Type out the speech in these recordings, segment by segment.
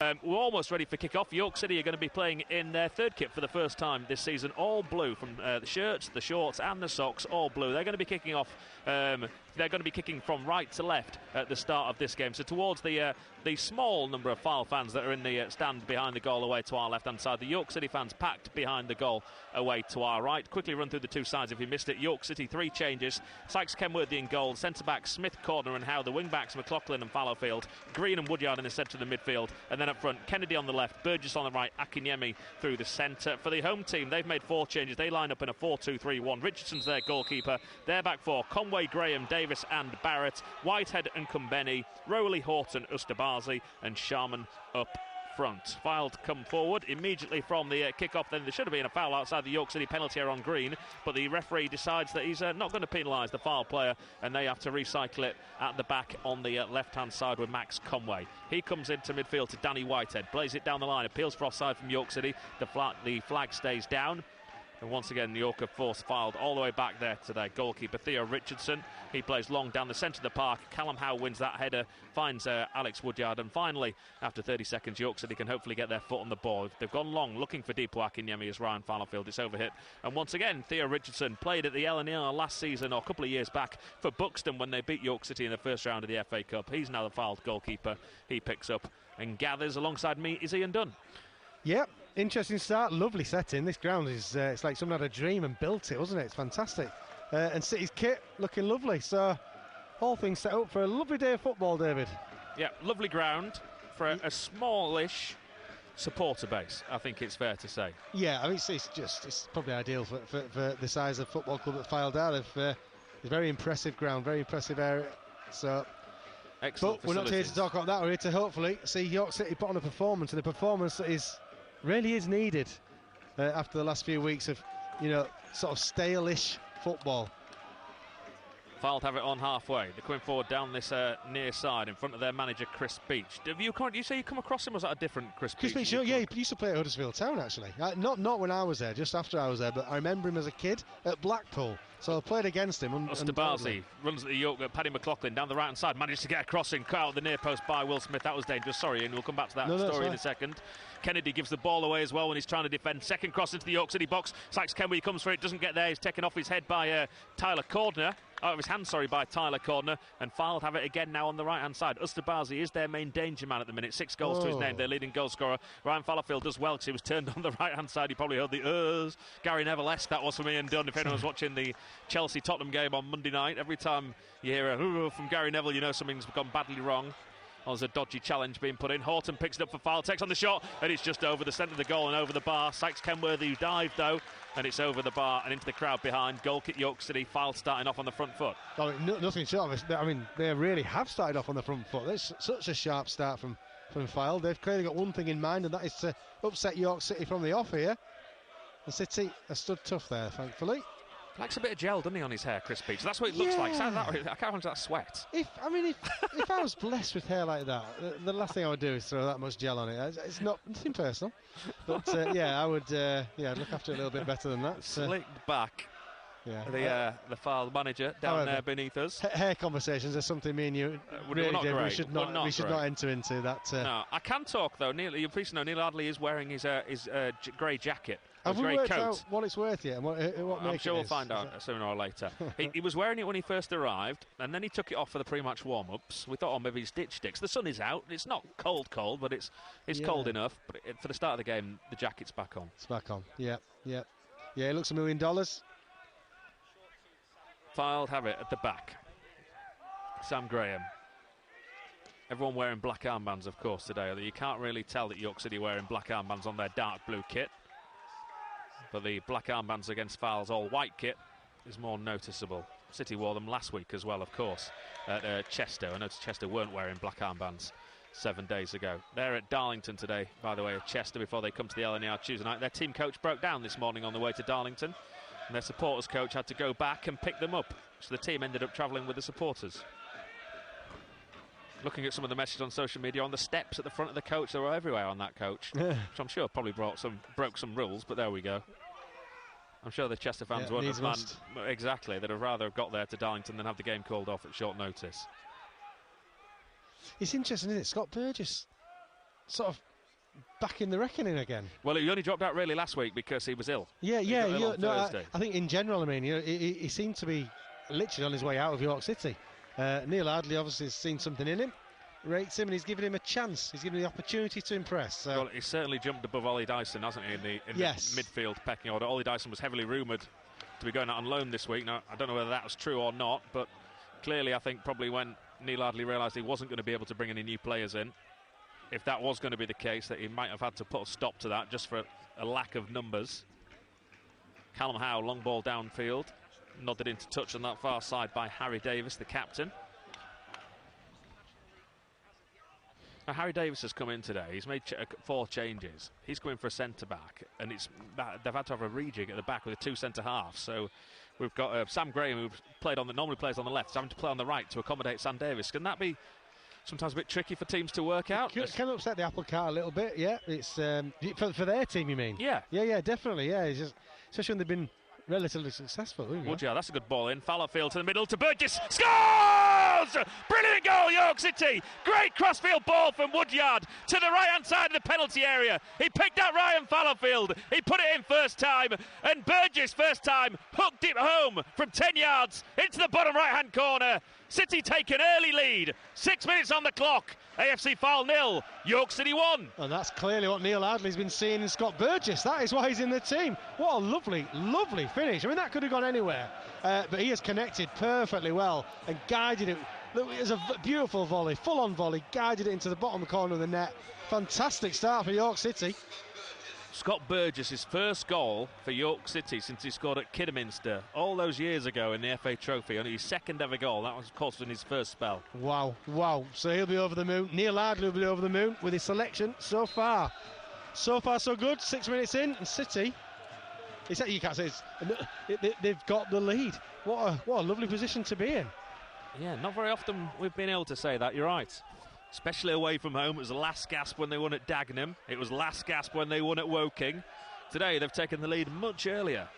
We're almost ready for kick-off. York City are going to be playing in their third kit for the first time this season, all blue, from the shirts, the shorts and the socks, all blue. They're going to be kicking off, they're going to be kicking from right to left at the start of this game. So towards the small number of Fylde fans that are in the stand behind the goal away to our left-hand side. The York City fans packed behind the goal away to our right. Quickly run through the two sides if you missed it. York City, 3 changes. Sykes Kenworthy in goal, centre-back Smith, Cordner and Howe. The wing-backs McLaughlin and Fallowfield. Green and Woodyard in the centre of the midfield. And then up front, Kennedy on the left, Burgess on the right, Akinyemi through the centre. For the home team, they've made 4 changes. They line up in a 4-2-3-1. Richardson's their goalkeeper. Their back 4, Conway, Graham, Davis and Barrett. Whitehead and Kumbeni. Rowley, Horton, Ustabazi and Sharman up front. Fylde come forward immediately from the kick-off. Then there should have been a foul outside the York City penalty area on Green, but the referee decides that he's not going to penalise the Fylde player, and they have to recycle it at the back on the left-hand side with Max Conway. He comes into midfield to Danny Whitehead, plays it down the line, appeals for offside from York City. The flag stays down. And once again, York have forced Fylde all the way back there to their goalkeeper, Theo Richardson. He plays long down the centre of the park. Callum Howe wins that header, finds Alex Woodyard. And finally, after 30 seconds, York City can hopefully get their foot on the ball. They've gone long, looking for Deepo Akinyemi as Ryan Fallowfield. It's overhit. And once again, Theo Richardson played at the LNR last season, or a couple of years back, for Buxton when they beat York City in the first round of the FA Cup. He's now the Fylde goalkeeper. He picks up and gathers alongside me. Is Ian Dunn? Yep. Interesting start, lovely setting. This ground is, it's like someone had a dream and built it, wasn't it? It's fantastic. And City's kit looking lovely. So, whole thing set up for a lovely day of football, David. Yeah, lovely ground for a smallish supporter base, I think it's fair to say. Yeah, I mean, it's probably ideal for the size of football club that Fylde are. It's a very impressive ground, very impressive area. So, excellent. But we're not here to talk about that. We're here to hopefully see York City put on a performance, and a performance that really is needed after the last few weeks of, sort of stale-ish football. Fylde have it on halfway. They're coming forward down this near side in front of their manager, Chris Beach. You say you come across him, or was that a different Chris Beach? Chris Beach, yeah, he used to play at Huddersfield Town, actually. Not when I was there, just after I was there, but I remember him as a kid at Blackpool. So I played against him. Ustabazi runs at the York, Paddy McLaughlin down the right-hand side, managed to get a crossing, cut out the near post by Will Smith. That was dangerous. Sorry, and we'll come back to that story in a second. Kennedy gives the ball away as well when he's trying to defend. Second cross into the York City box. Sykes Kenworthy comes for it, doesn't get there. He's taken off his head by Tyler Cordner. Out of his hand, by Tyler Cordner. And Fylde have it again now on the right-hand side. Ustabazi is their main danger man at the minute. 6 goals to his name, their leading goal scorer. Ryan Fallowfield does well because he was turned on the right-hand side. He probably heard the Gary Neville-esque that was for me and done. If anyone was watching the Chelsea-Tottenham game on Monday night, every time you hear a from Gary Neville, you know something's gone badly wrong. There's a dodgy challenge being put in. Horton picks it up for Fylde, takes on the shot, and it's just over the centre of the goal and over the bar. Sykes Kenworthy dived though, and it's over the bar and into the crowd behind. Goal kick York City. Fylde starting off on the front foot. Oh, nothing short of it. I mean, they really have started off on the front foot. There's such a sharp start from Fylde. They've clearly got one thing in mind, and that is to upset York City from the off here. The City has stood tough there, thankfully. Likes a bit of gel, doesn't he, on his hair, Chris Beach? That's what it looks like. I can't imagine that sweat. If I was blessed with hair like that, the last thing I would do is throw that much gel on it. It's nothing personal, but I would look after it a little bit better than that. Slicked back. Yeah. The Fylde manager down there beneath us. Hair conversations are something me and you really not did. Great. We should not enter into that. No, I can talk though. You're pleased to know Neil Adley is wearing his grey jacket. Have we worked out what it's worth yet? And what I'm sure we'll find out sooner or later. he was wearing it when he first arrived, and then he took it off for the pre-match warm-ups. We thought, maybe he's ditched it. 'Cause the sun is out. It's not cold, but it's cold enough. But for the start of the game, the jacket's back on. It's back on. Yeah. It looks $1 million. Fylde have it at the back. Sam Graham. Everyone wearing black armbands, of course, today. You can't really tell that York City are wearing black armbands on their dark blue kit. But the black armbands against Fylde's all-white kit is more noticeable. City wore them last week as well, of course, at Chester. I noticed Chester weren't wearing black armbands 7 days ago. They're at Darlington today, by the way, at Chester, before they come to the LNR Tuesday night. Their team coach broke down this morning on the way to Darlington, and their supporters coach had to go back and pick them up. So the team ended up travelling with the supporters. Looking at some of the messages on social media, on the steps at the front of the coach, they were everywhere on that coach, which I'm sure probably broke some rules, but there we go. I'm sure the Chester fans won't have exactly. They'd have rather got there to Darlington than have the game called off at short notice. It's interesting, isn't it? Scott Burgess sort of back in the reckoning again. Well, he only dropped out really last week because he was ill. Yeah. Thursday. I think in general, I mean, he seemed to be literally on his way out of York City. Neil Ardley obviously has seen something in him, rates him, and he's given him a chance. He's given him the opportunity to impress. So. Well, he certainly jumped above Ollie Dyson, hasn't he, in the midfield pecking order. Ollie Dyson was heavily rumoured to be going out on loan this week. Now, I don't know whether that was true or not, but clearly I think probably when Neil Ardley realised he wasn't going to be able to bring any new players in, if that was going to be the case, that he might have had to put a stop to that just for a lack of numbers. Callum Howe, long ball downfield, nodded into touch on that far side by Harry Davis, the captain. Now, Harry Davis has come in today. He's made 4 changes. He's going for a centre-back, and they've had to have a rejig at the back with the 2 centre-halves. So we've got Sam Graham, who normally plays on the left, having to play on the right to accommodate Sam Davis. Can that be sometimes a bit tricky for teams to work out? It can upset the apple cart a little bit, yeah. It's for their team, you mean? Yeah. Yeah, definitely, yeah. It's just, especially when they've been relatively successful. Woodyard, that's a good ball in. Fallowfield to the middle to Burgess. Scores! Brilliant goal, York City. Great crossfield ball from Woodyard to the right-hand side of the penalty area. He picked out Ryan Fallowfield. He put it in first time. And Burgess, first time, hooked it home from 10 yards into the bottom right-hand corner. City take an early lead. 6 minutes on the clock. AFC Fylde 0, York City 1. And that's clearly what Neil Ardley's been seeing in Scott Burgess. That is why he's in the team. What a lovely, lovely finish. I mean, that could have gone anywhere. But he has connected perfectly well and guided it. Look, it was a beautiful volley, full-on volley, guided it into the bottom corner of the net. Fantastic start for York City. Scott Burgess' first goal for York City since he scored at Kidderminster all those years ago in the FA Trophy. Only his second ever goal. That was, of course, in his first spell. Wow. So he'll be over the moon. Neil Ardley will be over the moon with his selection so far. So far, so good. 6 minutes in, and City, you can't say they've got the lead. What a lovely position to be in. Yeah, not very often we've been able to say that. You're right. Especially away from home. It was the last gasp when they won at Dagenham. It was last gasp when they won at Woking. Today they've taken the lead much earlier.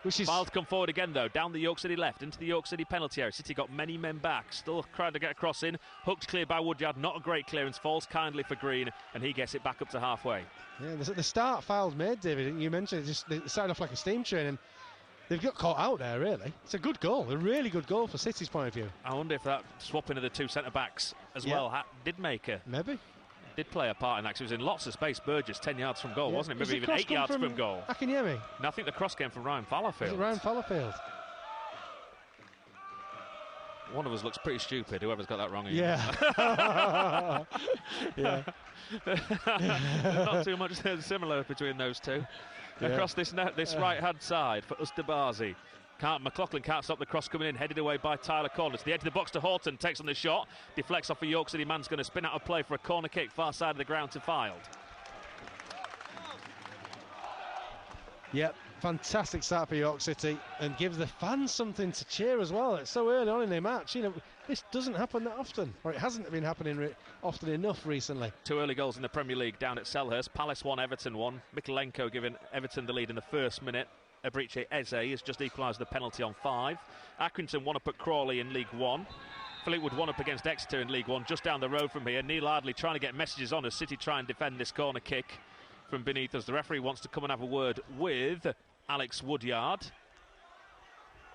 Fylde come forward again though, down the York City left, into the York City penalty area. City got many men back, still trying to get a cross in. Hooked clear by Woodyard, not a great clearance, falls kindly for Green, and he gets it back up to halfway. Yeah, the start Fylde made, David, you mentioned, they started off like a steam train, and they've got caught out there, really. It's a good goal, a really good goal for City's point of view. I wonder if that swapping of the 2 centre-backs as well did make did play a part in that, because he was in lots of space. Burgess, 10 yards from goal, wasn't it? Maybe even 8 yards from goal. Akinyemi? No, I think the cross came from Ryan Fallowfield. Was it Ryan Fallowfield? One of us looks pretty stupid, whoever's got that wrong. Yeah. Yeah. Not too much similar between those two. Yeah. Across this right-hand side for Ustabazi. McLaughlin can't stop the cross coming in, headed away by Tyler Corner. To the edge of the box to Horton, takes on the shot, deflects off a York City man's going to spin out of play for a corner kick, far side of the ground to Fylde. Yep, fantastic start for York City, and gives the fans something to cheer as well. It's so early on in their match. This doesn't happen that often, or it hasn't been happening often enough recently. 2 early goals in the Premier League down at Selhurst. Palace 1, Everton 1. Mikolenko giving Everton the lead in the first minute. Ebrice Eze has just equalised the penalty on 5. Accrington won up at Crawley in League 1. Fleetwood won up against Exeter in League 1, just down the road from here. Neil Ardley trying to get messages on as City try and defend this corner kick from beneath us. The referee wants to come and have a word with Alex Woodyard.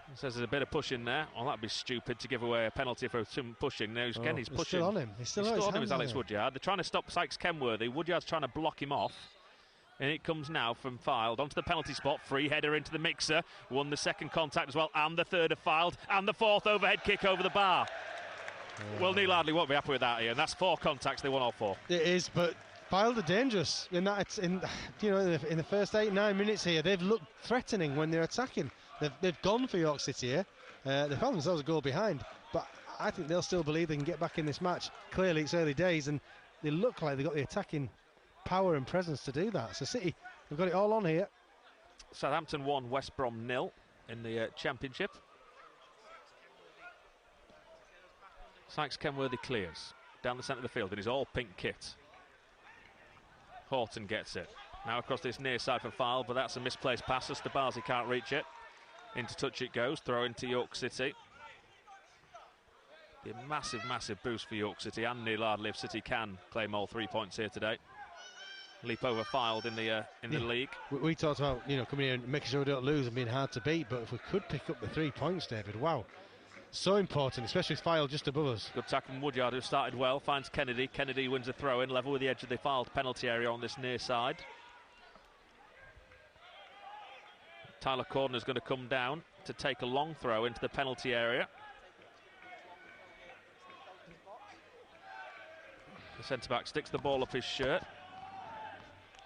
He says there's a bit of pushing there. Oh, that'd be stupid to give away a penalty for some pushing. Now, again, he's pushing. Still on him. He's still on him, is Alex Woodyard. They're trying to stop Sykes Kenworthy. Woodyard's trying to block him off. And it comes now from Fylde onto the penalty spot. Free header into the mixer. Won the second contact as well, and the third of Fylde, and the 4th overhead kick over the bar. Well, Neil Ardley won't be happy with that, Ian. That's 4 contacts they won all 4. It is, but Fylde are dangerous in that. It's in the first 8-9 minutes here. They've looked threatening when they're attacking. They've gone for York City here. They found themselves a goal behind, but I think they'll still believe they can get back in this match. Clearly, it's early days, and they look like they've got the attacking power and presence to do that. So City, they've got it all on here. Southampton 1, West Brom 0 in the Championship. Sykes Kenworthy clears down the centre of the field in his all-pink kit. Horton gets it. Now across this near side for Fylde, but that's a misplaced pass. Ustabazi can't reach it. Into touch it goes. Throw into York City. Be a massive, massive boost for York City and Neil Ardley if City can claim all 3 points here today. Leap over Fylde in the league. We talked about coming here and making sure we don't lose and being hard to beat, but if we could pick up the 3 points, David, wow, so important, especially with Fylde just above us. Good tackle from Woodyard, who started well, finds Kennedy. Kennedy wins a throw-in, level with the edge of the Fylde penalty area on this near side. Tyler Cordner's going to come down to take a long throw into the penalty area. The centre-back sticks the ball up his shirt.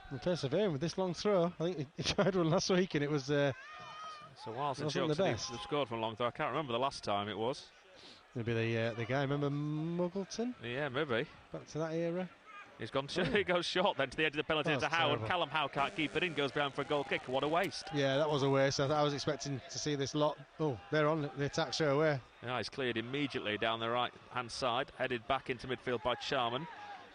And persevering with this long throw. I think he tried one last week and it was... it's a while since York City have scored from a long throw. I can't remember the last time it was. Maybe the guy, remember Muggleton? Yeah, maybe. Back to that era. He's gone. He goes short then to the edge of the penalty to Howe, and Callum Howe can't keep it in. Goes behind for a goal kick. What a waste! Yeah, that was a waste. I was expecting to see this lot. Oh, they're on the attack straight away. Yeah, he's cleared immediately down the right-hand side, headed back into midfield by Charman.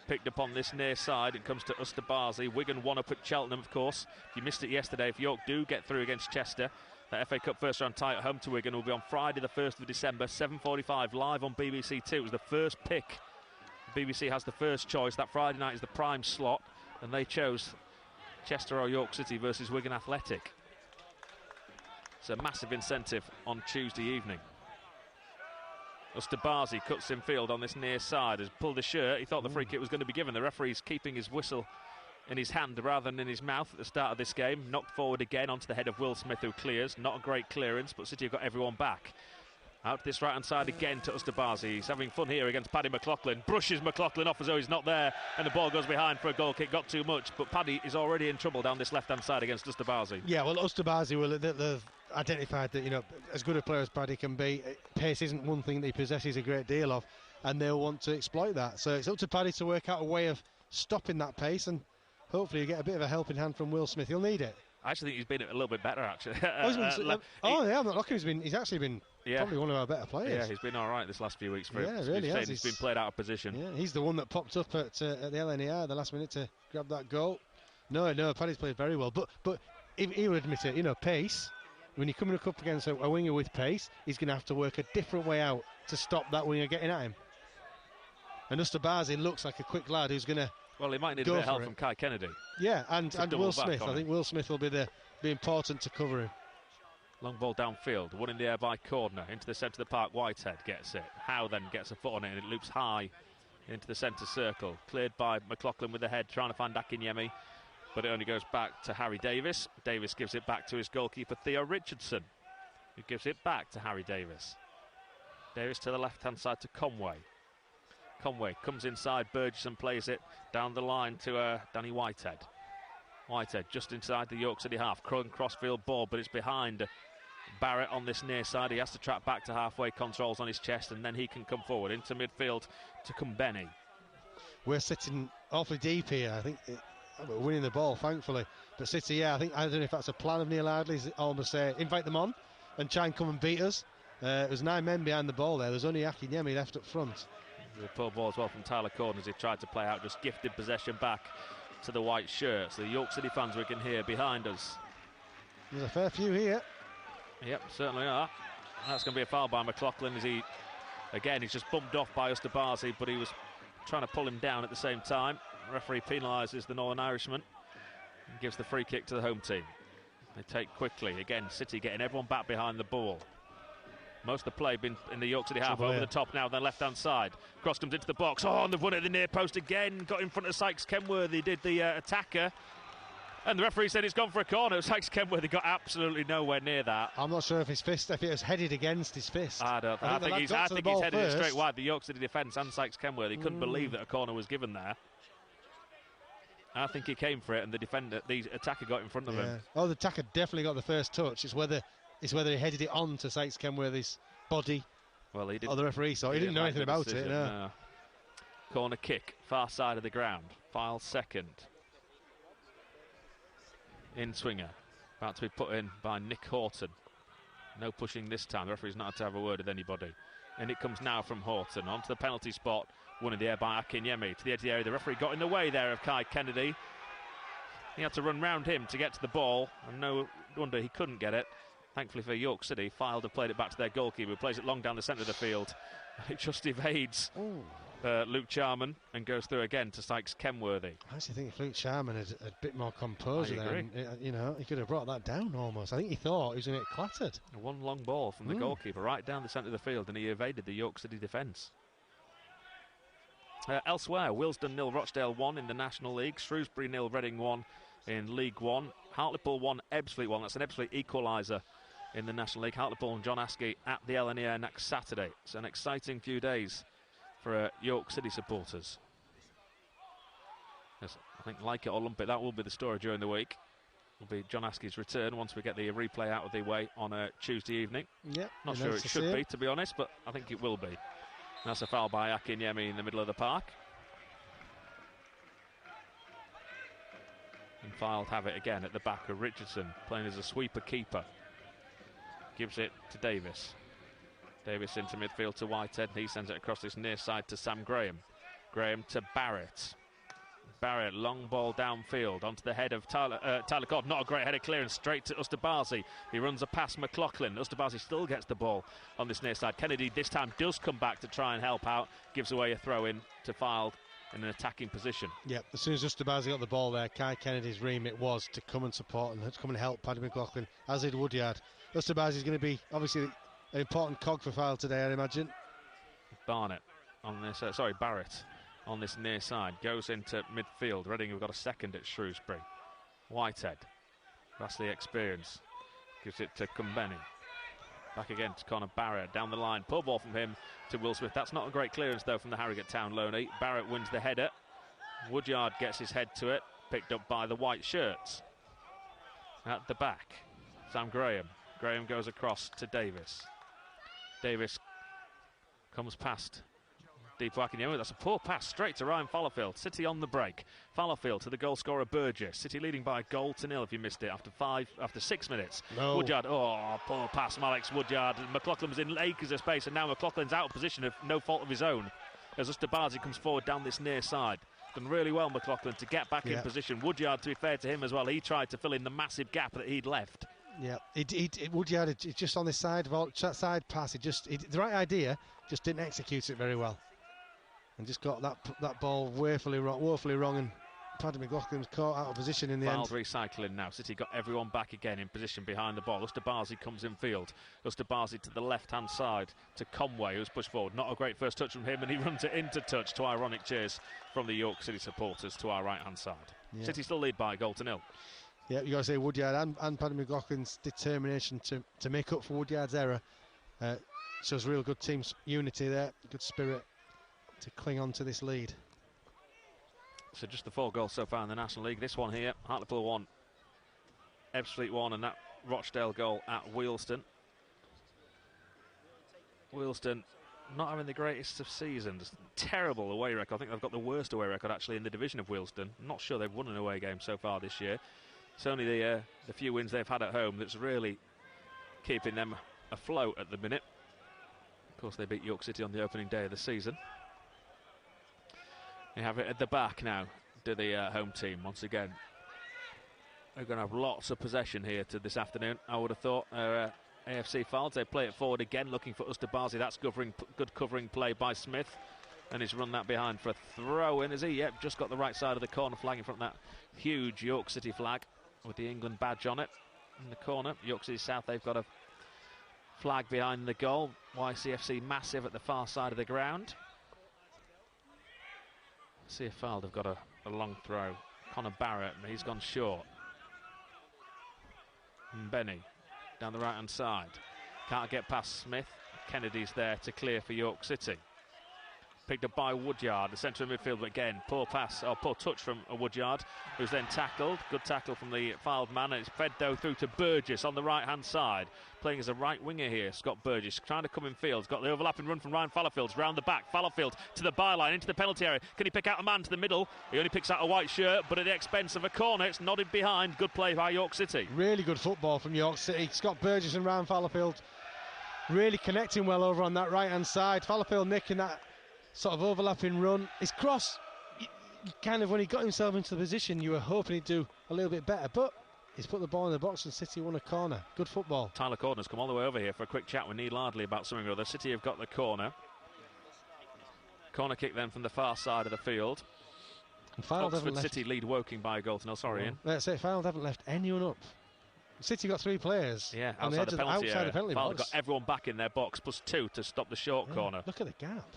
Picked up on this near side. It comes to Ustabazi. Wigan 1 up at Cheltenham, of course. If you missed it yesterday, if York do get through against Chester, the FA Cup first round tie at home to Wigan will be on Friday the 1st of December, 7:45 live on BBC Two. It was the first pick. BBC has the first choice. That Friday night is the prime slot, and they chose Chester or York City versus Wigan Athletic. It's a massive incentive on Tuesday evening. Ustabazi cuts in field on this near side, has pulled the shirt. He thought the free kick was going to be given. The referee's keeping his whistle in his hand rather than in his mouth at the start of this game. Knocked forward again onto the head of Will Smith, who clears. Not a great clearance, but City have got everyone back. Out this right-hand side again to Ustabazi. He's having fun here against Paddy McLaughlin. Brushes McLaughlin off as though he's not there, and the ball goes behind for a goal kick. Got too much, but Paddy is already in trouble down this left-hand side against Ustabazi. Yeah, well, Ustabazi they've identified that, as good a player as Paddy can be, pace isn't one thing that he possesses a great deal of, and they'll want to exploit that. So it's up to Paddy to work out a way of stopping that pace, and hopefully you get a bit of a helping hand from Will Smith. He'll need it. I actually think he's been a little bit better, actually. I'm not looking. He's actually been probably one of our better players. Yeah, he's been all right this last few weeks for him. Yeah, really has. He's been played out of position. Yeah, he's the one that popped up at the LNER at the last minute to grab that goal. No, Paddy's played very well. But he would admit it, pace, when you're coming up against a winger with pace, he's going to have to work a different way out to stop that winger getting at him. And Ustabazi looks like a quick lad who's going to... Well, he might need a bit of help from Kai Kennedy. Yeah, and Will Smith. I think Will Smith will be important to cover him. Long ball downfield, one in the air by Cordner, into the centre of the park. Whitehead gets it. Howe then gets a foot on it, and it loops high into the centre circle. Cleared by McLaughlin with the head, trying to find Akinyemi, but it only goes back to Harry Davis. Davis gives it back to his goalkeeper, Theo Richardson, who gives it back to Harry Davis. Davis to the left-hand side to Conway. Conway comes inside, Burgess and plays it down the line to Danny Whitehead. Whitehead just inside the York City half. Crossfield ball, but it's behind Barrett on this near side. He has to track back to halfway, controls on his chest, and then he can come forward into midfield to Kumbeni. We're sitting awfully deep here. I think we're winning the ball, thankfully. But City, I don't know if that's a plan of Neil Ardley's, almost invite them on and try and come and beat us. It was 9 men behind the ball there. There's only Akinyemi left up front. The pull ball as well from Tyler Corden as he tried to play out, just gifted possession back to the white shirts. The York City fans we can hear behind us. There's a fair few here. Yep, certainly are. That's going to be a foul by McLaughlin as he's just bumped off by Ustabazi, but he was trying to pull him down at the same time. The referee penalises the Northern Irishman and gives the free kick to the home team. They take quickly. Again, City getting everyone back behind the ball. Most of the play been in the York City half, over the top now, then left-hand side. Cross comes into the box. Oh, and they've won it at the near post again. Got in front of Sykes Kenworthy, did the attacker. And the referee said it's gone for a corner. Sykes Kenworthy got absolutely nowhere near that. I'm not sure if it was headed against his fist. I think he's headed it straight wide. The York City defence and Sykes Kenworthy couldn't believe that a corner was given there. I think he came for it, and the attacker got in front of him. Oh, the attacker definitely got the first touch. It's whether he headed it on to Sykes Kenworthy's body. Well, he didn't. Or the referee saw. He didn't know anything about it. No. Corner kick, far side of the ground. Fylde second. In swinger, about to be put in by Nick Horton. No pushing this time. The referee's not had to have a word with anybody. And it comes now from Horton onto the penalty spot. One in the air by Akinyemi to the edge of the area. The referee got in the way there of Kai Kennedy. He had to run round him to get to the ball, and no wonder he couldn't get it. Thankfully for York City, Fylde have played it back to their goalkeeper, who plays it long down the centre of the field. It just evades Luke Charman and goes through again to Sykes Kenworthy. I actually think if Luke Charman had a bit more composure there, you know, he could have brought that down almost. I think he thought he was going to get clattered. One long ball from the goalkeeper right down the centre of the field, and he evaded the York City defence. Elsewhere, Willesden 0, Rochdale 1 in the National League, Shrewsbury 0, Reading 1 in League 1, Hartlepool 1, Ebbsfleet 1. That's an Ebbsfleet equaliser in the National League. Hartlepool and John Askey at the LNER next Saturday. It's an exciting few days for York City supporters. Yes, I think, like it or lump it, that will be the story during the week. Will be John Askey's return once we get the replay out of the way on a Tuesday evening. Yep, not sure it should be, to be honest, but I think it will be. And that's a foul by Akinyemi in the middle of the park. And Fylde have it again at the back of Richardson, playing as a sweeper keeper. Gives it to Davis. Davis into midfield to Whitehead. He sends it across this near side to Sam Graham. Graham to Barrett. Barrett, long ball downfield onto the head of Tyler Codd. Not a great header clearance, straight to Ustabazi. He runs a past McLaughlin. Ustabazi still gets the ball on this near side. Kennedy this time does come back to try and help out. Gives away a throw in to Fylde in an attacking position. Yep, as soon as Ustabazi got the ball there, Kai Kennedy's remit was to come and support and to come and help Paddy McLaughlin, as did Woodyard. Ustabazi is going to be obviously an important cog for Fylde today, I imagine. Barrett on this, Barrett on this near side goes into midfield. Reading have got a second at Shrewsbury. Whitehead, vastly experienced, gives it to Kumbeni. Back again to Conor Barrett down the line. Pull ball from him to Will Smith. That's not a great clearance though from the Harrogate Town loanee. Barrett wins the header. Woodyard gets his head to it, picked up by the white shirts. At the back, Sam Graham. Graham goes across to Davis. Davis comes past deep Akinyemi. That's a poor pass straight to Ryan Fallowfield. City on the break. Fallowfield to the goal scorer Burgess. City leading by a goal to nil if you missed it after 6 minutes. No. Woodyard, poor pass from Alex Woodyard. McLaughlin was in acres of space, and now McLaughlin's out of position of no fault of his own as Ustabazi comes forward down this near side. Done really well, McLaughlin, to get back in position. Woodyard, to be fair to him as well, he tried to fill in the massive gap that he'd left. Yeah, Woodyard just on this side pass. The right idea, just didn't execute it very well, and just got that ball woefully wrong, and Paddy McLaughlin was caught out of position in the end. Recycling now. City got everyone back again in position behind the ball. Ustabazi comes in field. Ustabazi to the left-hand side to Conway, who's pushed forward. Not a great first touch from him, and he runs it into touch to ironic cheers from the York City supporters to our right-hand side. Yeah. City still lead by a goal to nil. Yeah, you got to say Woodyard and Paddy McLaughlin's determination to make up for Woodyard's error shows real good team unity there, good spirit to cling on to this lead. So just the 4 goals so far in the National League. This one here, Hartlepool 1, Ebbsfleet 1, and that Rochdale goal at Willesden. Willesden not having the greatest of seasons. Terrible away record. I think they've got the worst away record actually in the division of Willesden. I'm not sure they've won an away game so far this year. It's only the few wins they've had at home that's really keeping them afloat at the minute. Of course, they beat York City on the opening day of the season. They have it at the back now to the home team once again. They're going to have lots of possession here to this afternoon, I would have thought. AFC Fylde, they play it forward again, looking for Ustabazi. That's good covering play by Smith. And he's run that behind for a throw-in, is he? Yep, just got the right side of the corner flag in front of that huge York City flag with the England badge on it. In the corner, York City South, they've got a flag behind the goal. YCFC massive at the far side of the ground. See if Fylde have got a long throw. Conor Barrett, he's gone short. And Benny down the right-hand side. Can't get past Smith. Kennedy's there to clear for York City. Picked up by Woodyard, the centre of midfield, but again, poor touch from Woodyard, who's then tackled. Good tackle from the Fylde man, and it's fed though through to Burgess on the right-hand side. Playing as a right winger here, Scott Burgess, trying to come in field. Got the overlapping run from Ryan Fallowfield, round the back. Fallowfield to the byline, into the penalty area. Can he pick out a man to the middle? He only picks out a white shirt, but at the expense of a corner. It's nodded behind. Good play by York City. Really good football from York City. Scott Burgess and Ryan Fallowfield really connecting well over on that right-hand side. Fallowfield nicking that sort of overlapping run. His cross, kind of when he got himself into the position, you were hoping he'd do a little bit better, but He's put the ball in the box and City won a corner. Good football. Tyler Cordner's come all the way over here for a quick chat with Neil Ardley about something or other. City have got the corner. Corner kick then from the far side of the field. Oxford City lead Woking by a goal to nil. Sorry, Ian. Let's say Fylde haven't left anyone up. City got 3 players. Yeah, outside the penalty box. Got everyone back in their box, plus 2 to stop the short corner. Look at the gap.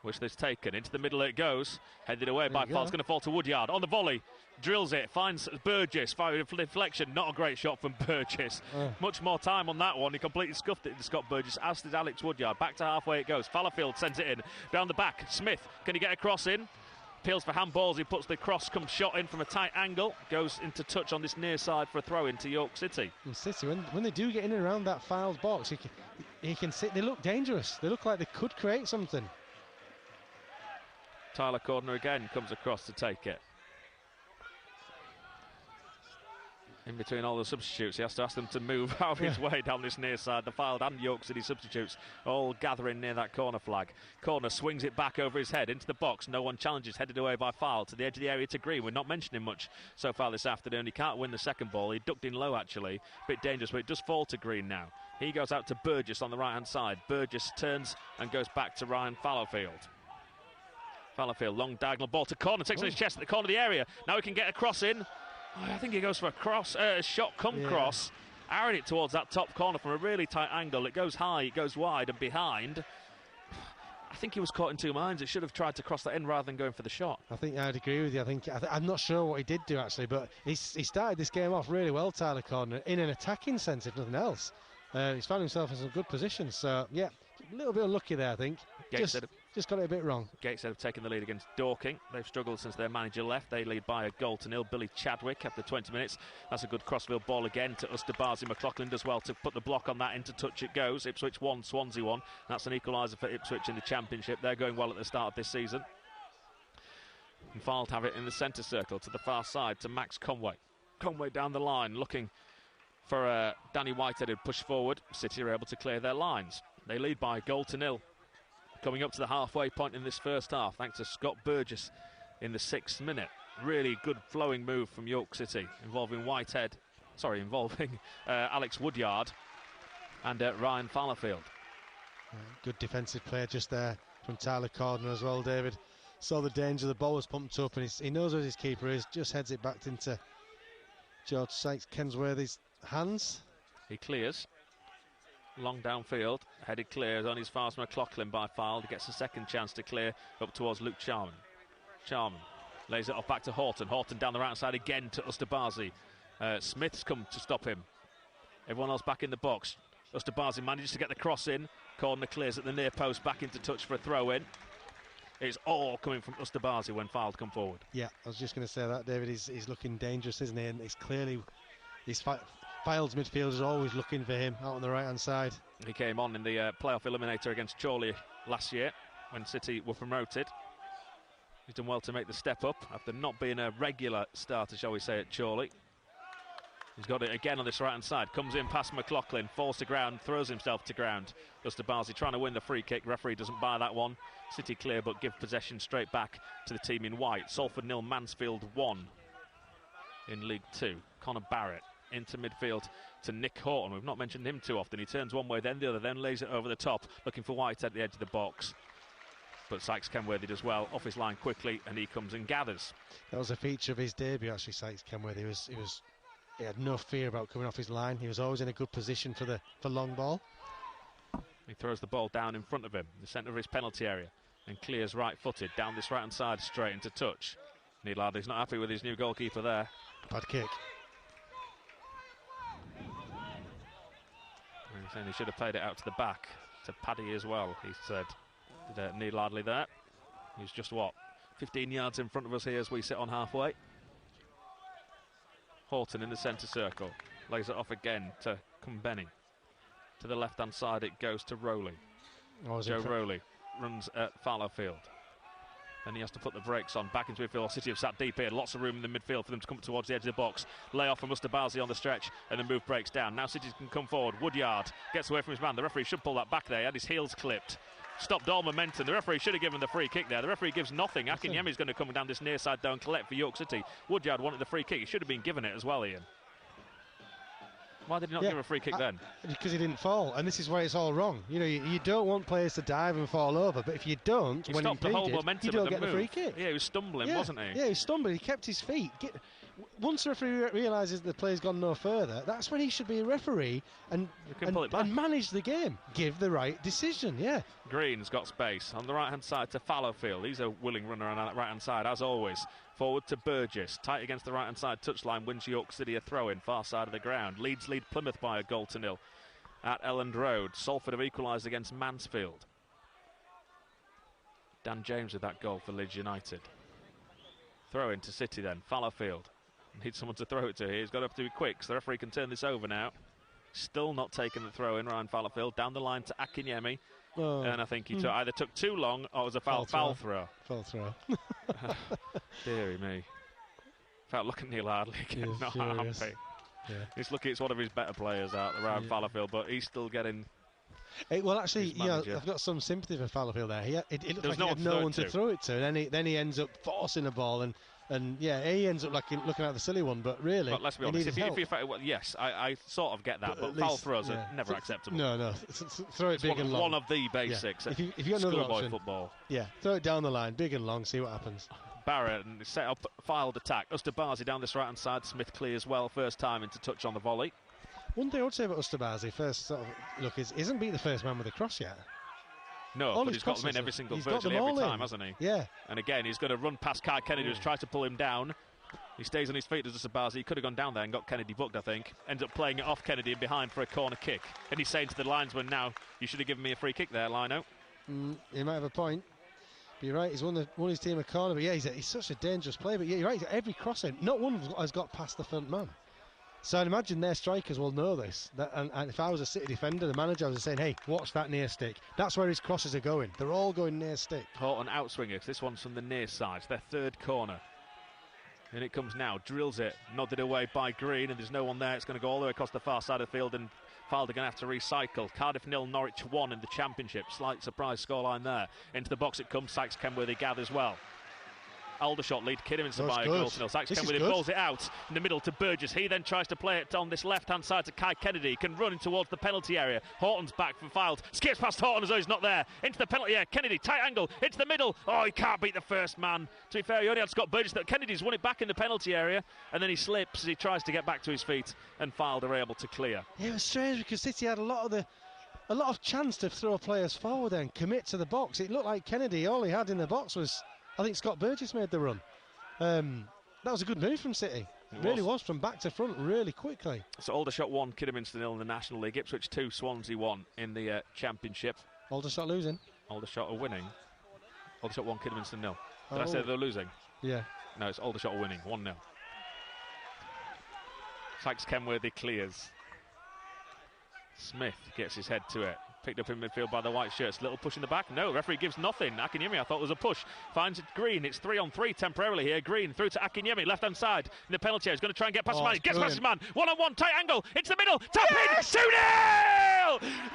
Which they've taken. Into the middle it goes. Headed away by Fylde. It's going to fall to Woodyard. On the volley. Drills it. Finds Burgess. Firing deflection. Not a great shot from Burgess. Much more time on that one. He completely scuffed it to Scott Burgess, as did Alex Woodyard. Back to halfway it goes. Fallowfield sends it in. Down the back. Smith. Can he get a cross in? Appeals for handballs. He puts the cross, comes shot in from a tight angle. Goes into touch on this near side for a throw into York City. And City, when they do get in and around that Fylde box, he can sit. They look dangerous. They look like they could create something. Tyler Cordner again comes across to take it. In between all the substitutes, he has to ask them to move out of his way down this near side. The Fylde and York City substitutes all gathering near that corner flag. Corner swings it back over his head into the box. No one challenges, headed away by Fylde to the edge of the area to Green. We're not mentioning much so far this afternoon. He can't win the second ball. He ducked in low, actually. Bit dangerous, but it does fall to Green now. He goes out to Burgess on the right-hand side. Burgess turns and goes back to Ryan Fallowfield. Fallowfield, long diagonal ball to Corner. Takes on his chest at the corner of the area. Now he can get a cross in. I think he goes for a cross, shot cross, arrowed it towards that top corner from a really tight angle. It goes high, it goes wide and behind. I think he was caught in 2 minds. It should have tried to cross that in rather than going for the shot. I think I'd agree with you. I'm not sure what he did do actually, but he started this game off really well, Tyler Cordner, in an attacking sense, if nothing else. He's found himself in some good positions. So yeah, a little bit unlucky there, I think. Just got it a bit wrong. Gateshead have taken the lead against Dorking. They've struggled since their manager left. They lead by a goal to nil. Billy Chadwick after 20 minutes. That's a good crossfield ball again to Usterbazi. McLaughlin does well to put the block on that. Into touch it goes. Ipswich 1, Swansea 1. That's an equaliser for Ipswich in the Championship. They're going well at the start of this season. And Fylde have it in the centre circle to the far side to Max Conway. Conway down the line looking for Danny Whitehead who push forward. City are able to clear their lines. They lead by a goal to nil. Coming up to the halfway point in this first half, thanks to Scott Burgess in the 6th minute. Really good flowing move from York City, involving Alex Woodyard and Ryan Fallowfield. Good defensive play just there from Tyler Cordner as well, David. Saw the danger, the ball was pumped up, and he knows where his keeper is, just heads it back into George Sykes-Kensworthy's hands. He clears. Long downfield, headed clear, on his fast McLaughlin by Fylde. He gets a second chance to clear up towards Luke Charman. Charman lays it off back to Horton. Horton down the right side again to Usterbazi. Smith's come to stop him. Everyone else back in the box. Usterbazi manages to get the cross in. Corner clears at the near post, back into touch for a throw in. It's all coming from Usterbazi when Fylde come forward. Yeah, I was just going to say that, David. He's looking dangerous, isn't he? And he's clearly... Fylde's midfield is always looking for him out on the right-hand side. He came on in the playoff eliminator against Chorley last year when City were promoted. He's done well to make the step up after not being a regular starter, shall we say, at Chorley. He's got it again on this right-hand side. Comes in past McLaughlin, falls to ground, throws himself to ground. Usterbazi trying to win the free kick. Referee doesn't buy that one. City clear, but give possession straight back to the team in white. Salford 0, Mansfield 1 in League 2. Connor Barrett into midfield to Nick Horton. We've not mentioned him too often. He turns one way, then the other, then lays it over the top, looking for Whitehead at the edge of the box. But Sykes-Kenworthy does well, off his line quickly, and he comes and gathers. That was a feature of his debut, actually, Sykes-Kenworthy. He had no fear about coming off his line. He was always in a good position for long ball. He throws the ball down in front of him, the centre of his penalty area, and clears right-footed down this right-hand side straight into touch. Neil Ardley's not happy with his new goalkeeper there. Bad kick. He's saying he should have played it out to the back, to Paddy as well, he said. Did Neil Ardley there. He's just, 15 yards in front of us here as we sit on halfway. Horton in the centre circle. Lays it off again to Kumbenny. To the left-hand side it goes to Rowley. Joe Rowley runs at Fallowfield. Then he has to put the brakes on, back into midfield. City have sat deep here, lots of room in the midfield for them to come towards the edge of the box. Lay off from Usterbazi on the stretch, and the move breaks down. Now City can come forward. Woodyard gets away from his man. The referee should pull that back there. He had his heels clipped. Stopped all momentum. The referee should have given the free kick there. The referee gives nothing. Akinyemi's going to come down this near side though and collect for York City. Woodyard wanted the free kick. He should have been given it as well, Ian. Why did he not give a free kick then? Because he didn't fall, and this is where it's all wrong. You know, you don't want players to dive and fall over, but if you don't, he when stopped the whole momentum you don't of the get move. the free kick. Yeah, he was stumbling, wasn't he? Yeah, he was stumbling. He kept his feet. Once the referee realises the play's gone no further, that's when he should be a referee and manage the game. Give the right decision, yeah. Green's got space on the right-hand side to Fallowfield. He's a willing runner on that right-hand side, as always. Forward to Burgess. Tight against the right-hand side touchline. Wins York City a throw-in. Far side of the ground. Leeds lead Plymouth by a 1-0 at Elland Road. Salford have equalised against Mansfield. Dan James with that goal for Leeds United. Throw-in to City then. Fallowfield. Needs someone to throw it to here. He's got to have to be quick, so the referee can turn this over now. Still not taking the throw-in, Ryan Fallowfield. Down the line to Akinyemi. Oh. And I think he either took too long or it was a foul throw. Foul throw. Deary me. Felt looking Neil Hardley again. Not happy. Yeah. He's lucky it's one of his better players out around Fallowfield, but he's still getting... well, actually, I've got some sympathy for Fallowfield there. It looked like he had no one to throw it to, and then he ends up forcing a ball, and he ends up like looking at the silly one, but really, but let's be honest, yes, I sort of get that, but foul throws are never acceptable. No, throw it big and long. One of the basics. If you got another option, football. Yeah, throw it down the line, big and long, see what happens. Barrett and set up filed attack. Ustabazi down this right-hand side. Smith clears well, first time into touch on the volley. One thing I would say about Ustabazi, first sort of look, is he hasn't beat the first man with a cross yet. No, but he's got them in virtually every time, hasn't he? Yeah. And again, he's going to run past Kai Kennedy, who's tried to pull him down. He stays on his feet, does Ustabazi. He could have gone down there and got Kennedy booked, I think. Ends up playing it off Kennedy and behind for a corner kick. And he's saying to the linesman now, you should have given me a free kick there, Lino. He might have a point. But you're right, he's won his team a corner. But yeah, he's such a dangerous player. But yeah, you're right, every crossing, not one has got past the front man. So I'd imagine their strikers will know this. And if I was a City defender, the manager, I was saying, hey, watch that near stick. That's where his crosses are going. They're all going near stick. Horton outswingers. This one's from the near side. It's their third corner. And it comes now. Drills it. Nodded away by Green. And there's no one there. It's going to go all the way across the far side of the field. And Fylde going to have to recycle. Cardiff 0, Norwich 1 in the Championship. Slight surprise scoreline there. Into the box it comes. Sykes Kenworthy gathers well. Aldershot lead Kidderminster by a goal to nil. Sykes Kenworthy bowls it out in the middle to Burgess. He then tries to play it on this left-hand side to Kai Kennedy. He can run in towards the penalty area. Horton's back for Fylde. Skips past Horton as though he's not there. Into the penalty area. Kennedy, tight angle. Into the middle. Oh, he can't beat the first man. To be fair, he only had Scott Burgess. Kennedy's won it back in the penalty area. And then he slips as he tries to get back to his feet. And Fylde are able to clear. Yeah, it was strange because City had a lot of chance to throw players forward and commit to the box. It looked like Kennedy, all he had in the box was, I think Scott Burgess made the run. That was a good move from City. It really was, from back to front, really quickly. So Aldershot 1, Kidderminster 0 in the National League. Ipswich 2, Swansea 1 in the Championship. Aldershot losing. Aldershot are winning. Aldershot 1, Kidderminster 0. Did I say they're losing? Yeah. No, it's Aldershot are winning, 1-0. Sykes Kenworthy clears. Smith gets his head to it. Picked up in midfield by the white shirts. Little push in the back. No, referee gives nothing. Akinyemi, I thought was a push. Finds it Green. It's 3-on-3 temporarily here. Green through to Akinyemi, left-hand side in the penalty area. He's going to try and get past his man. He gets past his man. 1-on-1, tight angle. Into the middle. Tap in. 2-0!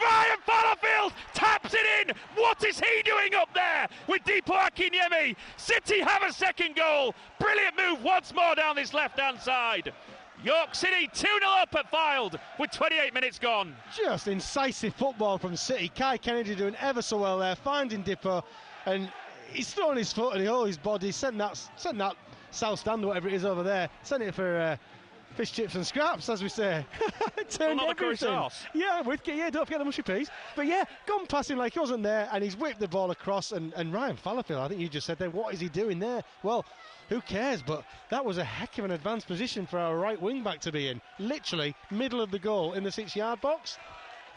Ryan Fallowfield taps it in. What is he doing up there with Dipo Akinyemi? City have a second goal. Brilliant move once more down this left-hand side. York City 2-0 up at Fylde with 28 minutes gone. Just incisive football from City. Kai Kennedy doing ever so well there, finding Dippo, and he's throwing his foot and he holds his body, sent that south stand, whatever it is over there, sent it for fish chips and scraps, as we say. Turned everything. Yeah, don't forget the mushy peas. But yeah, gone past him like he wasn't there, and he's whipped the ball across. And Ryan Fallowfield, I think you just said there, what is he doing there? Well, who cares? But that was a heck of an advanced position for our right wing back to be in. Literally middle of the goal in the 6-yard box.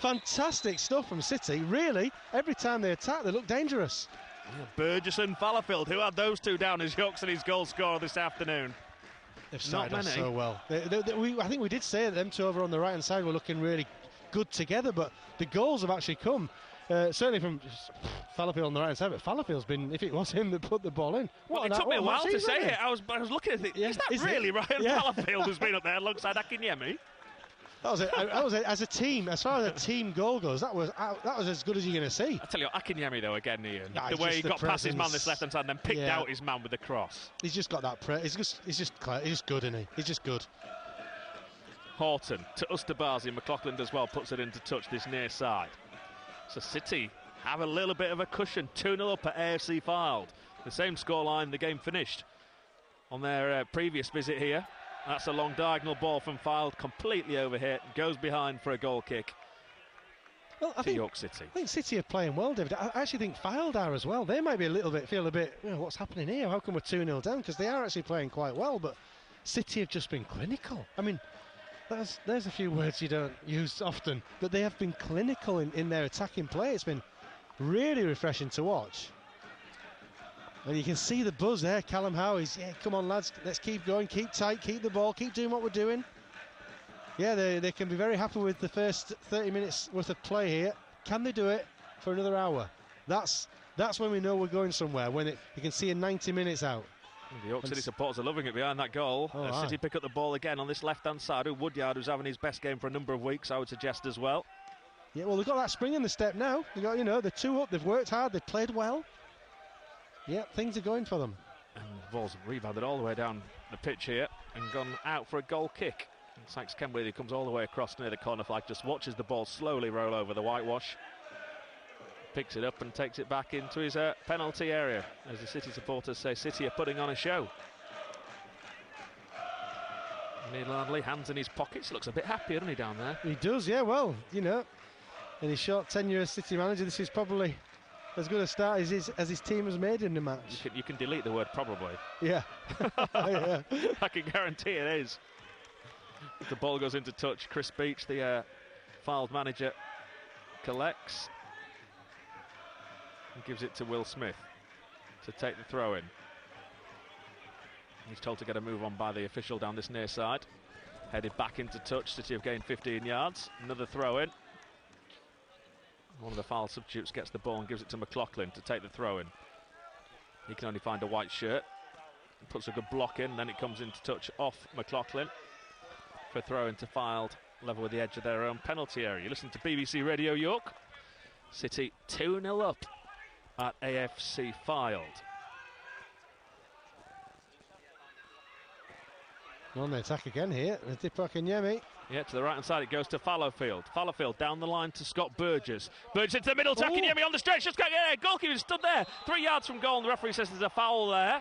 Fantastic stuff from City. Really, every time they attack, they look dangerous. Yeah, Burgess and Fallowfield, who had those two down as York City's goal scorer this afternoon. They've started off so well. I think we did say that them two over on the right-hand side were looking really good together, but the goals have actually come. Certainly from Fallowfield on the right-hand side, but Fallowfield's been, if it was him that put the ball in. It took me a while to say it. I was looking at it. Is that really Ryan Fallowfield who's been up there alongside Akinyemi? That was as a team, as far as a team goal goes, that was as good as you're going to see. I tell you, Akinyemi though, again, Ian, the way he got past his man this left-hand side and then picked out his man with the cross. He's just got that. He's just good, isn't he? He's just good. Horton to Usterbazi. McLaughlin as well puts it into touch this near side. So City have a little bit of a cushion. 2-0 up at AFC Fylde. The same scoreline the game finished on their previous visit here. That's a long diagonal ball from Fylde, completely overhit, goes behind for a goal kick. Well, I think York City. I think City are playing well, David. I actually think Fylde are as well. They might be feel a bit, what's happening here? How come we're 2-0 down? Because they are actually playing quite well, but City have just been clinical. I mean, there's a few words you don't use often, but they have been clinical in their attacking play. It's been really refreshing to watch. And you can see the buzz there. Callum Howie's, come on lads, let's keep going, keep tight, keep the ball, keep doing what we're doing. Yeah, they can be very happy with the first 30 minutes worth of play here. Can they do it for another hour? That's when we know we're going somewhere, when you can see in 90 minutes out. The York City supporters are loving it behind that goal. City pick up the ball again on this left-hand side. Woodyard, who's having his best game for a number of weeks, I would suggest as well. Yeah, well, they've got that spring in the step now. They've got, they're 2 up, they've worked hard, they've played well. Yeah, things are going for them. And the ball's rebounded all the way down the pitch here and gone out for a goal kick. And Sykes Kenworthy comes all the way across near the corner flag, just watches the ball slowly roll over the whitewash. Picks it up and takes it back into his penalty area. As the City supporters say, City are putting on a show. Neil Ardley, hands in his pockets, looks a bit happy, doesn't he, down there? He does, yeah, well, in his short tenure as City manager, this is probably as good a start as his team has made in the match. You can delete the word probably. Yeah. Yeah. I can guarantee it is. If the ball goes into touch, Chris Beach, the Fylde manager, collects and gives it to Will Smith to take the throw in. He's told to get a move on by the official down this near side. Headed back into touch, City have gained 15 yards. Another throw in. One of the Fylde substitutes gets the ball and gives it to McLaughlin to take the throw in. He can only find a white shirt. Puts a good block in, then it comes into touch off McLaughlin for a throw into Fylde, level with the edge of their own penalty area. You listen to BBC Radio York. City 2-0 up at AFC Fylde. On the attack again here, Dipo Akinyemi. Yeah, to the right-hand side it goes to Fallowfield. Fallowfield down the line to Scott Burgess. Burgess into the middle, Akinyemi on the stretch. Just got goalkeeper stood there, 3 yards from goal, and the referee says there's a foul there.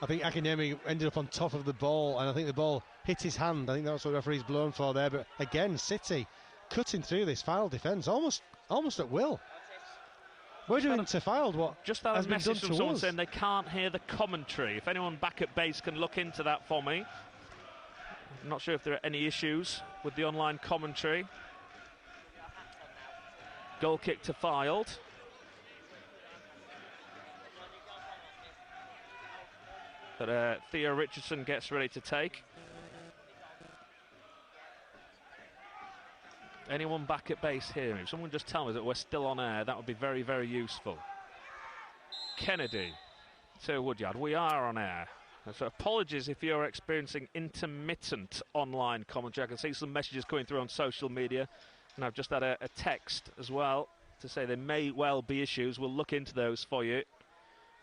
I think Akinyemi ended up on top of the ball, and I think the ball hit his hand. I think that's what the referee's blown for there. But again, City cutting through this Fylde defence almost at will. We're doing to Fylde what just that has message from someone saying they can't hear the commentary. If anyone back at base can look into that for me. I'm not sure if there are any issues with the online commentary. Goal kick to Fylde. That Theo Richardson gets ready to take. Anyone back at base here? If someone just tell me that we're still on air, that would be very, very useful. Kennedy to Woodyard. We are on air. So apologies if you're experiencing intermittent online commentary. I can see some messages coming through on social media. And I've just had a text as well to say there may well be issues. We'll look into those for you.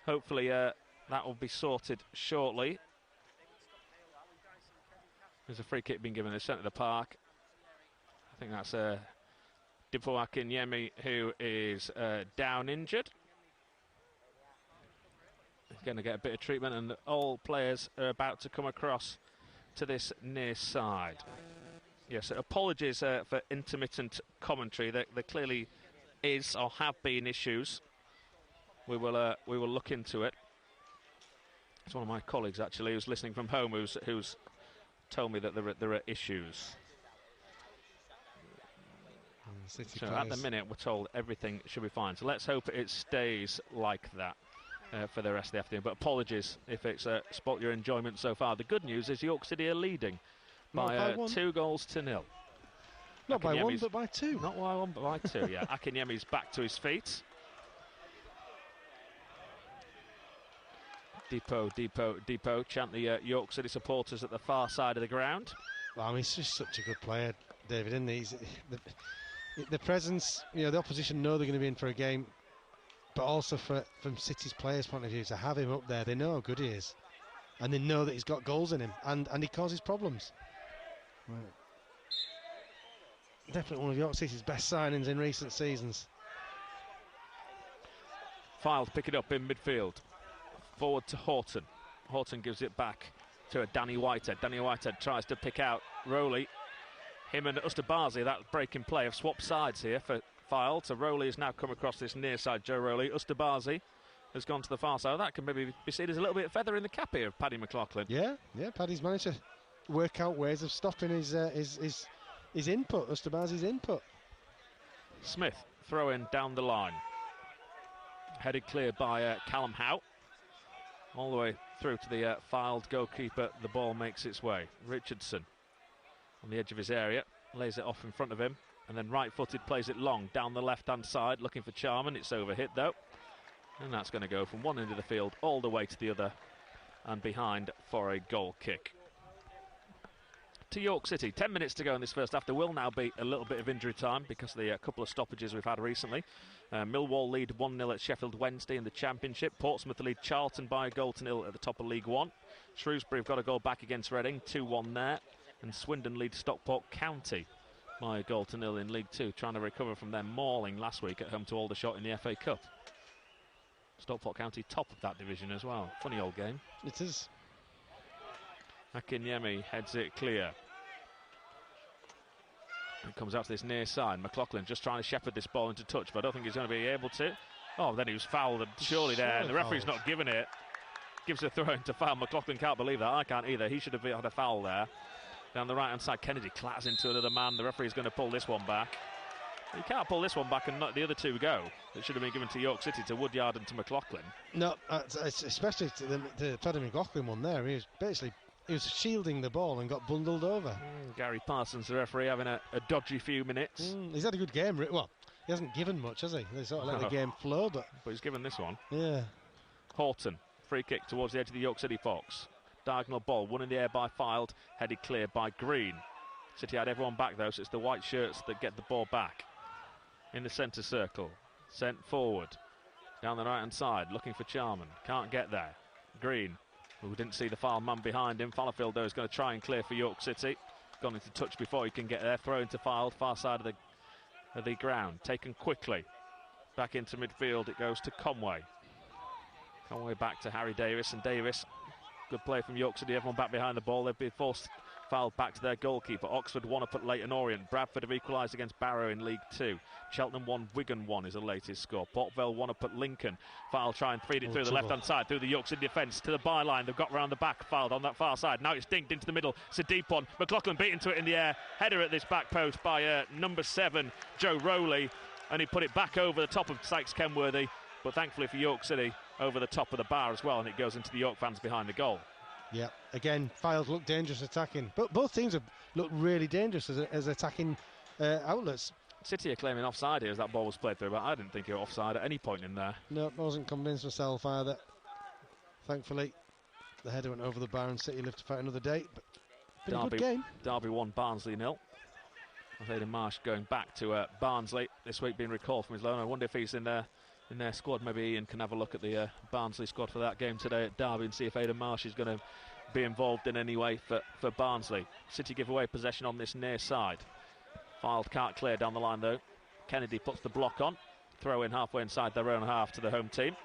Hopefully that will be sorted shortly. There's a free kick being given in the centre of the park. I think that's Dipo Akinyemi, who is down injured. He's going to get a bit of treatment, and all players are about to come across to this near side. Yes, apologies for intermittent commentary. There clearly is or have been issues. We will look into it. It's one of my colleagues actually who's listening from home who's told me that there are issues. So at the minute we're told everything should be fine. So let's hope it stays like that for the rest of the afternoon. But apologies if it's spoilt your enjoyment so far. The good news is York City are leading by 2 goals to 0. Not by 1, but by 2. Not by 1, but by 2, yeah. Akinyemi's back to his feet. Dipo chant the York City supporters at the far side of the ground. Well, I mean, he's just such a good player, David, isn't he? The presence, the opposition know they're going to be in for a game, but also from City's players' point of view, to have him up there, they know how good he is. And they know that he's got goals in him, and he causes problems. Right. Definitely one of York City's best signings in recent seasons. Fylde pick it up in midfield. Forward to Horton. Horton gives it back to a Danny Whitehead. Danny Whitehead tries to pick out Rowley. Him and Ustabazi, that breaking play, have swapped sides here for Fylde. So Rowley has now come across this near side, Joe Rowley. Ustabazi has gone to the far side. That can maybe be seen as a little bit of feather in the cap here of Paddy McLaughlin. Yeah, Paddy's managed to work out ways of stopping his input, Ustabazi's input. Smith throw in down the line. Headed clear by Callum Howe. All the way through to the Fylde goalkeeper. The ball makes its way. Richardson on the edge of his area, lays it off in front of him, and then right-footed plays it long down the left-hand side, looking for Charman. It's overhit though, and that's going to go from one end of the field all the way to the other and behind for a goal kick. To York City, 10 minutes to go in this first half. There will now be a little bit of injury time because of the couple of stoppages we've had recently. Millwall lead 1-0 at Sheffield Wednesday in the Championship. Portsmouth lead Charlton by a goal to nil at the top of League One. Shrewsbury have got a goal back against Reading, 2-1 there. And Swindon lead Stockport County by a goal to nil in League Two, trying to recover from their mauling last week at home to Aldershot in the FA Cup. Stockport County top of that division as well. Funny old game. It is. Akinyemi heads it clear. It comes out to this near side. McLaughlin just trying to shepherd this ball into touch, but I don't think he's going to be able to. Oh, then he was fouled, and surely there. And the referee's not giving it. Gives a throw into foul. McLaughlin can't believe that. I can't either. He should have had a foul there. Down the right-hand side, Kennedy clatters into another man. The referee's going to pull this one back. He can't pull this one back and let the other two go. It should have been given to York City, to Woodyard and to McLaughlin. No, especially to the Paddy McLaughlin one there. He was shielding the ball and got bundled over. Gary Parsons, the referee, having a dodgy few minutes. He's had a good game. Well, he hasn't given much, has he? They sort of let the game flow, but he's given this one. Yeah. Horton, free kick towards the edge of the York City box. Diagonal ball, one in the air by Fylde, headed clear by Green. City had everyone back though, so it's the white shirts that get the ball back. In the centre circle, sent forward. Down the right-hand side, looking for Charman. Can't get there. Green, who didn't see the foul man behind him. Fallowfield though is going to try and clear for York City. Gone into touch before he can get there. Throw into Fylde, far side of the ground. Taken quickly. Back into midfield, it goes to Conway. Conway back to Harry Davis, and Davis, good play from York City, everyone back behind the ball. They've been forced fouled back to their goalkeeper. Oxford won up at Leyton Orient. Bradford have equalised against Barrow in League 2. Cheltenham 1, Wigan 1 is the latest score. Port Vale won up at Lincoln. Fylde try and feed it through the left-hand side, through the York City defence to the byline. They've got round the back, Fylde on that far side. Now it's dinked into the middle. It's a deep one. McLaughlin beaten to it in the air. Header at this back post by number 7, Joe Rowley. And he put it back over the top of Sykes Kenworthy. But thankfully for York City, over the top of the bar as well. And it goes into the York fans behind the goal. Yeah, again, Fylde looked dangerous attacking. But both teams have looked really dangerous as attacking outlets. City are claiming offside here as that ball was played through, but I didn't think it was offside at any point in there. No, I wasn't convinced myself either. Thankfully, the header went over the bar and City lived to fight another day. But been a good game. Derby 1, Barnsley 0. Aidan Marsh going back to Barnsley this week, being recalled from his loan. I wonder if he's in their squad. Maybe Ian can have a look at the Barnsley squad for that game today at Derby and see if Aidan Marsh is going to be involved in any way for Barnsley. City give away possession on this near side. Fylde can't clear down the line though. Kennedy puts the block on. Throw in halfway inside their own half to the home team.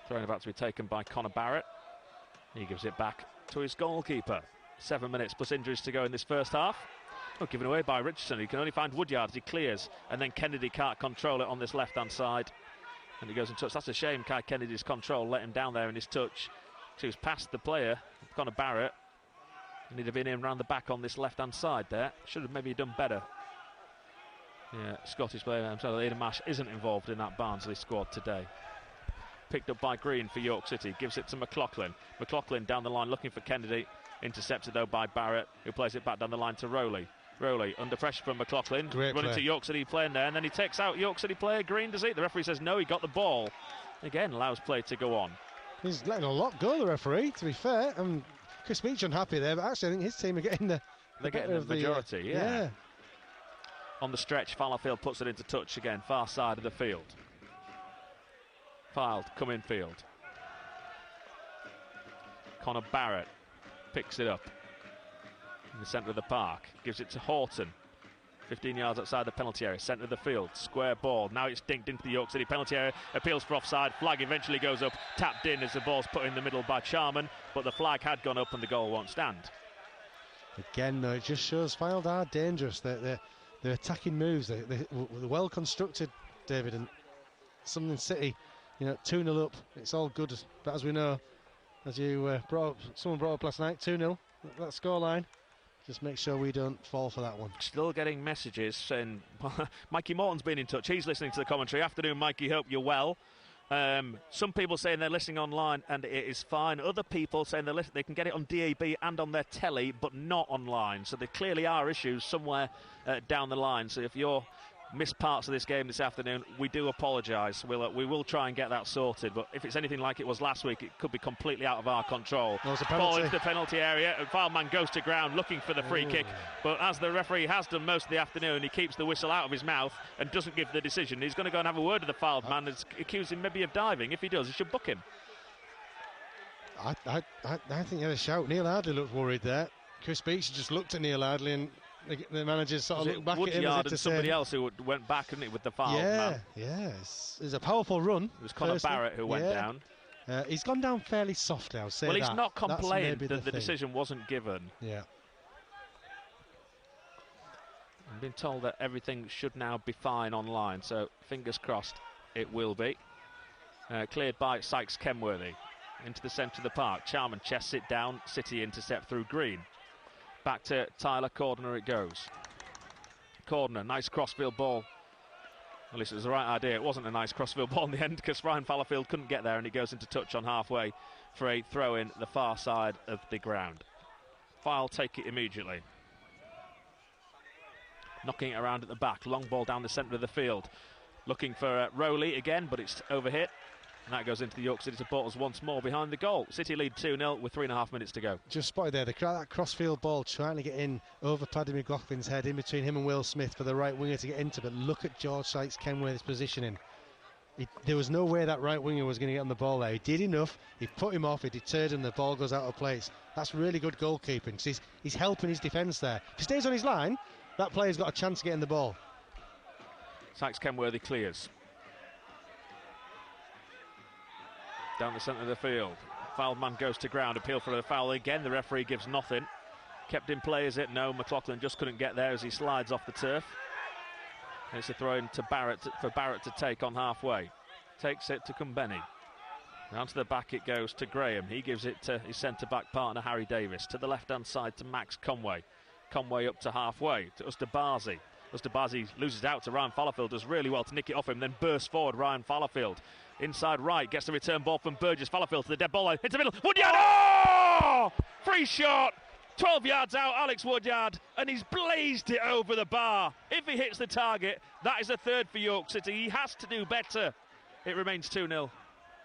Throwing about to be taken by Connor Barrett. He gives it back to his goalkeeper. 7 minutes plus injuries to go in this first half. Oh, given away by Richardson. He can only find Woodyard as he clears, and then Kennedy can't control it on this left-hand side. And he goes in touch. That's a shame. Kai Kennedy's control let him down there in his touch. So he was past the player, Connor Barrett. And he'd have been in round the back on this left-hand side there. Should have maybe done better. Yeah, Scottish player himself, Aidan Marsh, isn't involved in that Barnsley squad today. Picked up by Green for York City. Gives it to McLaughlin. McLaughlin down the line looking for Kennedy. Intercepted though by Barrett, who plays it back down the line to Rowley. Rowley under pressure from McLaughlin. Running to York City player there, and then he takes out York City player Green, does he? The referee says no, he got the ball. Again, allows play to go on. He's letting a lot go, the referee, to be fair. Chris Beach unhappy there, but actually I think his team are getting the majority, yeah. On the stretch, Fallowfield puts it into touch again, far side of the field. Fylde come in field. Connor Barrett picks it up. in the centre of the park. Gives it to Horton. 15 yards outside the penalty area, centre of the field, square ball. Now it's dinked into the York City penalty area, appeals for offside, flag eventually goes up, tapped in as the ball's put in the middle by Charman, but the flag had gone up and the goal won't stand. Again, though, it just shows Fylde are dangerous. Their attacking moves, they're well constructed, David, and something City, 2-0 up, it's all good. But as we know, as you someone brought up last night, 2-0, that scoreline. Just make sure we don't fall for that one. Still getting messages saying Mikey Morton's been in touch. He's listening to the commentary. Afternoon, Mikey. Hope you're well. Some people saying they're listening online and it is fine. Other people saying they can get it on DAB and on their telly, but not online. So there clearly are issues somewhere down the line. So if you're missed parts of this game this afternoon, we do apologise. We will try and get that sorted, but if it's anything like it was last week, it could be completely out of our control. Ball into the penalty area, and Fylde goes to ground looking for the free kick, but as the referee has done most of the afternoon, he keeps the whistle out of his mouth and doesn't give the decision. He's going to go and have a word with the Fylde man and accuse him maybe of diving. If he does, he should book him. I think he had a shout. Neil Ardley looked worried there. Chris Beach just looked at Neil Ardley and the manager sort of looked back at him as if to somebody else who went back, didn't he, with the foul man. Yeah, it's a powerful run. It was Conor Barrett who went down. He's gone down fairly softly, I'll say. Well, he's not complained that the decision wasn't given. Yeah. I'm being told that everything should now be fine online, so fingers crossed it will be. Cleared by Sykes Kenworthy into the centre of the park. Charman chests it down. City intercept through Green. Back to Tyler Cordner it goes. Cordner, nice crossfield ball. At least it was the right idea. It wasn't a nice crossfield ball in the end because Ryan Fallowfield couldn't get there and he goes into touch on halfway for a throw in the far side of the ground. Fylde take it immediately. Knocking it around at the back. Long ball down the centre of the field. Looking for Rowley again, but it's overhit. And that goes into the York City supporters once more behind the goal. City lead 2-0 with 3.5 minutes to go. Just spotted there, that crossfield ball trying to get in over Paddy McLaughlin's head, in between him and Will Smith for the right winger to get into. But look at George Sykes Kenworthy's positioning. There was no way that right winger was going to get on the ball there. He did enough, he put him off, he deterred him, the ball goes out of place. That's really good goalkeeping because he's helping his defence there. If he stays on his line, that player's got a chance of getting the ball. Sykes Kenworthy clears. Down the centre of the field. Fouled man goes to ground. Appeal for the foul again. The referee gives nothing. Kept in play, is it? No, McLaughlin just couldn't get there as he slides off the turf. And it's a throw in to Barrett for Barrett to take on halfway. Takes it to Kumbeni. Round to the back it goes to Graham. He gives it to his centre-back partner Harry Davis. To the left-hand side to Max Conway. Conway up to halfway to Ustabazi. Ustabazi loses out to Ryan Fallowfield. Does really well to nick it off him. Then bursts forward Ryan Fallowfield. Inside right, gets the return ball from Burgess. Fallowfield to the dead ball line, hits the middle. Woodyard! Oh! Free shot! 12 yards out, Alex Woodyard, and he's blazed it over the bar. If he hits the target, that is a third for York City. He has to do better. It remains 2-0.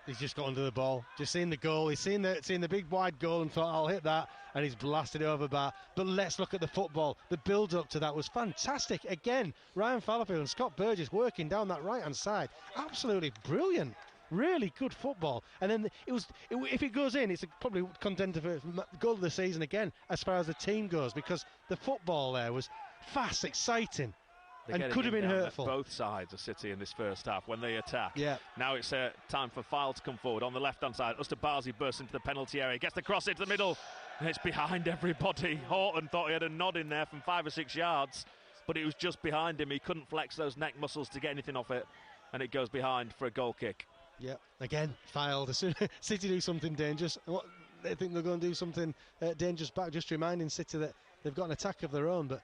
He's just got under the ball, just seen the goal. He's seen the big wide goal and thought, I'll hit that, and he's blasted it over bar. But let's look at the football. The build-up to that was fantastic. Again, Ryan Fallowfield and Scott Burgess working down that right-hand side. Absolutely brilliant. Really good football. And then if it goes in, it's probably contender for goal of the season again, as far as the team goes, because the football there was fast, exciting. And could have been hurtful. Both sides of City in this first half when they attack. Yeah. Now it's time for Fylde to come forward on the left-hand side. Ustabazi bursts into the penalty area, gets the cross into the middle, and it's behind everybody. Horton thought he had a nod in there from 5 or 6 yards, but it was just behind him. He couldn't flex those neck muscles to get anything off it, and it goes behind for a goal kick. Yeah, again, Fylde. As soon as City do something dangerous, they think they're going to do something dangerous back, just reminding City that they've got an attack of their own, but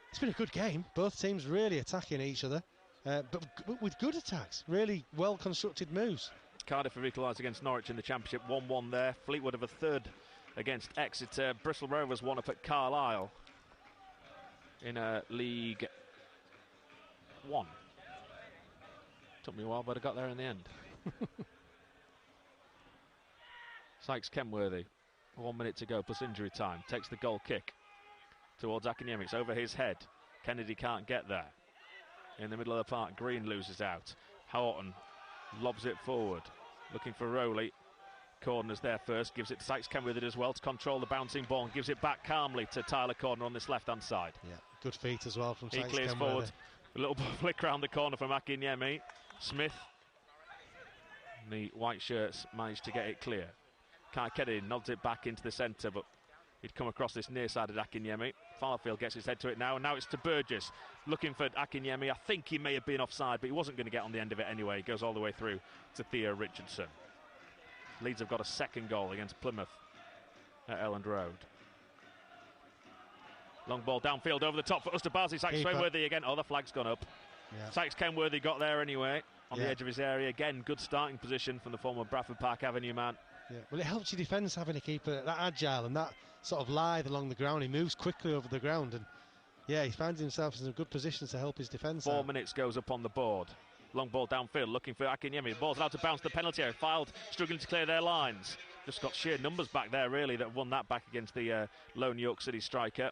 it's been a good game. Both teams really attacking each other, but with good attacks. Really well-constructed moves. Cardiff have equalised against Norwich in the Championship, 1-1 there. Fleetwood have a third against Exeter. Bristol Rovers won up at Carlisle in League 1. Took me a while, but I got there in the end. Sykes Kenworthy, 1 minute to go plus injury time. Takes the goal kick towards Akiniemi. Over his head. Kennedy can't get there. In the middle of the park, Green loses out. Horton lobs it forward. Looking for Rowley. Corner's there first, gives it to Sykes Kenworthy as well to control the bouncing ball and gives it back calmly to Tyler Corner on this left-hand side. Yeah, good feet as well from He Sykes clears Kenworthy. forward, a little flick round the corner from Akinyemi. Smith, the white shirts, managed to get it clear. Kai Kennedy nods it back into the centre, but he'd come across this near side of Akinyemi. Fallowfield gets his head to it now, and now it's to Burgess, looking for Akinyemi. I think he may have been offside, but he wasn't going to get on the end of it anyway. He goes all the way through to Theo Richardson. Leeds have got a second goal against Plymouth at Elland Road. Long ball downfield over the top for Ustabazi. Sykes Kenworthy again. Oh, the flag's gone up. Yeah. Sykes Kenworthy got there anyway, on the edge of his area. Again, good starting position from the former Bradford Park Avenue man. Yeah, well, it helps your defence having a keeper that agile and that sort of lithe along the ground. He moves quickly over the ground, and yeah, he finds himself in a good position to help his defence. 4 minutes goes up on the board. Long ball downfield, looking for Akinyemi. The ball's allowed to bounce the penalty area. Fylde struggling to clear their lines. Just got sheer numbers back there, really, that won that back against the lone York City striker.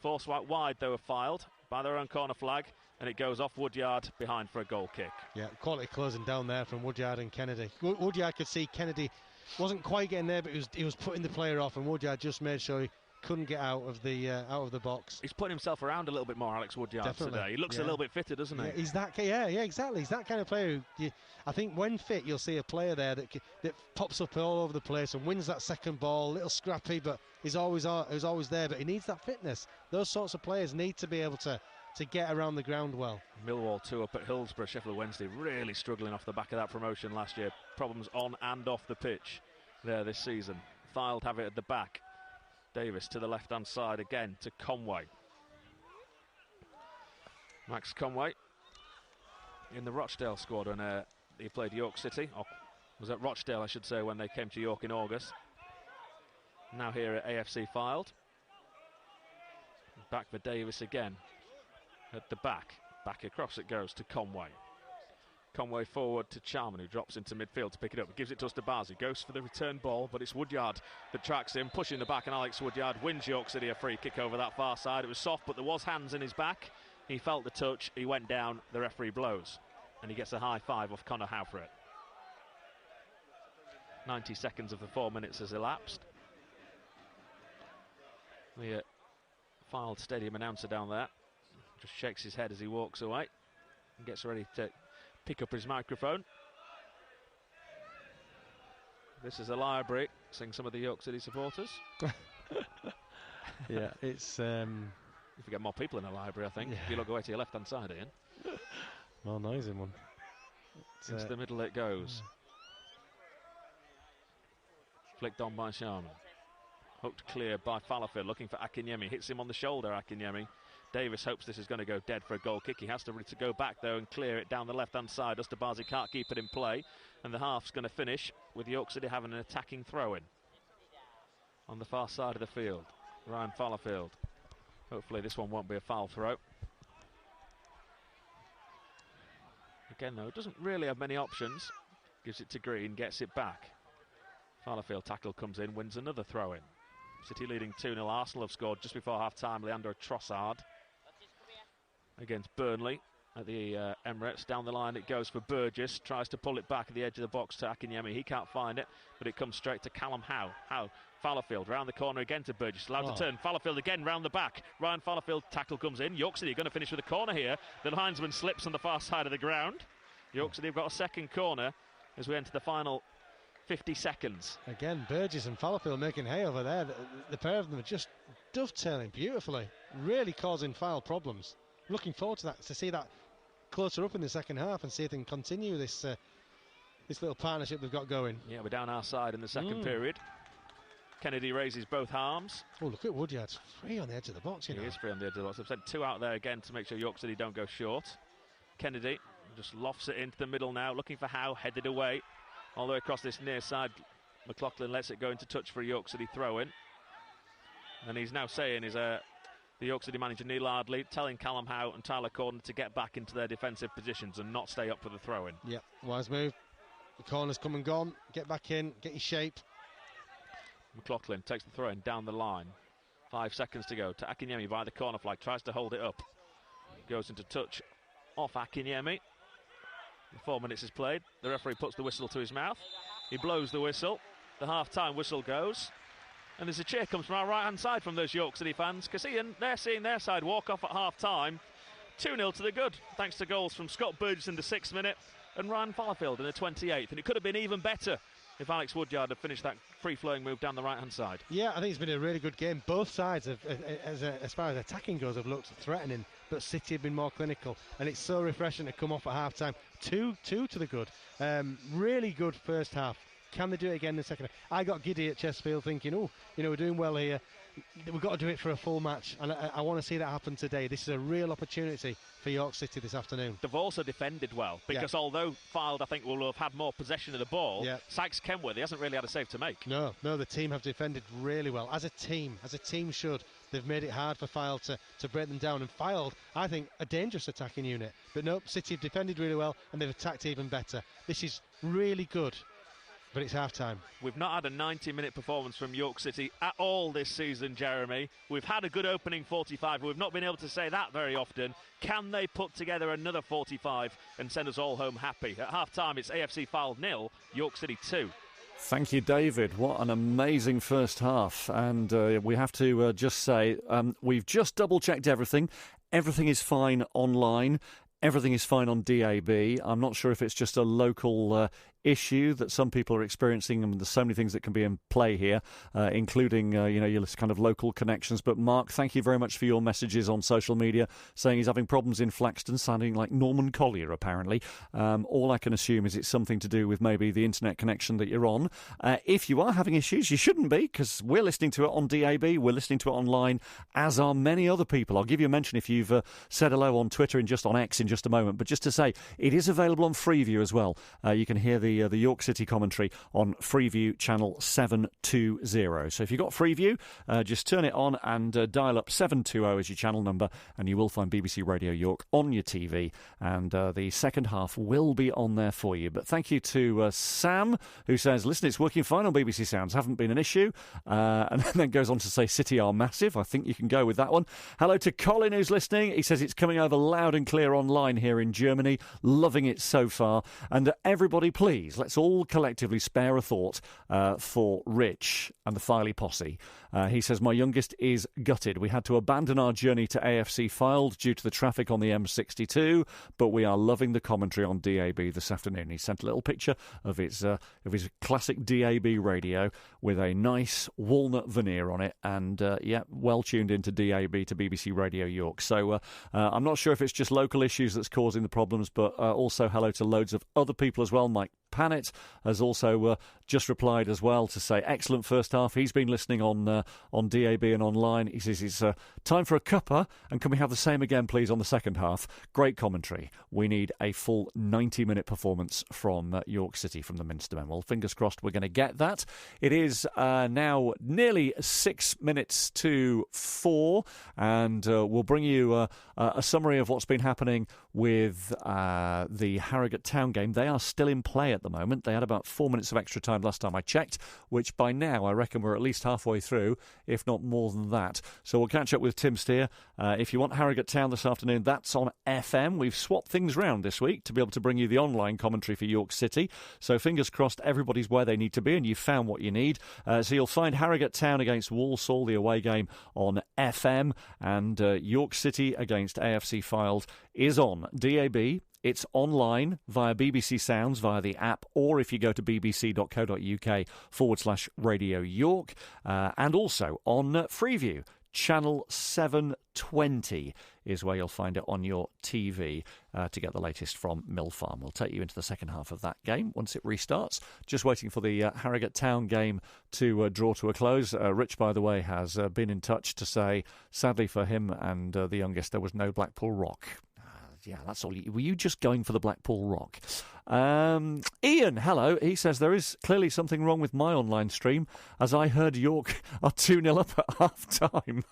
Forced wide, though, of Fylde by their own corner flag, and it goes off Woodyard behind for a goal kick. Yeah, quality closing down there from Woodyard and Kennedy. Woodyard could see Kennedy wasn't quite getting there, but he was putting the player off, and Woodyard just made sure he couldn't get out of the box. He's putting himself around a little bit more, Alex Woodyard, today. He looks a little bit fitter, doesn't he? He's that. Yeah, exactly. He's that kind of player who I think when fit, you'll see a player there that pops up all over the place and wins that second ball. A little scrappy, but he's always there. But he needs that fitness. Those sorts of players need to be able to get around the ground well. Millwall 2 up at Hillsborough, Sheffield Wednesday, really struggling off the back of that promotion last year. Problems on and off the pitch there this season. Fylde have it at the back. Davis to the left-hand side again to Conway. Max Conway in the Rochdale squad when he played York City. Or was at Rochdale, I should say, when they came to York in August. Now here at AFC Fylde. Back for Davis again. At the back. Back across it goes to Conway. Conway forward to Charman, who drops into midfield to pick it up. Gives it to Ustabazi. Goes for the return ball, but it's Woodyard that tracks him, pushing the back, and Alex Woodyard wins York City a free kick over that far side. It was soft, but there was hands in his back. He felt the touch. He went down. The referee blows, and he gets a high five off Conor Howe for it. 90 seconds of the 4 minutes has elapsed. The Fylde Stadium announcer down there just shakes his head as he walks away and gets ready to pick up his microphone. This is a library, saying some of the York City supporters. Yeah, it's... If you get more people in a library, I think. Yeah. If you look away to your left-hand side, Ian. More noisy one. Into the middle it goes. Flicked on by Sharman. Hooked clear by Fallowfield, looking for Akinyemi. Hits him on the shoulder, Akinyemi. Davis hopes this is going to go dead for a goal kick. He has to go back, though, and clear it down the left-hand side. Ustabazi can't keep it in play. And the half's going to finish with York City having an attacking throw-in on the far side of the field. Ryan Fallowfield. Hopefully this one won't be a foul throw. Again, though, doesn't really have many options. Gives it to Green, gets it back. Fallowfield tackle comes in, wins another throw-in. City leading 2-0. Arsenal have scored just before half-time. Leandro Trossard against Burnley at the Emirates. Down the line it goes for Burgess. Tries to pull it back at the edge of the box to Akinyemi. He can't find it, but it comes straight to Callum Howe. Fallowfield round the corner again to Burgess. Allowed to turn. Fallowfield again round the back. Ryan Fallowfield tackle comes in. York City are going to finish with a corner here. The linesman slips on the far side of the ground. York City have got a second corner as we enter the final 50 seconds. Again, Burgess and Fallowfield making hay over there. The pair of them are just dovetailing beautifully, really causing Fylde problems. Looking forward to that, to see that closer up in the second half and see if they can continue this little partnership they've got going. Yeah, we're down our side in the second period. Kennedy raises both arms. Oh, look at Woodyard's free on the edge of the box. He is free on the edge of the box. I've sent two out there again to make sure York City don't go short. Kennedy just lofts it into the middle now, looking for Howe, headed away. All the way across this near side, McLaughlin lets it go into touch for a York City throw-in. And he's now saying the York City manager Neil Ardley telling Callum Howe and Tyler Corden to get back into their defensive positions and not stay up for the throw-in. Yep, wise move. The corner's come and gone. Get back in, get your shape. McLaughlin takes the throw-in down the line. 5 seconds to go to Akinyemi by the corner flag. Tries to hold it up. Goes into touch off Akinyemi. 4 minutes is played. The referee puts the whistle to his mouth. He blows the whistle. The half-time whistle goes. And there's a cheer comes from our right-hand side from those York City fans. Because Ian, they're seeing their side walk off at half-time. 2-0 to the good, thanks to goals from Scott Burgess in the 6th minute and Ryan Fallfield in the 28th. And it could have been even better if Alex Woodyard had finished that free-flowing move down the right-hand side. Yeah, I think it's been a really good game. Both sides, as far as attacking goes, have looked threatening, but City have been more clinical. And it's so refreshing to come off at half-time. 2-2 to the good. Really good first half. Can they do it again in the second half? I got giddy at Chesterfield thinking, we're doing well here. We've got to do it for a full match, and I want to see that happen today. This is a real opportunity for York City this afternoon. They've also defended well, because although Fylde, I think, will have had more possession of the ball, Sykes Kenworthy hasn't really had a save to make. No, the team have defended really well. As a team should. They've made it hard for Fylde to break them down. And Fylde, I think, a dangerous attacking unit. But nope, City have defended really well, and they've attacked even better. This is really good. But it's half-time. We've not had a 90-minute performance from York City at all this season, Jeremy. We've had a good opening 45, but we've not been able to say that very often. Can they put together another 45 and send us all home happy? At half-time, it's AFC Fylde 0, York City 2. Thank you, David. What an amazing first half. And we have to just say, we've just double-checked everything. Everything is fine online. Everything is fine on DAB. I'm not sure if it's just a local issue that some people are experiencing, and there's so many things that can be in play here, including your kind of local connections. But Mark, thank you very much for your messages on social media saying he's having problems in Flaxton, sounding like Norman Collier apparently. All I can assume is it's something to do with maybe the internet connection that you're on. If you are having issues, you shouldn't be, because we're listening to it on DAB, we're listening to it online, as are many other people. I'll give you a mention if you've said hello on Twitter and just on X in just a moment, but just to say it is available on Freeview as well. You can hear the York City commentary on Freeview channel 720. So if you've got Freeview, just turn it on and dial up 720 as your channel number, and you will find BBC Radio York on your TV, and the second half will be on there for you. But thank you to Sam, who says, listen, it's working fine on BBC Sounds, haven't been an issue, and then goes on to say City are massive. I think you can go with that one. Hello to Colin, who's listening. He says it's coming over loud and clear online here in Germany, loving it so far. And everybody, please, let's all collectively spare a thought for Rich and the Filey posse. He says, my youngest is gutted. We had to abandon our journey to AFC Fylde due to the traffic on the M62, but we are loving the commentary on DAB this afternoon. He sent a little picture of his classic DAB radio with a nice walnut veneer on it, and well tuned into DAB to BBC Radio York. So I'm not sure if it's just local issues that's causing the problems, but also hello to loads of other people as well. Mike Pannett has also just replied as well to say excellent first half. He's been listening on DAB and online. He says it's time for a cuppa, and can we have the same again please on the second half? Great commentary. We need a full 90-minute performance from York City, from the Minster Men. Well, fingers crossed we're going to get that. It is now nearly 6 minutes to 4, and we'll bring you a summary of what's been happening with the Harrogate Town game. They are still in play at the moment. They had about 4 minutes of extra time last time I checked, which by now I reckon we're at least halfway through, if not more than that. So we'll catch up with Tim Steer. If you want Harrogate Town this afternoon, that's on FM. We've swapped things round this week to be able to bring you the online commentary for York City. So fingers crossed everybody's where they need to be and you've found what you need. So you'll find Harrogate Town against Walsall, the away game, on FM, and York City against AFC Fylde is on DAB. It's online via BBC Sounds, via the app, or if you go to bbc.co.uk/Radio York, and also on Freeview. Channel 720 is where you'll find it on your TV to get the latest from Mill Farm. We'll take you into the second half of that game once it restarts. Just waiting for the Harrogate Town game to draw to a close. Rich, by the way, has been in touch to say, sadly for him and the youngest, there was no Blackpool Rock. Yeah, that's all. Were you just going for the Blackpool Rock? Ian, hello. He says there is clearly something wrong with my online stream, as I heard York are 2-0 up at half-time.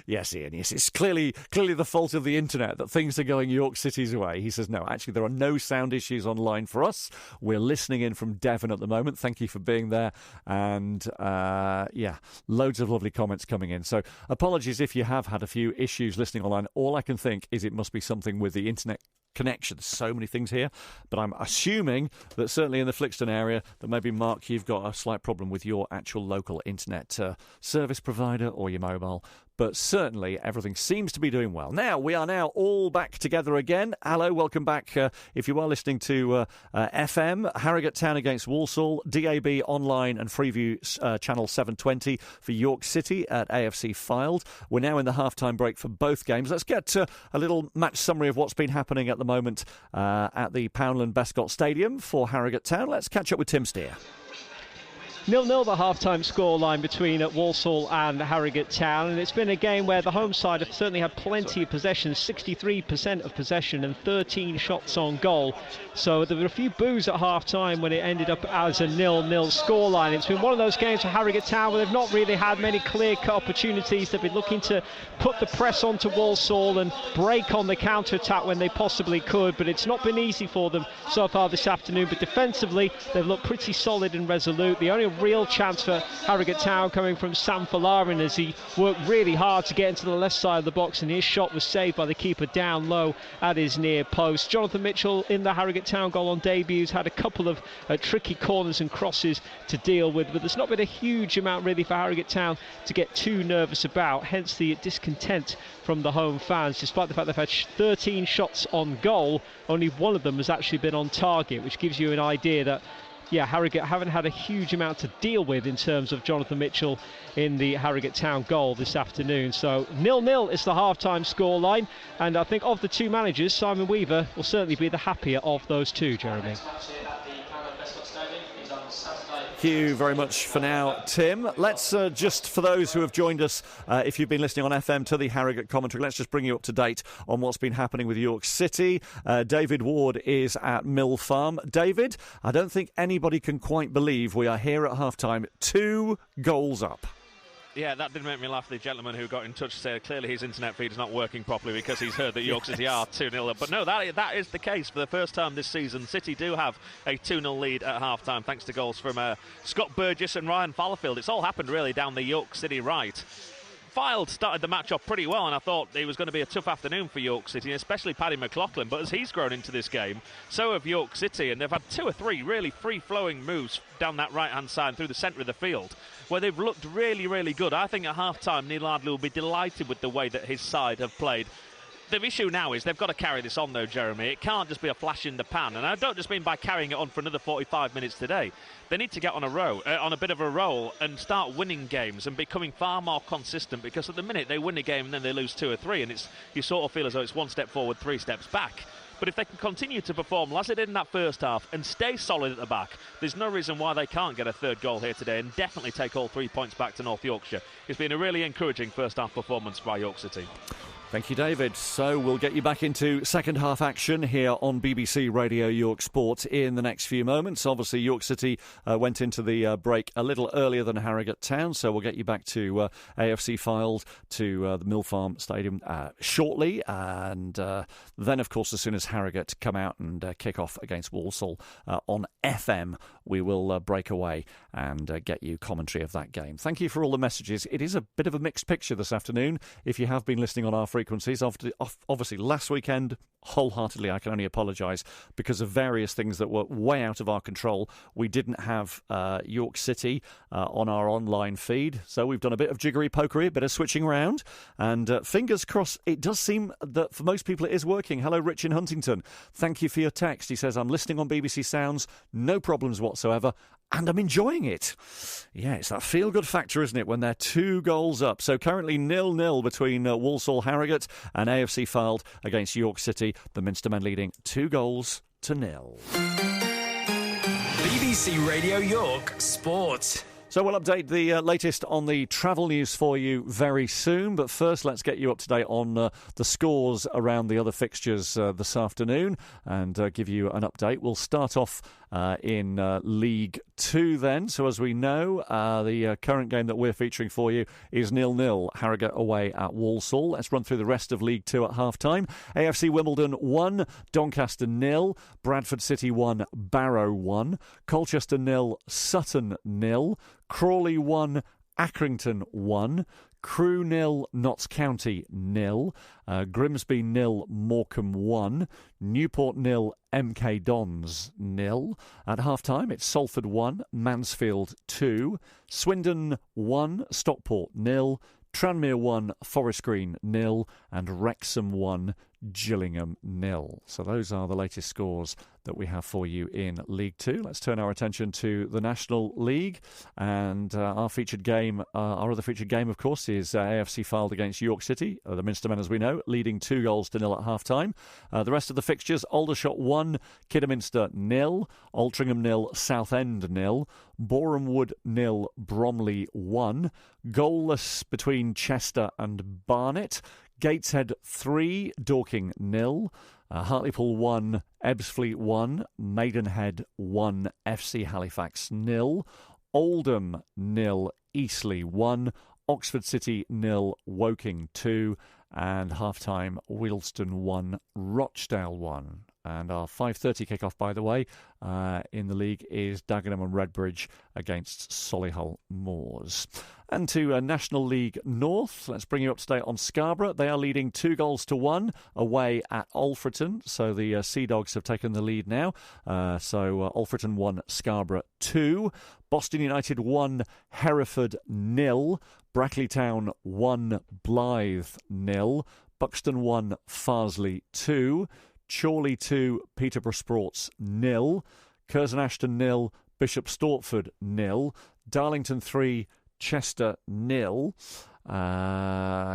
Yes, Ian, yes. It's clearly the fault of the internet that things are going York City's way. He says, no, actually, there are no sound issues online for us. We're listening in from Devon at the moment. Thank you for being there. And, loads of lovely comments coming in. So apologies if you have had a few issues listening online. All I can think is it must be something with the internet connection. There's so many things here, but I'm assuming that certainly in the Flixton area that maybe, Mark, you've got a slight problem with your actual local internet service provider or your mobile. But certainly everything seems to be doing well. Now, we are now all back together again. Hello, welcome back. If you are listening to FM, Harrogate Town against Walsall, DAB online and Freeview channel 720 for York City at AFC Fylde. We're now in the half-time break for both games. Let's get a little match summary of what's been happening at the moment at the Poundland Bescott Stadium for Harrogate Town. Let's catch up with Tim Steer. 0-0 the half-time scoreline between Walsall and Harrogate Town, and it's been a game where the home side have certainly had plenty of possession, 63% of possession and 13 shots on goal. So there were a few boos at half-time when it ended up as a 0-0 scoreline. It's been one of those games for Harrogate Town where they've not really had many clear-cut opportunities. They've been looking to put the press onto Walsall and break on the counter-attack when they possibly could, but it's not been easy for them so far this afternoon. But defensively, they've looked pretty solid and resolute. The only real chance for Harrogate Town coming from Sam Falarin as he worked really hard to get into the left side of the box, and his shot was saved by the keeper down low at his near post. Jonathan Mitchell in the Harrogate Town goal on debuts had a couple of tricky corners and crosses to deal with, but there's not been a huge amount really for Harrogate Town to get too nervous about, hence the discontent from the home fans. Despite the fact they've had 13 shots on goal, only one of them has actually been on target, which gives you an idea that Harrogate haven't had a huge amount to deal with in terms of Jonathan Mitchell in the Harrogate Town goal this afternoon. So 0-0 is the half-time scoreline, and I think of the two managers, Simon Weaver will certainly be the happier of those two, Jeremy. Thank you very much for now, Tim. Let's just, for those who have joined us, if you've been listening on FM to the Harrogate commentary, let's just bring you up to date on what's been happening with York City. David Ward is at Mill Farm. David, I don't think anybody can quite believe we are here at half-time, 2 goals up. Yeah, that did make me laugh. The gentleman who got in touch said clearly his internet feed is not working properly because he's heard that York City are 2-0 up. But no, that is the case. For the first time this season, City do have a 2-0 lead at half-time, thanks to goals from Scott Burgess and Ryan Fallowfield. It's all happened really down the York City right. Fylde started the match off pretty well, and I thought it was going to be a tough afternoon for York City, especially Paddy McLaughlin. But as he's grown into this game, so have York City, and they've had 2 or 3 really free-flowing moves down that right-hand side through the centre of the field, where they've looked really, really good. I think at half-time, Neil Ardley will be delighted with the way that his side have played. The issue now is they've got to carry this on, though, Jeremy. It can't just be a flash in the pan, and I don't just mean by carrying it on for another 45 minutes today. They need to get on a bit of a roll and start winning games and becoming far more consistent, because at the minute they win a game and then they lose 2 or 3, and you sort of feel as though it's 1 step forward, 3 steps back. But if they can continue to perform as they did in that first half and stay solid at the back, there's no reason why they can't get a 3rd goal here today and definitely take all 3 points back to North Yorkshire. It's been a really encouraging first half performance by York City. Thank you, David. So we'll get you back into second half action here on BBC Radio York Sport in the next few moments. Obviously, York City went into the break a little earlier than Harrogate Town, so we'll get you back to AFC Fylde, to the Mill Farm Stadium shortly. And then, of course, as soon as Harrogate come out and kick off against Walsall on FM, we will break away and get you commentary of that game. Thank you for all the messages. It is a bit of a mixed picture this afternoon. If you have been listening on our frequencies, obviously last weekend, wholeheartedly I can only apologise because of various things that were way out of our control. We didn't have York City on our online feed, so we've done a bit of jiggery-pokery, a bit of switching around, and fingers crossed, it does seem that for most people it is working. Hello, Rich in Huntington. Thank you for your text. He says, I'm listening on BBC Sounds, no problems whatsoever, and I'm enjoying it. Yeah, it's that feel-good factor, isn't it, when they're 2 goals up. So currently 0-0 between Walsall Harrogate and AFC Fylde against York City. The Minstermen leading 2-0. BBC Radio York Sport. So we'll update the latest on the travel news for you very soon. But first, let's get you up to date on the scores around the other fixtures this afternoon and give you an update. We'll start off in League 2 then. So as we know, the current game that we're featuring for you is 0-0, Harrogate away at Walsall. Let's run through the rest of League 2 at half-time. AFC Wimbledon 1, Doncaster 0, Bradford City 1, Barrow 1, Colchester 0, Sutton 0, Crawley 1, Accrington 1, Crewe 0, Notts County 0, Grimsby 0, Morecambe 1, Newport 0, MK Dons 0. At half-time, it's Salford 1, Mansfield 2, Swindon 1, Stockport 0, Tranmere 1, Forest Green 0, and Wrexham 1, Gillingham 0. So those are the latest scores that we have for you in League Two. Let's turn our attention to the National League, and our other featured game, of course, is AFC Fylde against York City. The Minstermen, as we know, leading 2-0 at half-time. The rest of the fixtures: Aldershot 1, Kidderminster 0, Altrincham 0, Southend 0, Boreham Wood 0, Bromley 1, goalless between Chester and Barnet. Gateshead 3, Dorking 0, Hartlepool 1, Ebbsfleet 1, Maidenhead 1, FC Halifax 0, Oldham 0, Eastleigh 1, Oxford City 0, Woking 2, and half-time Wealdstone 1, Rochdale 1. And our 5:30 kick-off, by the way, in the league is Dagenham and Redbridge against Solihull Moors. And to National League North, let's bring you up to date on Scarborough. They are leading 2-1 away at Alfreton. So the Sea Dogs have taken the lead now. Alfreton 1, Scarborough 2. Boston United 1, Hereford 0. Brackley Town 1, Blythe 0. Buxton 1, Farsley 2. Chorley 2, Peterborough Sports 0. Curzon Ashton 0, Bishop Stortford 0. Darlington 3, Chester 0.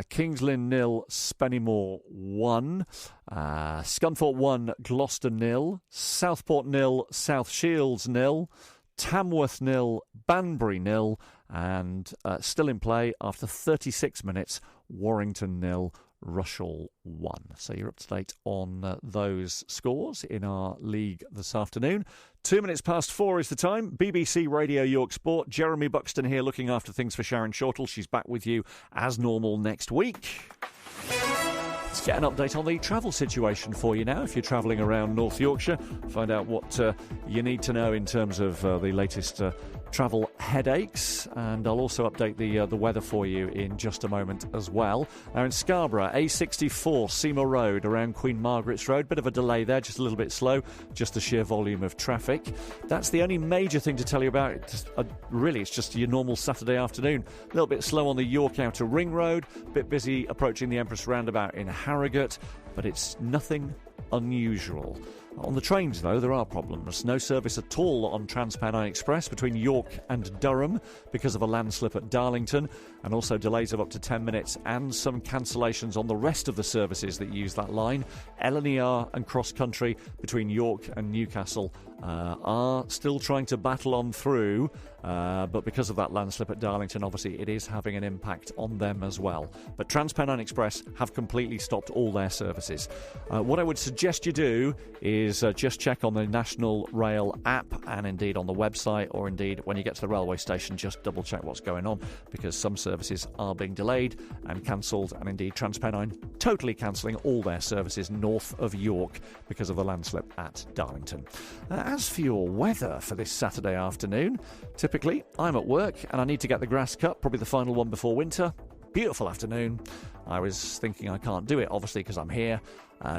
Kings Lynn 0, Spennymoor 1. Scunthorpe 1, Gloucester 0. Southport 0, South Shields 0. Tamworth 0, Banbury 0. And still in play after 36 minutes, Warrington 0, Rushall 1. So you're up to date on those scores in our league this afternoon. 2 minutes past 4 is the time. BBC Radio York Sport. Jeremy Buxton here looking after things for Sharon Shortall. She's back with you as normal next week. Let's get an update on the travel situation for you now. If you're travelling around North Yorkshire, find out what you need to know in terms of the latest travel headaches, and I'll also update the weather for you in just a moment as well. Now in Scarborough, A64 Seymour Road around Queen Margaret's Road, bit of a delay there, just a little bit slow, just the sheer volume of traffic. That's the only major thing to tell you about. It's just your normal Saturday afternoon. A little bit slow on the York Outer Ring Road, a bit busy approaching the Empress Roundabout in Harrogate, but it's nothing unusual. On the trains, though, there are problems. No service at all on TransPennine Express between York and Durham because of a landslip at Darlington, and also delays of up to 10 minutes and some cancellations on the rest of the services that use that line. LNER and Cross Country between York and Newcastle are still trying to battle on through, but because of that landslip at Darlington, obviously it is having an impact on them as well. But TransPennine Express have completely stopped all their services. What I would suggest you do is just check on the National Rail app, and indeed on the website, or indeed when you get to the railway station, just double check what's going on, because some services are being delayed and cancelled, and indeed TransPennine totally cancelling all their services north of York because of the landslip at Darlington. As for your weather for this Saturday afternoon, typically I'm at work and I need to get the grass cut, probably the final one before winter. Beautiful afternoon. I was thinking I can't do it, obviously, because I'm here.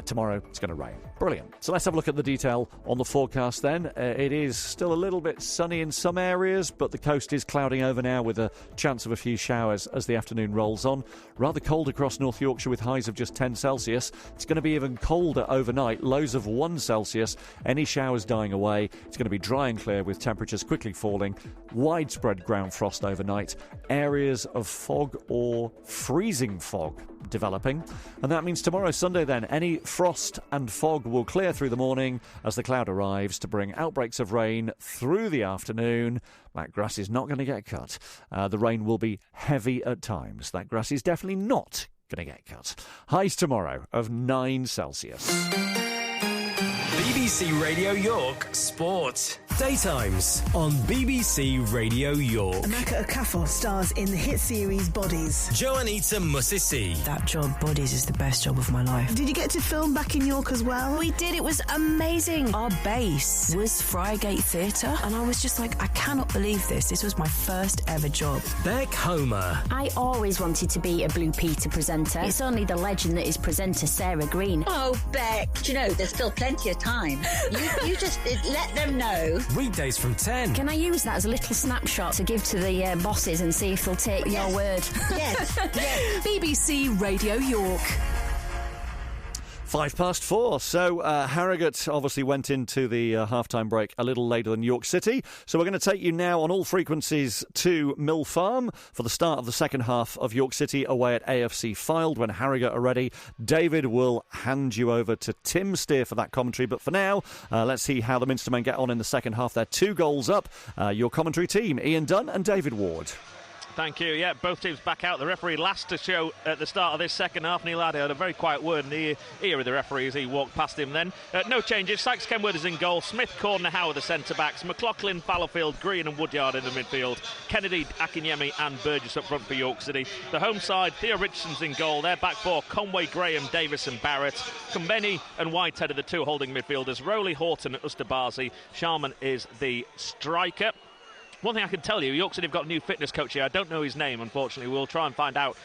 Tomorrow it's going to rain. Brilliant. So let's have a look at the detail on the forecast then. It is still a little bit sunny in some areas, but the coast is clouding over now with a chance of a few showers as the afternoon rolls on. Rather cold across North Yorkshire with highs of just 10 Celsius. It's going to be even colder overnight, lows of 1 Celsius. Any showers dying away. It's going to be dry and clear with temperatures quickly falling. Widespread ground frost overnight. Areas of fog or freezing fog developing. And that means tomorrow, Sunday then, any frost and fog will clear through the morning as the cloud arrives to bring outbreaks of rain through the afternoon. That grass is not going to get cut. The rain will be heavy at times. That grass is definitely not going to get cut. Highs tomorrow of 9 Celsius. BBC Radio York Sport. Daytimes on BBC Radio York. Amaka Okafor stars in the hit series Bodies. Joanita Musisi. That job, Bodies, is the best job of my life. Did you get to film back in York as well? We did. It was amazing. Our base was Friargate Theatre, and I was just like, I cannot believe this. This was my first ever job. Beck Homer. I always wanted to be a Blue Peter presenter. It's only the legend that is presenter Sarah Green. Oh, Beck, do you know, there's still plenty of time. You just let them know. Weekdays from 10. Can I use that as a little snapshot to give to the bosses and see if they'll take your word? Yes, yes. BBC Radio York. 4:05. So Harrogate obviously went into the half-time break a little later than York City. So we're going to take you now on all frequencies to Mill Farm for the start of the second half of York City away at AFC Fylde. When Harrogate are ready, David will hand you over to Tim Steer for that commentary. But for now, let's see how the Minstermen get on in the second half. They're 2 goals up. Your commentary team, Ian Dunn and David Ward. Thank you. Yeah, both teams back out. The referee last to show at the start of this second half. Neil Addy had a very quiet word in the ear of the referee as he walked past him then. No changes. Sykes Kenworth is in goal. Smith, Cordner, Howe the centre-backs. McLaughlin, Fallowfield, Green and Woodyard in the midfield. Kennedy, Akinyemi and Burgess up front for York City. The home side, Theo Richardson's in goal. Their back four, Conway, Graham, Davis and Barrett. Kumbeni and Whitehead are the 2 holding midfielders. Rowley, Horton and Ustabazi. Sharman is the striker. One thing I can tell you, York City have got a new fitness coach here. I don't know his name, unfortunately. We'll try and find out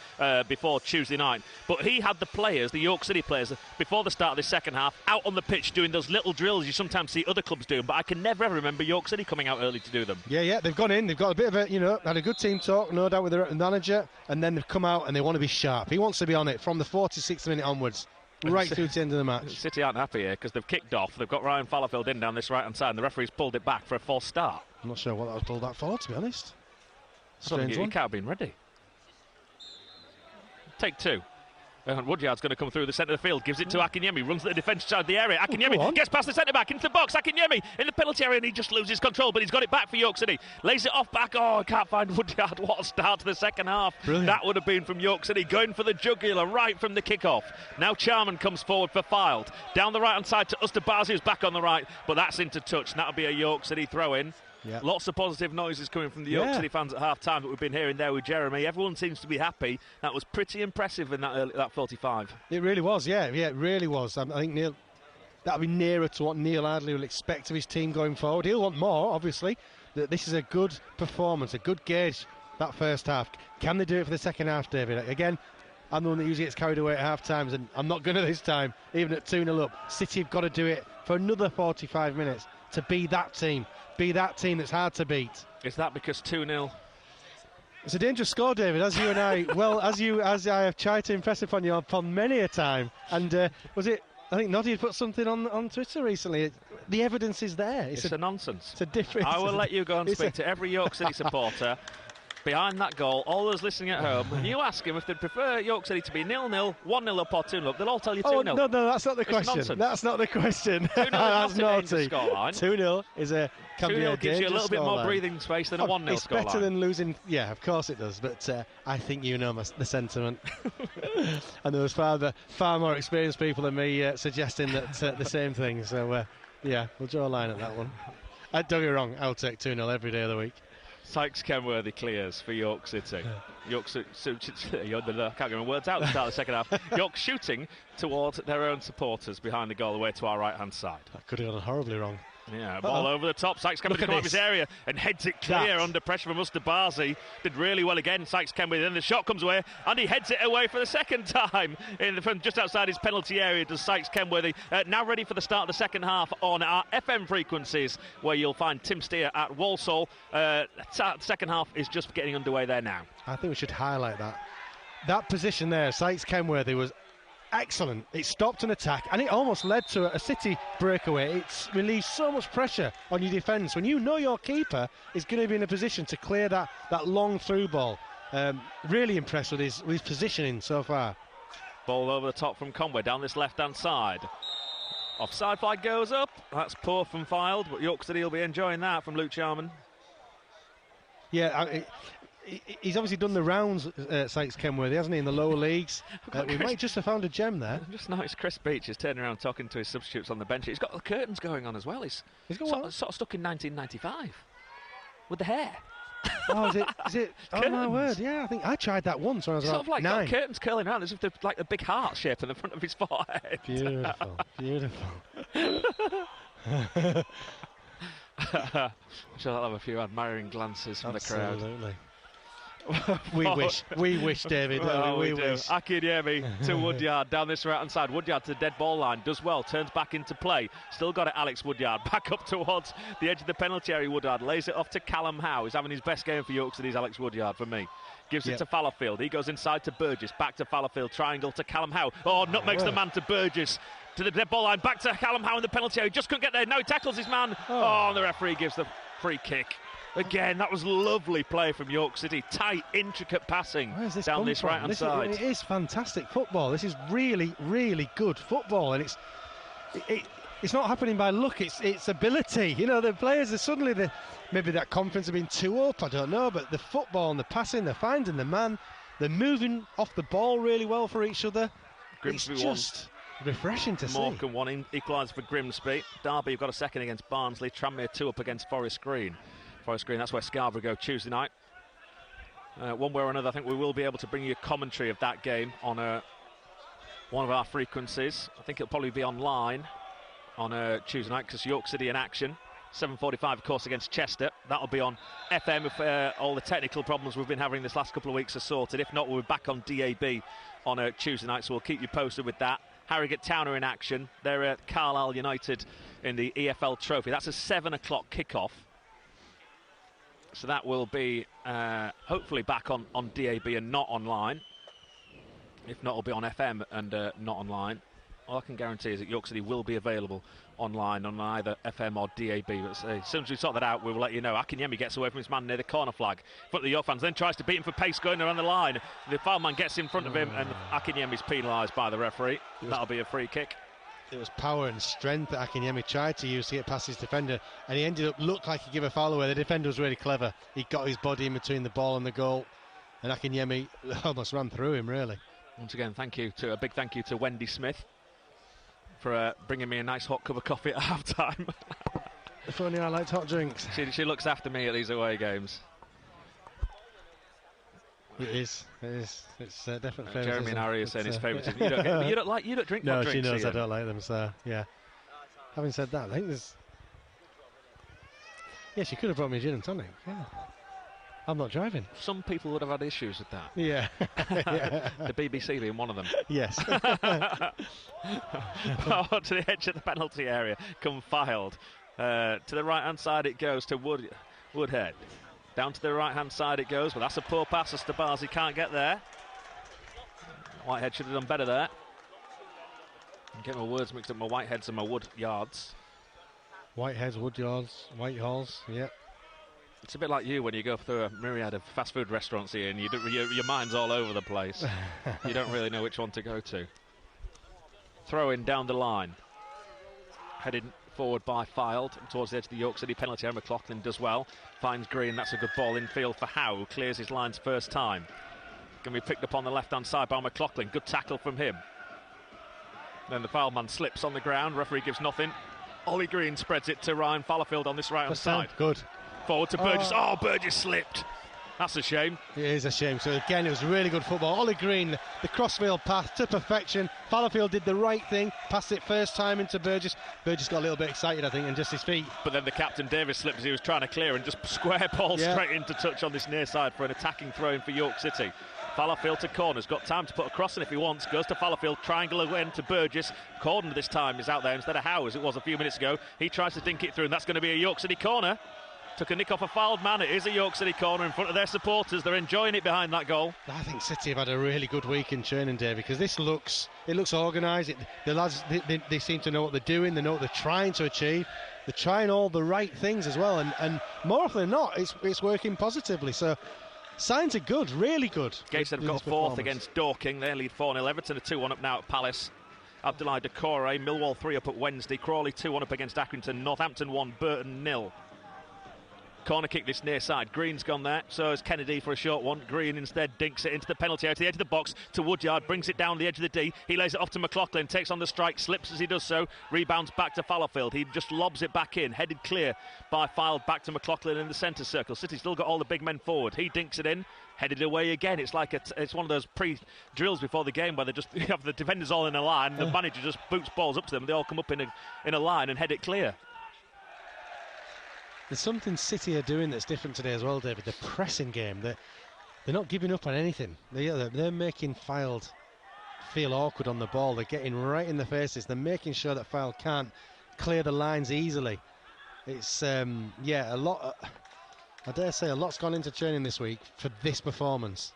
before Tuesday night. But he had the players, the York City players, before the start of this second half, out on the pitch doing those little drills you sometimes see other clubs doing. But I can never ever remember York City coming out early to do them. Yeah, they've gone in. They've got a bit of a, had a good team talk, no doubt, with their manager. And then they've come out and they want to be sharp. He wants to be on it from the 46th minute onwards. Right through to the end of the match. City aren't happy here because they've kicked off. They've got Ryan Fallowfield in down this right-hand side and the referee's pulled it back for a false start. I'm not sure what that was pulled back for, to be honest. Strange one. He can't have been ready. Take 2. Woodyard's going to come through the centre of the field, gives it to Akinyemi, runs to the defensive side of the area. Akinyemi gets past the centre-back into the box. Akinyemi in the penalty area and he just loses control, but he's got it back for York City. Lays it off back. Oh, I can't find Woodyard. What a start to the second half. Brilliant. That would have been from York City, going for the jugular right from the kick-off. Now Charman comes forward for Fylde. Down the right-hand side to Ustabazi, who's back on the right, but that's into touch. And that'll be a York City throw-in. Yep. Lots of positive noises coming from the York City fans at half-time that we've been hearing there with Jeremy. Everyone seems to be happy. That was pretty impressive in that 45. It really was, yeah, it really was. I think that'll be nearer to what Neil Adley will expect of his team going forward. He'll want more, obviously. This is a good performance, a good gauge, that first half. Can they do it for the second half, David? Again, I'm the one that usually gets carried away at half-times, and I'm not going to this time, even at 2-0 up. City have got to do it for another 45 minutes to be that team. Be that team that's hard to beat. Is that because 2-0? It's a dangerous score, David, as you and I, as I have tried to impress upon you upon many a time. And I think Noddy had put something on Twitter recently. The evidence is there. It's a nonsense. It's a difference. I will let you go and speak to every York City supporter behind that goal, all those listening at home, and you ask them if they'd prefer York City to be 0-0, 1-0 up or 2-0 up, they'll all tell you 2-0. No, that's not the question. Nonsense. That's not the question. 2-0 that's naughty. 2-0 can be a gives you a little bit more breathing space than a 1-0 scoreline. It's better than losing. Yeah, of course it does. But I think the sentiment. And there was far more experienced people than me suggesting that the same thing. So we'll draw a line at that one. Don't get me wrong, I'll take 2-0 every day of the week. Sykes Kenworthy clears for York City. York I can't get my words out at the start of the second half. York shooting towards their own supporters behind the goal away to our right hand side. That could have gone horribly wrong. Yeah, ball over the top. Sykes Kenworthy come out of his area and heads it clear under pressure from Ustabazi. Did really well again, Sykes Kenworthy. Then the shot comes away and he heads it away for the second time from just outside his penalty area. Does Sykes Kenworthy. Now ready for the start of the second half on our FM frequencies, where you'll find Tim Steer at Walsall. Second half is just getting underway there now. I think we should highlight that position there. Sykes Kenworthy was excellent. It stopped an attack and it almost led to a City breakaway. It's released so much pressure on your defence when you know your keeper is going to be in a position to clear that long through ball. Really impressed with his positioning so far. Ball over the top from Conway down this left hand side. Offside flag goes up. That's poor from Fylde, but York City will be enjoying that from Luke Charman. Yeah, he's obviously done the rounds, Sykes Kenworthy, hasn't he, in the lower leagues? We might just have found a gem there. I just noticed Chris Beach is turning around talking to his substitutes on the bench. He's got the curtains going on as well. He's got sort of stuck in 1995 with the hair. Oh, is it? Oh, my word, yeah, I think I tried that once when I was sort of like 9. Got curtains curling around as if they're like the big heart shape in the front of his forehead. Beautiful. I'm sure I'll have a few admiring glances from the crowd. Absolutely. we wish, David. We wish. Akinyemi to Woodyard down this right hand side. Woodyard to the dead ball line, does well, turns back into play. Still got it, Alex Woodyard. Back up towards the edge of the penalty area. Woodyard lays it off to Callum Howe. He's having his best game for York City's Alex Woodyard for me. Gives it to Fallowfield. He goes inside to Burgess. Back to Fallowfield. Triangle to Callum Howe. Oh, nutmegs the man to Burgess. To the dead ball line. Back to Callum Howe in the penalty area. Just couldn't get there. Now he tackles his man. Oh, and the referee gives the free kick. Again, that was lovely play from York City. Tight, intricate passing down this right-hand side. It is fantastic football. This is really, really good football, and it's not happening by luck. It's ability. You know, the players are suddenly maybe that confidence have been too up. I don't know, but the football and the passing, they're finding the man, they're moving off the ball really well for each other. Grimsby it's just refreshing to see. Morecambe one equaliser for Grimsby. Derby have got a second against Barnsley. Tranmere 2 up against Forest Green. Forest Green, that's where Scarborough go Tuesday night. One way or another, I think we will be able to bring you a commentary of that game on one of our frequencies. I think it'll probably be online on Tuesday night because York City in action. 7:45, of course, against Chester. That'll be on FM if all the technical problems we've been having this last couple of weeks are sorted. If not, we'll be back on DAB on Tuesday night, so we'll keep you posted with that. Harrogate Town are in action. They're at Carlisle United in the EFL Trophy. That's a 7 o'clock kickoff. So that will be hopefully back on DAB and not online. If not, it'll be on FM and not online. All I can guarantee is that York City will be available online on either FM or DAB. But as soon as we sort that out, we will let you know. Akinyemi gets away from his man near the corner flag in front of the York fans, then tries to beat him for pace going around the line. The foul man gets in front of him, and Akinyemi's penalised by the referee. That'll be a free kick. It was power and strength that Akinyemi tried to use to get past his defender, and he looked like he gave a foul away. The defender was really clever. He got his body in between the ball and the goal, and Akinyemi almost ran through him, really. Once again, a big thank you to Wendy Smith for bringing me a nice hot cup of coffee at half-time. If only I liked hot drinks. She looks after me at these away games. It is. It's definitely favourites. Jeremy and Harry are saying his favourites. You don't drink hot drinks. No, she knows I don't like them. So yeah. Having said that, I think there's. Yeah, she could have brought me a gin and tonic. Yeah. I'm not driving. Some people would have had issues with that. Yeah. The BBC being one of them. Yes. To the edge of the penalty area, come Fylde. To the right-hand side it goes to Woodhead. Down to the right-hand side it goes, but that's a poor pass as Stabazi can't get there. Whitehead should have done better there. I'm getting my words mixed up, my Whiteheads and my Woodyards. Whiteheads, Woodyards, Whitehalls, yep. It's a bit like you when you go through a myriad of fast food restaurants here and your mind's all over the place. You don't really know which one to go to. Throw in down the line. Headed forward by Fylde towards the edge of the York City penalty area. McLaughlin does well. Finds Green. That's a good ball infield for Howe, who clears his lines first time. Going to be picked up on the left-hand side by McLaughlin. Good tackle from him. Then the foul man slips on the ground. Referee gives nothing. Ollie Green spreads it to Ryan Fallowfield on this right-hand side. Good. Forward to Burgess. Oh, Burgess slipped. That's a shame. It is a shame. So again, it was really good football. Ollie Green, the crossfield pass to perfection. Fallowfield did the right thing, passed it first time into Burgess. Burgess got a little bit excited, I think, and just his feet. But then the captain Davis slipped as he was trying to clear and just square ball straight into touch on this near side for an attacking throw-in for York City. Fallowfield to Corners, got time to put a cross in if he wants, goes to Fallowfield, triangle again to Burgess. Corden this time is out there instead of Howe as it was a few minutes ago. He tries to dink it through, and that's going to be a York City corner. Took a nick off a fouled man. It is a York City corner in front of their supporters. They're enjoying it behind that goal. I think City have had a really good week in training day because this looks organised. The lads, they seem to know what they're doing. They know what they're trying to achieve. They're trying all the right things as well, and more often than not, it's working positively. So signs are good, really good. Gateshead have got fourth against Dorking. They lead 4-0. Everton are 2-1 up now at Palace. Abdoulaye Doucouré, Millwall 3 up at Wednesday. Crawley 2-1 up against Accrington. Northampton 1, Burton 0. Corner kick this near side. Green's gone there. So is Kennedy for a short one. Green instead dinks it into the penalty area to the edge of the box to Woodyard. Brings it down the edge of the D. He lays it off to McLaughlin. Takes on the strike. Slips as he does so. Rebounds back to Fallowfield. He just lobs it back in. Headed clear by Fylde back to McLaughlin in the centre circle. City still got all the big men forward. He dinks it in. Headed away again. It's like it's one of those pre-drills before the game where they just have the defenders all in a line. The manager just boots balls up to them. And they all come up in a line and head it clear. There's something City are doing that's different today as well, David. The pressing game. They're not giving up on anything. They're making Fylde feel awkward on the ball. They're getting right in the faces. They're making sure that Fylde can't clear the lines easily. It's a lot. I dare say a lot's gone into training this week for this performance.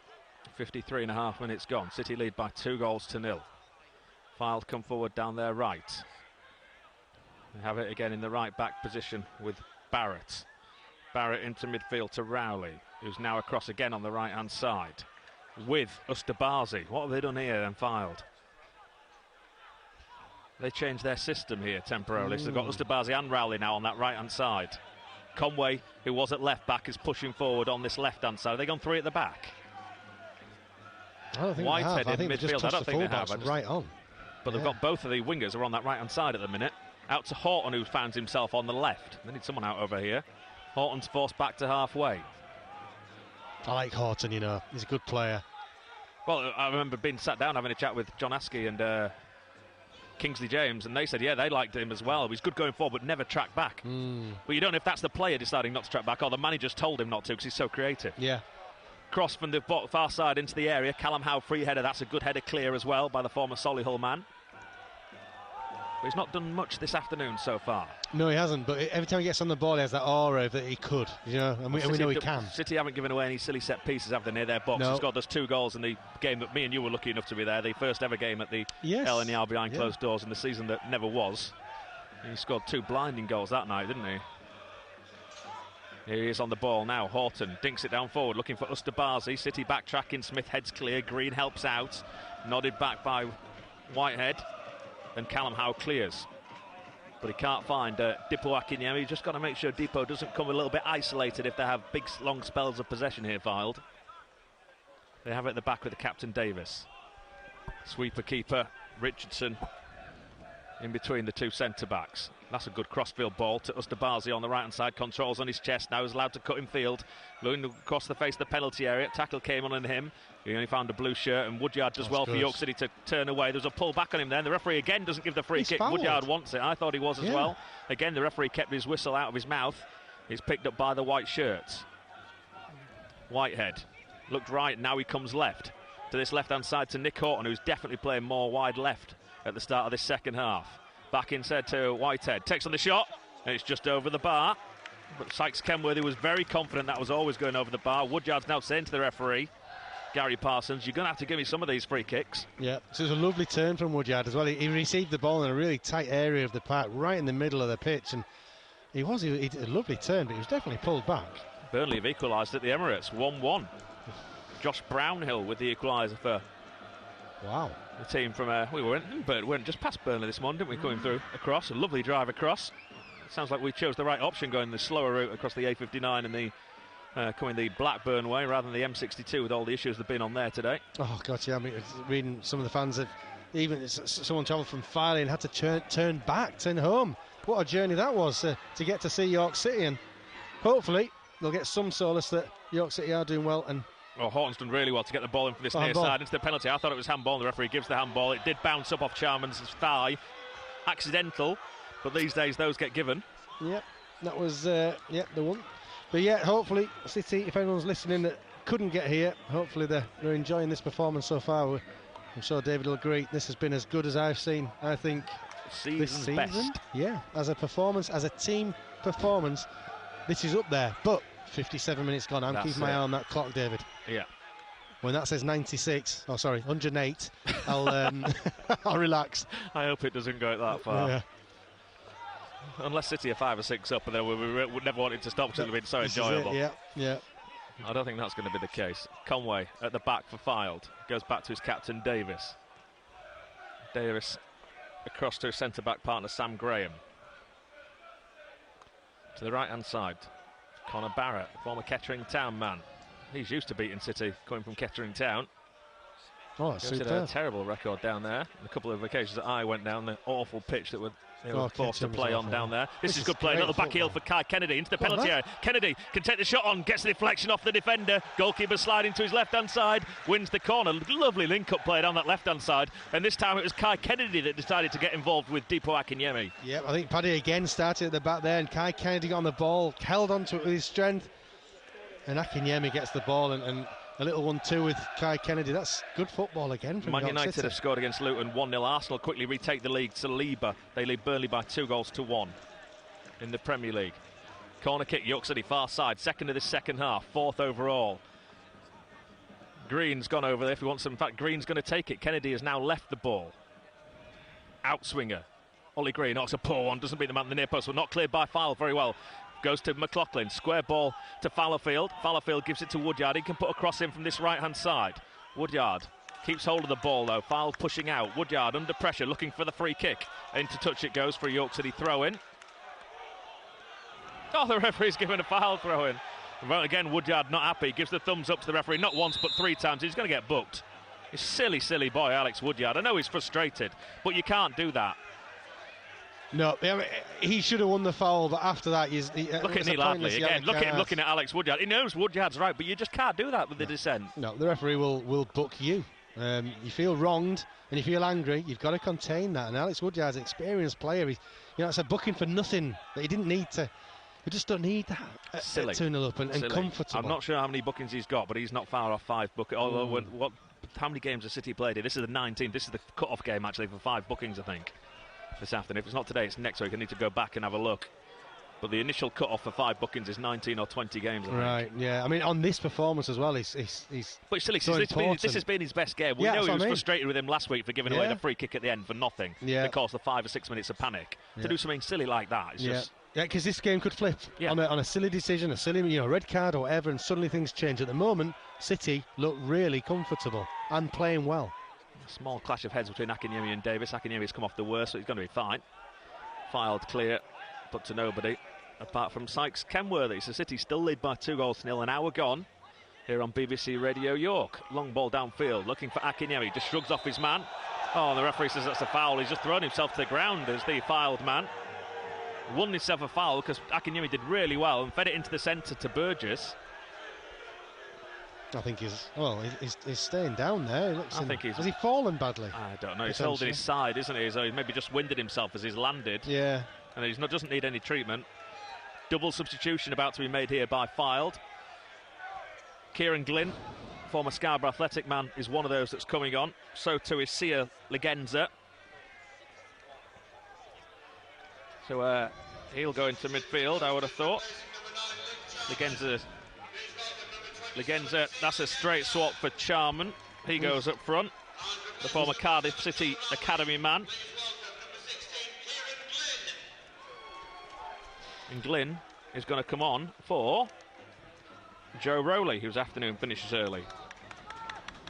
53.5 minutes gone. City lead by 2-0. Fylde come forward down their right. They have it again in the right back position with Barrett. Barrett into midfield to Rowley, who's now across again on the right hand side with Ustabazi. What have they done here then, Fylde? They changed their system here temporarily, so they've got Ustabazi and Rowley now on that right hand side. Conway, who was at left back, is pushing forward on this left hand side. Have they gone 3 at the back? I don't think Whitehead they have. in midfield. I don't think they have. Right on. But they've got both of the wingers are on that right hand side at the minute. Out to Horton, who finds himself on the left. They need someone out over here. Horton's forced back to halfway. I like Horton, you know. He's a good player. Well, I remember being sat down having a chat with John Askey and Kingsley James, and they said, yeah, they liked him as well. He's good going forward, but never track back. But you don't know if that's the player deciding not to track back or the manager's told him not to because he's so creative. Yeah. Cross from the far side into the area. Callum Howe free header. That's a good header clear as well by the former Solihull man. But he's not done much this afternoon so far. No, he hasn't. But every time he gets on the ball, he has that aura that he could. You know, and we know he can. City haven't given away any silly set pieces, have they, near their box? No. He scored those 2 goals in the game that me and you were lucky enough to be there. The first ever game at the El Nial behind closed doors in the season that never was. And he scored 2 blinding goals that night, didn't he? Here he is on the ball now. Horton dinks it down forward, looking for Ustabazi. City backtracking. Smith heads clear. Green helps out. Nodded back by Whitehead. And Callum Howe clears. But he can't find Dipo Akinyemi. He's just got to make sure Dipo doesn't come a little bit isolated if they have big, long spells of possession here, Fylde. They have it at the back with the captain Davis. Sweeper keeper Richardson in between the 2 centre-backs. That's a good crossfield ball to Ustabazi on the right-hand side. Controls on his chest. Now is allowed to cut in field. Looking across the face of the penalty area. Tackle came on him. He only found a blue shirt, and Woodyard does well for York City to turn away. There's a pull back on him then. The referee again doesn't give the free kick. Fouled. Woodyard wants it. I thought he was as well. Again, the referee kept his whistle out of his mouth. He's picked up by the white shirts. Whitehead looked right. Now he comes left to this left-hand side to Nick Horton, who's definitely playing more wide left at the start of this second half. Back inside to Whitehead. Takes on the shot, and it's just over the bar. But Sykes Kenworthy was very confident that was always going over the bar. Woodyard's now saying to the referee, Gary Parsons, you're going to have to give me some of these free kicks. Yeah, so it was a lovely turn from Woodyard as well. He received the ball in a really tight area of the park, right in the middle of the pitch, and he did a lovely turn, but he was definitely pulled back. Burnley have equalised at the Emirates, 1-1. Josh Brownhill with the equaliser for the team from we went just past Burnley this morning, didn't we? Coming through across, a lovely drive across. Sounds like we chose the right option, going the slower route across the A59 and the coming the Blackburn way rather than the M62 with all the issues that have been on there today. Oh God, yeah. I mean, reading some of the fans have even someone travelled from Fylde and had to turn home. What a journey that was to get to see York City, and hopefully they'll get some solace that York City are doing well. And Horton's done really well to get the ball in from this near side into the penalty. I thought it was handball, and the referee gives the handball. It did bounce up off Charman's thigh. Accidental, but these days those get given. Yep, that was the one. But yeah, hopefully City, if anyone's listening that couldn't get here, hopefully they're enjoying this performance so far. I'm sure David will agree. This has been as good as I've seen, I think, this season. Best. Yeah, as a performance, as a team performance, this is up there. But 57 minutes gone. I'm keeping my eye on that clock, David. Yeah. When that says 108, I'll I'll relax. I hope it doesn't go that far. Yeah. Unless City are 5 or 6 up, and then we would never want it to stop because it would have been so enjoyable. Yeah. I don't think that's going to be the case. Conway at the back for Fylde. Goes back to his captain, Davis. Davis across to his centre-back partner, Sam Graham. To the right-hand side. Conor Barrett, former Kettering Town man. He's used to beating City, coming from Kettering Town. Oh, that's a terrible record down there. On a couple of occasions that I went down the awful pitch that they were forced to play on down there. This is good play. Little back heel for Kai Kennedy into the penalty area. Kennedy can take the shot on, gets the deflection off the defender. Goalkeeper sliding to his left-hand side, wins the corner. Lovely link-up play down that left-hand side. And this time it was Kai Kennedy that decided to get involved with Dipo Akinyemi. Yeah, I think Paddy again started at the back there, and Kai Kennedy got on the ball, held onto it with his strength. And Akinyemi gets the ball and a little 1-2 with Kai Kennedy. That's good football again from Man York United City. have scored against Luton 1-0. Arsenal quickly retake the lead. Saliba, they lead Burnley by 2-1 in the Premier League. Corner kick, York City far side. Second of this second half, fourth overall. Green's gone over there if he wants some. In fact, Green's going to take it. Kennedy has now left the ball. Outswinger. Ollie Green, it's a poor one. Doesn't beat the man in the near post, but not cleared by Fylde very well. Goes to McLaughlin, square ball to Fallowfield. Fallowfield gives it to Woodyard. He can put a cross in from this right-hand side. Woodyard keeps hold of the ball though. Fylde pushing out. Woodyard under pressure, looking for the free kick. Into touch it goes for a York City throw-in. Oh, the referee's given a foul throw-in. Well, again, Woodyard not happy. Gives the thumbs up to the referee, not once but 3 times. He's going to get booked. He's silly, silly boy, Alex Woodyard. I know he's frustrated, but you can't do that. No, he should have won the foul, but after that, look at Neil Hadley again. Look at him looking at Alex Woodyard. He knows Woodyard's right, but you just can't do that with the dissent. No, the referee will book you. You feel wronged and you feel angry. You've got to contain that. And Alex Woodyard's an experienced player. It's a booking for nothing that he didn't need to. We just don't need that. Silly. 2-0 up and comfortable. I'm not sure how many bookings he's got, but he's not far off 5 bookings. Although, how many games has City played here? This is the 19th. This is the cut-off game, actually, for 5 bookings, I think, this afternoon. If it's not today, it's next week. I need to go back and have a look. But the initial cut-off for 5 bookings is 19 or 20 games, I think. Right, yeah. I mean, on this performance as well, he's But still, this has been his best game. We know he was frustrated with him last week for giving away the free kick at the end for nothing. Yeah. Because the 5 or 6 minutes of panic. To do something silly like that, it's just... Yeah, because this game could flip on a silly decision, a silly red card or whatever, and suddenly things change. At the moment, City look really comfortable and playing well. A small clash of heads between Akinyemi and Davis. Akinyemi's come off the worst, so he's going to be fine. Fylde clear, but to nobody, apart from Sykes Kenworthy. So City still lead by 2-0, an hour gone here on BBC Radio York. Long ball downfield, looking for Akinyemi, just shrugs off his man. Oh, and the referee says that's a foul. He's just thrown himself to the ground as the Fylde man. Won himself a foul because Akinyemi did really well and fed it into the centre to Burgess. I think he's staying down there. Has he fallen badly? I don't know. He's holding his side, isn't he? So he maybe just winded himself as he's landed. Yeah. And he doesn't need any treatment. Double substitution about to be made here by Fylde. Kieran Glynn, former Scarborough Athletic man, is one of those that's coming on. So too is Sia Legenza. So he'll go into midfield, I would have thought. Legenza, that's a straight swap for Charman. He goes up front. The former Cardiff City Academy man. And Glynn is going to come on for Joe Rowley, whose afternoon finishes early.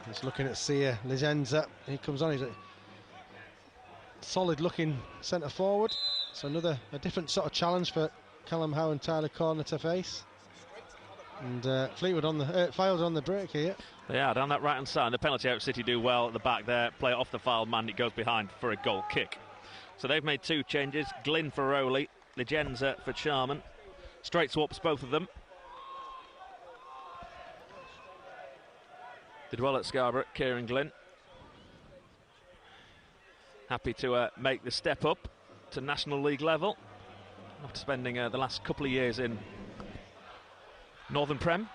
Just looking at Sia Legenza. He comes on, he's a solid-looking centre forward. So a different sort of challenge for Callum Howe and Tyler Corner to face. And Fylde on the break here. Yeah, down that right-hand side. The penalty out, City do well at the back there. Play it off the Fylde man, it goes behind for a goal kick. So they've made 2 changes. Glynn for Rowley, Legenza for Charman. Straight swaps, both of them. Did well at Scarborough, Kieran Glynn. Happy to make the step up to National League level after spending the last couple of years in Northern Prem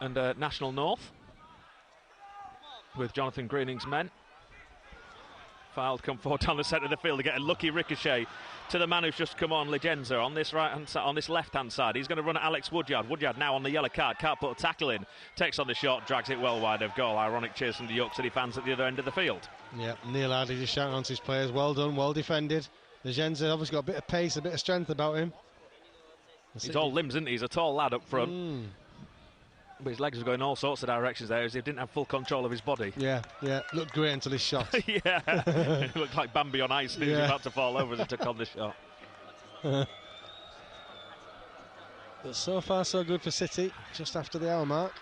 and National North with Jonathan Greening's men. Fylde come forward down the centre of the field to get a lucky ricochet to the man who's just come on, Legenza, on this right-hand side, on this left-hand side. He's going to run at Alex Woodyard. Woodyard now on the yellow card, can't put a tackle in. Takes on the shot, drags it well wide of goal. Ironic cheers from the York City fans at the other end of the field. Yeah, Neil Hadley just shouting on to his players. Well done, well defended. Legenza obviously got a bit of pace, a bit of strength about him. He's all limbs, isn't he? He's a tall lad up front. But his legs were going all sorts of directions there as he didn't have full control of his body. Yeah, looked great until his shot. Yeah, it looked like Bambi on ice. He was about to fall over as he took on the shot. But so far, so good for City, just after the hour mark.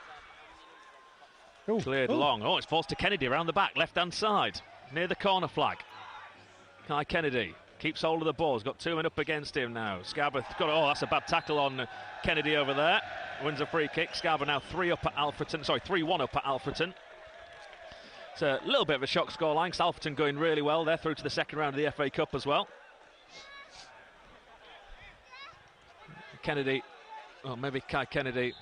Ooh. Cleared long. Oh, it's falls to Kennedy around the back, left-hand side, near the corner flag. Kai Kennedy keeps hold of the ball. He's got 2 men up against him now. Scarborough's got, oh, that's a bad tackle on Kennedy over there. Wins a free kick. Scarborough now 3-1 up at Alfreton. It's a little bit of a shock scoreline. Alfreton going really well. They're through to the second round of the FA Cup as well. Kennedy, well, maybe Kai Kennedy,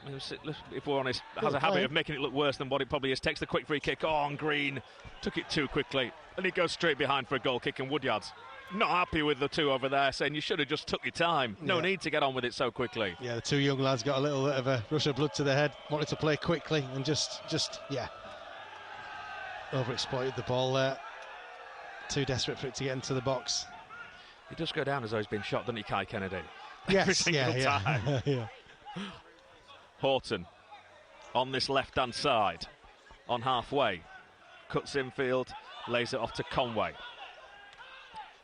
if we're honest, has a habit of making it look worse than what it probably is. Takes the quick free kick on Green, took it too quickly, and he goes straight behind for a goal kick. And Woodyard's not happy with the two over there, saying you should have just took your time. No need to get on with it so quickly. Yeah, the two young lads got a little bit of a rush of blood to the head, wanted to play quickly and just overexploited the ball there. Too desperate for it to get into the box. He does go down as though he's been shot, doesn't he, Kai Kennedy? Yes, every single time. Yeah. Horton on this left-hand side, on halfway, cuts infield, lays it off to Conway.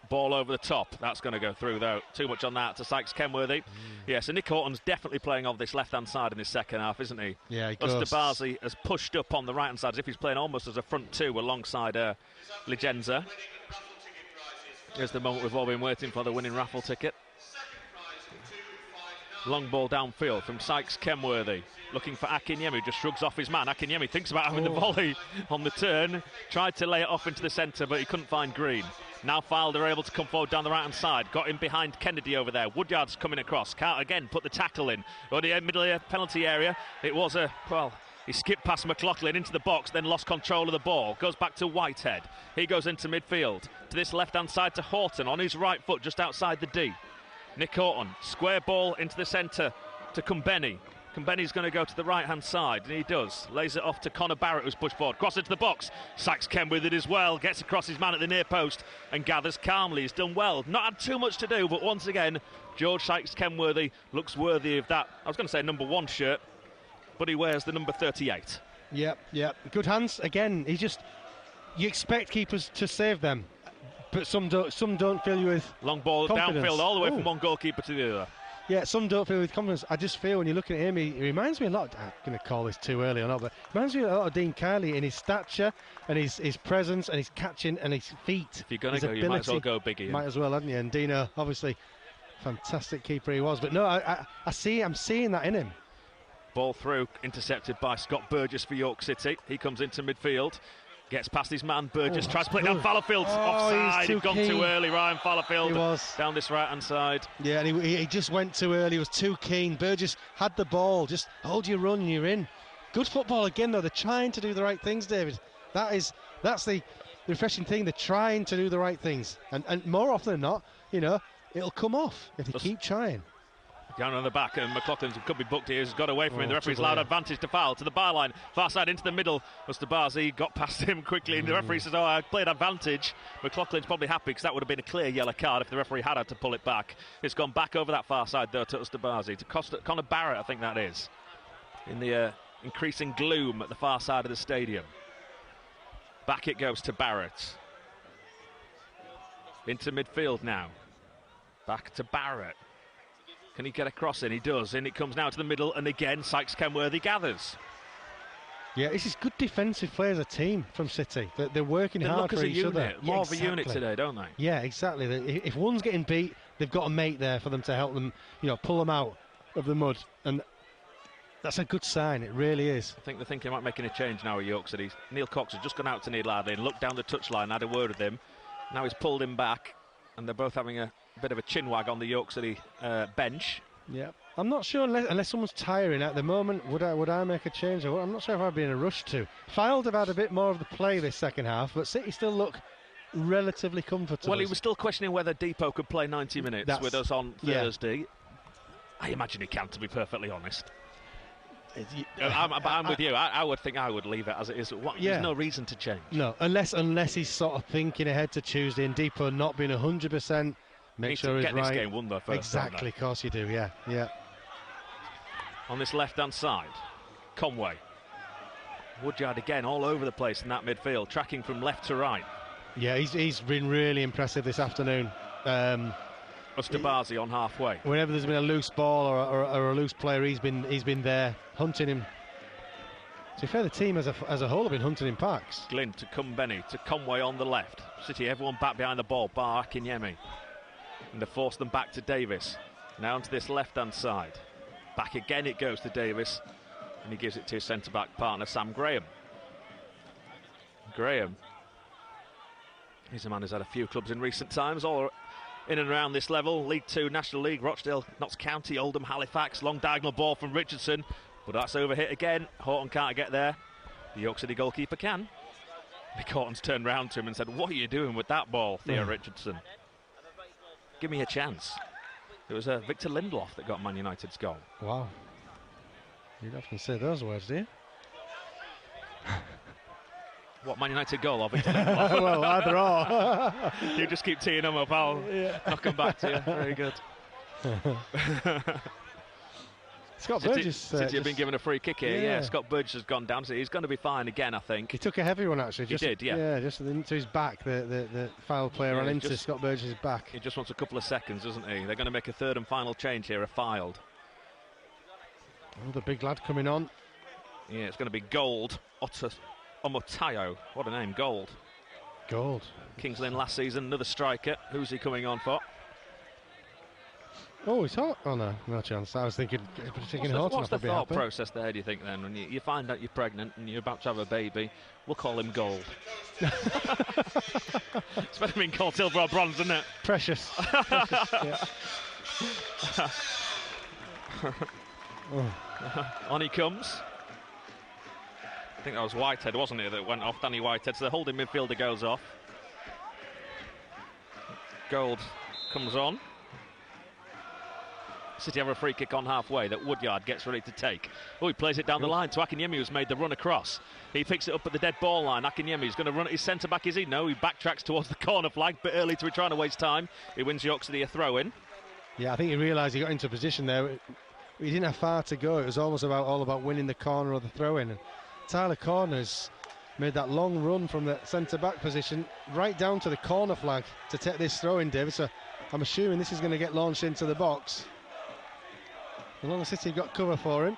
Ball over the top. That's going to go through, though. Too much on that to Sykes Kenworthy. Yeah, so Nick Horton's definitely playing off this left-hand side in this second half, isn't he? Yeah, he goes. Osterbazi has pushed up on the right-hand side as if he's playing almost as a front two alongside Ligenza. Here's the moment we've all been waiting for, the winning raffle ticket. Long ball downfield from Sykes Kenworthy, looking for Akinyemi, just shrugs off his man. Akinyemi thinks about having the volley on the turn, tried to lay it off into the centre, but he couldn't find Green. Now Fylde are able to come forward down the right-hand side, got him behind Kennedy over there. Woodyard's coming across, can't again put the tackle in. Or the middle penalty area, it was he skipped past McLaughlin into the box, then lost control of the ball. Goes back to Whitehead. He goes into midfield, to this left-hand side to Horton, on his right foot, just outside the D. Nick Horton, square ball into the centre to Kumbeni. Kumbeni's going to go to the right-hand side, and he does. Lays it off to Connor Barrett, who's pushed forward. Cross into the box. Sykes Ken with it as well. Gets across his man at the near post and gathers calmly. He's done well. Not had too much to do, but once again, George Sykes Kenworthy looks worthy of that. I was going to say number 1 shirt, but he wears the number 38. Yep. Good hands. Again, you expect keepers to save them, but some don't fill you with long ball confidence. Downfield all the way from one goalkeeper to the other. Yeah, some don't fill with confidence. I just feel when you're looking at him, he reminds me a lot. I'm going to call this too early or not, but he reminds me a lot of Dean Kiley in his stature and his presence and his catching and his feet. If you're going to go, you might as well go big. Might as well, hadn't you? And Dino, obviously, fantastic keeper he was. But no, I'm seeing that in him. Ball through, intercepted by Scott Burgess for York City. He comes into midfield. Gets past his man, Burgess tries to play down Fallowfield. Offside, he'd gone too early, Ryan Fallowfield. He was. Down this right-hand side. Yeah, and he just went too early, he was too keen. Burgess had the ball, just hold your run, you're in. Good football again, though. They're trying to do the right things, David. That's the refreshing thing. They're trying to do the right things. And more often than not, it'll come off if they keep trying. Down on the back, and McLaughlin could be booked here. He's got away from him. The referee's allowed advantage to foul to the byline. Far side into the middle. Osterbazi got past him quickly, and the referee says, I played advantage. McLaughlin's probably happy because that would have been a clear yellow card if the referee had to pull it back. It's gone back over that far side, though, to Osterbazi. To Connor Barrett, I think that is. In the increasing gloom at the far side of the stadium. Back it goes to Barrett. Into midfield now. Back to Barrett. Can he get across in? He does. In it comes now to the middle, and again, Sykes Kenworthy gathers. Yeah, this is good defensive play as a team from City. They're working hard for each other. More of a unit today, don't they? Yeah, exactly. If one's getting beat, they've got a mate there for them to help them, pull them out of the mud. And that's a good sign. It really is. I think they're thinking about making a change now at York City. Neil Cox has just gone out to Neil Lardley and looked down the touchline, had a word with him. Now he's pulled him back, and they're both having a bit of a chin wag on the York City bench. Yeah, I'm not sure unless someone's tiring at the moment. Would I make a change? I'm not sure if I'd be in a rush to. Fylde have had a bit more of the play this second half, but City still look relatively comfortable. Well, he was still questioning whether Depot could play 90 minutes with us on Thursday. Yeah. I imagine he can, to be perfectly honest. I'm with you. I would think I would leave it as it is. There's no reason to change. No, unless he's sort of thinking ahead to Tuesday and Depot not being 100%. Make sure he's right. Get this game won though first. Exactly, of course you do. Yeah. On this left-hand side, Conway. Woodyard again all over the place in that midfield, tracking from left to right. Yeah, he's been really impressive this afternoon. Ustabazi on halfway. Whenever there's been a loose ball or a loose player, he's been there hunting him. To be fair, the team as a whole have been hunting in packs. Glynn to Kumbeni, to Conway on the left. City, everyone back behind the ball, bar Akinyemi. And they force them back to Davis. Now onto this left-hand side. Back again it goes to Davis. And he gives it to his centre-back partner, Sam Graham. Graham. He's a man who's had a few clubs in recent times, all in and around this level. League 2, National League, Rochdale, Notts County, Oldham, Halifax. Long diagonal ball from Richardson. But that's overhit again. Horton can't get there. The York City goalkeeper can. Mick Horton's turned round to him and said, "What are you doing with that ball, Theo Richardson? Give me a chance." It was Victor Lindelof that got Man United's goal. Wow. You'd often say those words, do you? What, Man United goal or Victor Lindelof? Well, either or. You just keep teeing them up, I'll knock them back to you. Very good. Scott Burgess. City have been given a free kick here. Yeah, Scott Burgess has gone down, so he's going to be fine again, I think. He took a heavy one, actually. He did, yeah. Yeah, just into his back. The foul player ran into Scott Burgess' back. He just wants a couple of seconds, doesn't he? They're going to make a third and final change here, a Fylde. Oh, the big lad coming on. Yeah, it's going to be Gold. Omotayo. What a name, Gold. Gold. Kings Lynn last season, another striker. Who's he coming on for? Oh, he's hot. Oh, no chance. I was thinking taking Horton. What's the thought process there, do you think, then? When you find out you're pregnant and you're about to have a baby, we'll call him Gold. It's better being called silver or bronze, isn't it? Precious. On he comes. I think that was Whitehead, wasn't it, that went off? Danny Whitehead. So the holding midfielder goes off. Gold comes on. City have a free kick on halfway that Woodyard gets ready to take. Oh, he plays it down the line to Akinyemi, who's made the run across. He picks it up at the dead ball line. Akinyemi's going to run at his centre-back, is he? No, he backtracks towards the corner flag, but early to be trying to waste time. He wins York City a throw-in. Yeah, I think he realised he got into position there. He didn't have far to go. It was almost all about winning the corner or the throw-in. And Tyler Corner's made that long run from the centre-back position right down to the corner flag to take this throw-in, David. So I'm assuming this is going to get launched into the box. As long as City got cover for him.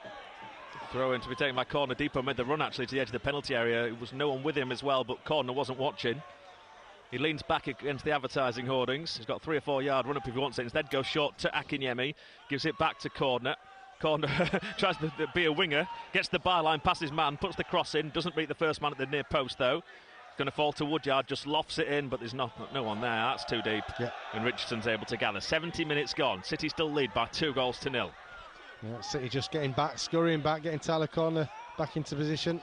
Throw in to be taken by Corner. Depot made the run actually to the edge of the penalty area. It was no one with him as well, but Corner wasn't watching. He leans back against the advertising hoardings. He's got a 3 or 4 yard run up if he wants it. Instead goes short to Akinyemi. Gives it back to Corner. Corner tries to be a winger. Gets the byline, passes man, puts the cross in. Doesn't beat the first man at the near post though. It's going to fall to Woodyard. Just lofts it in, but there's no one there. That's too deep. Yeah. And Richardson's able to gather. 70 minutes gone. City still lead by 2-0. Yeah, City just getting back, scurrying back, getting Tyler Corner back into position.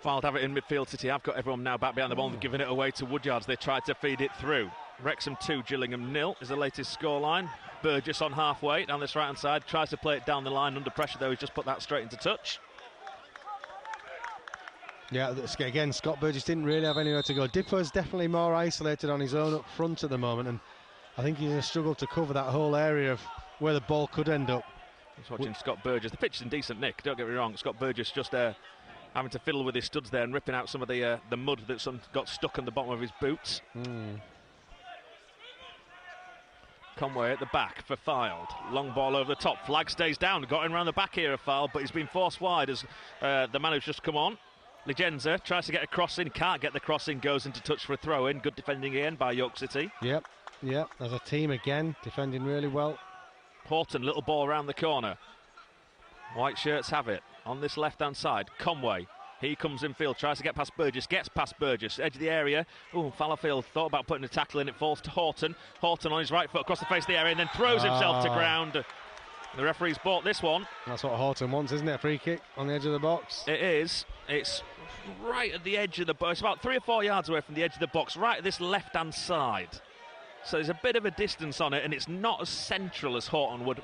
Fylde have it in midfield. City have got everyone now back behind the ball and giving it away to Woodyard. They tried to feed it through. Wrexham 2, Gillingham 0 is the latest scoreline. Burgess on halfway down this right hand side, tries to play it down the line under pressure though. He's just put that straight into touch. Yeah, again, Scott Burgess didn't really have anywhere to go. Dipper's definitely more isolated on his own up front at the moment, and I think he's going to struggle to cover that whole area of where the ball could end up. Just watching Scott Burgess. The pitch is in decent nick, don't get me wrong. Scott Burgess just having to fiddle with his studs there and ripping out some of the mud that's got stuck on the bottom of his boots. Conway at the back for Fylde. Long ball over the top. Flag stays down. Got him around the back here of Fylde, but he's been forced wide as the man who's just come on. Legenza tries to get a cross in, can't get the cross in, goes into touch for a throw in. Good defending again by York City. Yep. As a team again, defending really well. Horton, little ball around the corner. White shirts have it on this left-hand side. Conway, he comes in field, tries to get past Burgess, gets past Burgess, edge of the area. Oh, Fallowfield thought about putting a tackle in, it falls to Horton. Horton on his right foot across the face of the area and then throws himself to ground. The referee's bought this one. That's what Horton wants, isn't it? A free kick on the edge of the box. It is. It's right at the edge of the box. It's about 3 or 4 yards away from the edge of the box, right at this left-hand side. So there's a bit of a distance on it, and it's not as central as Horton would,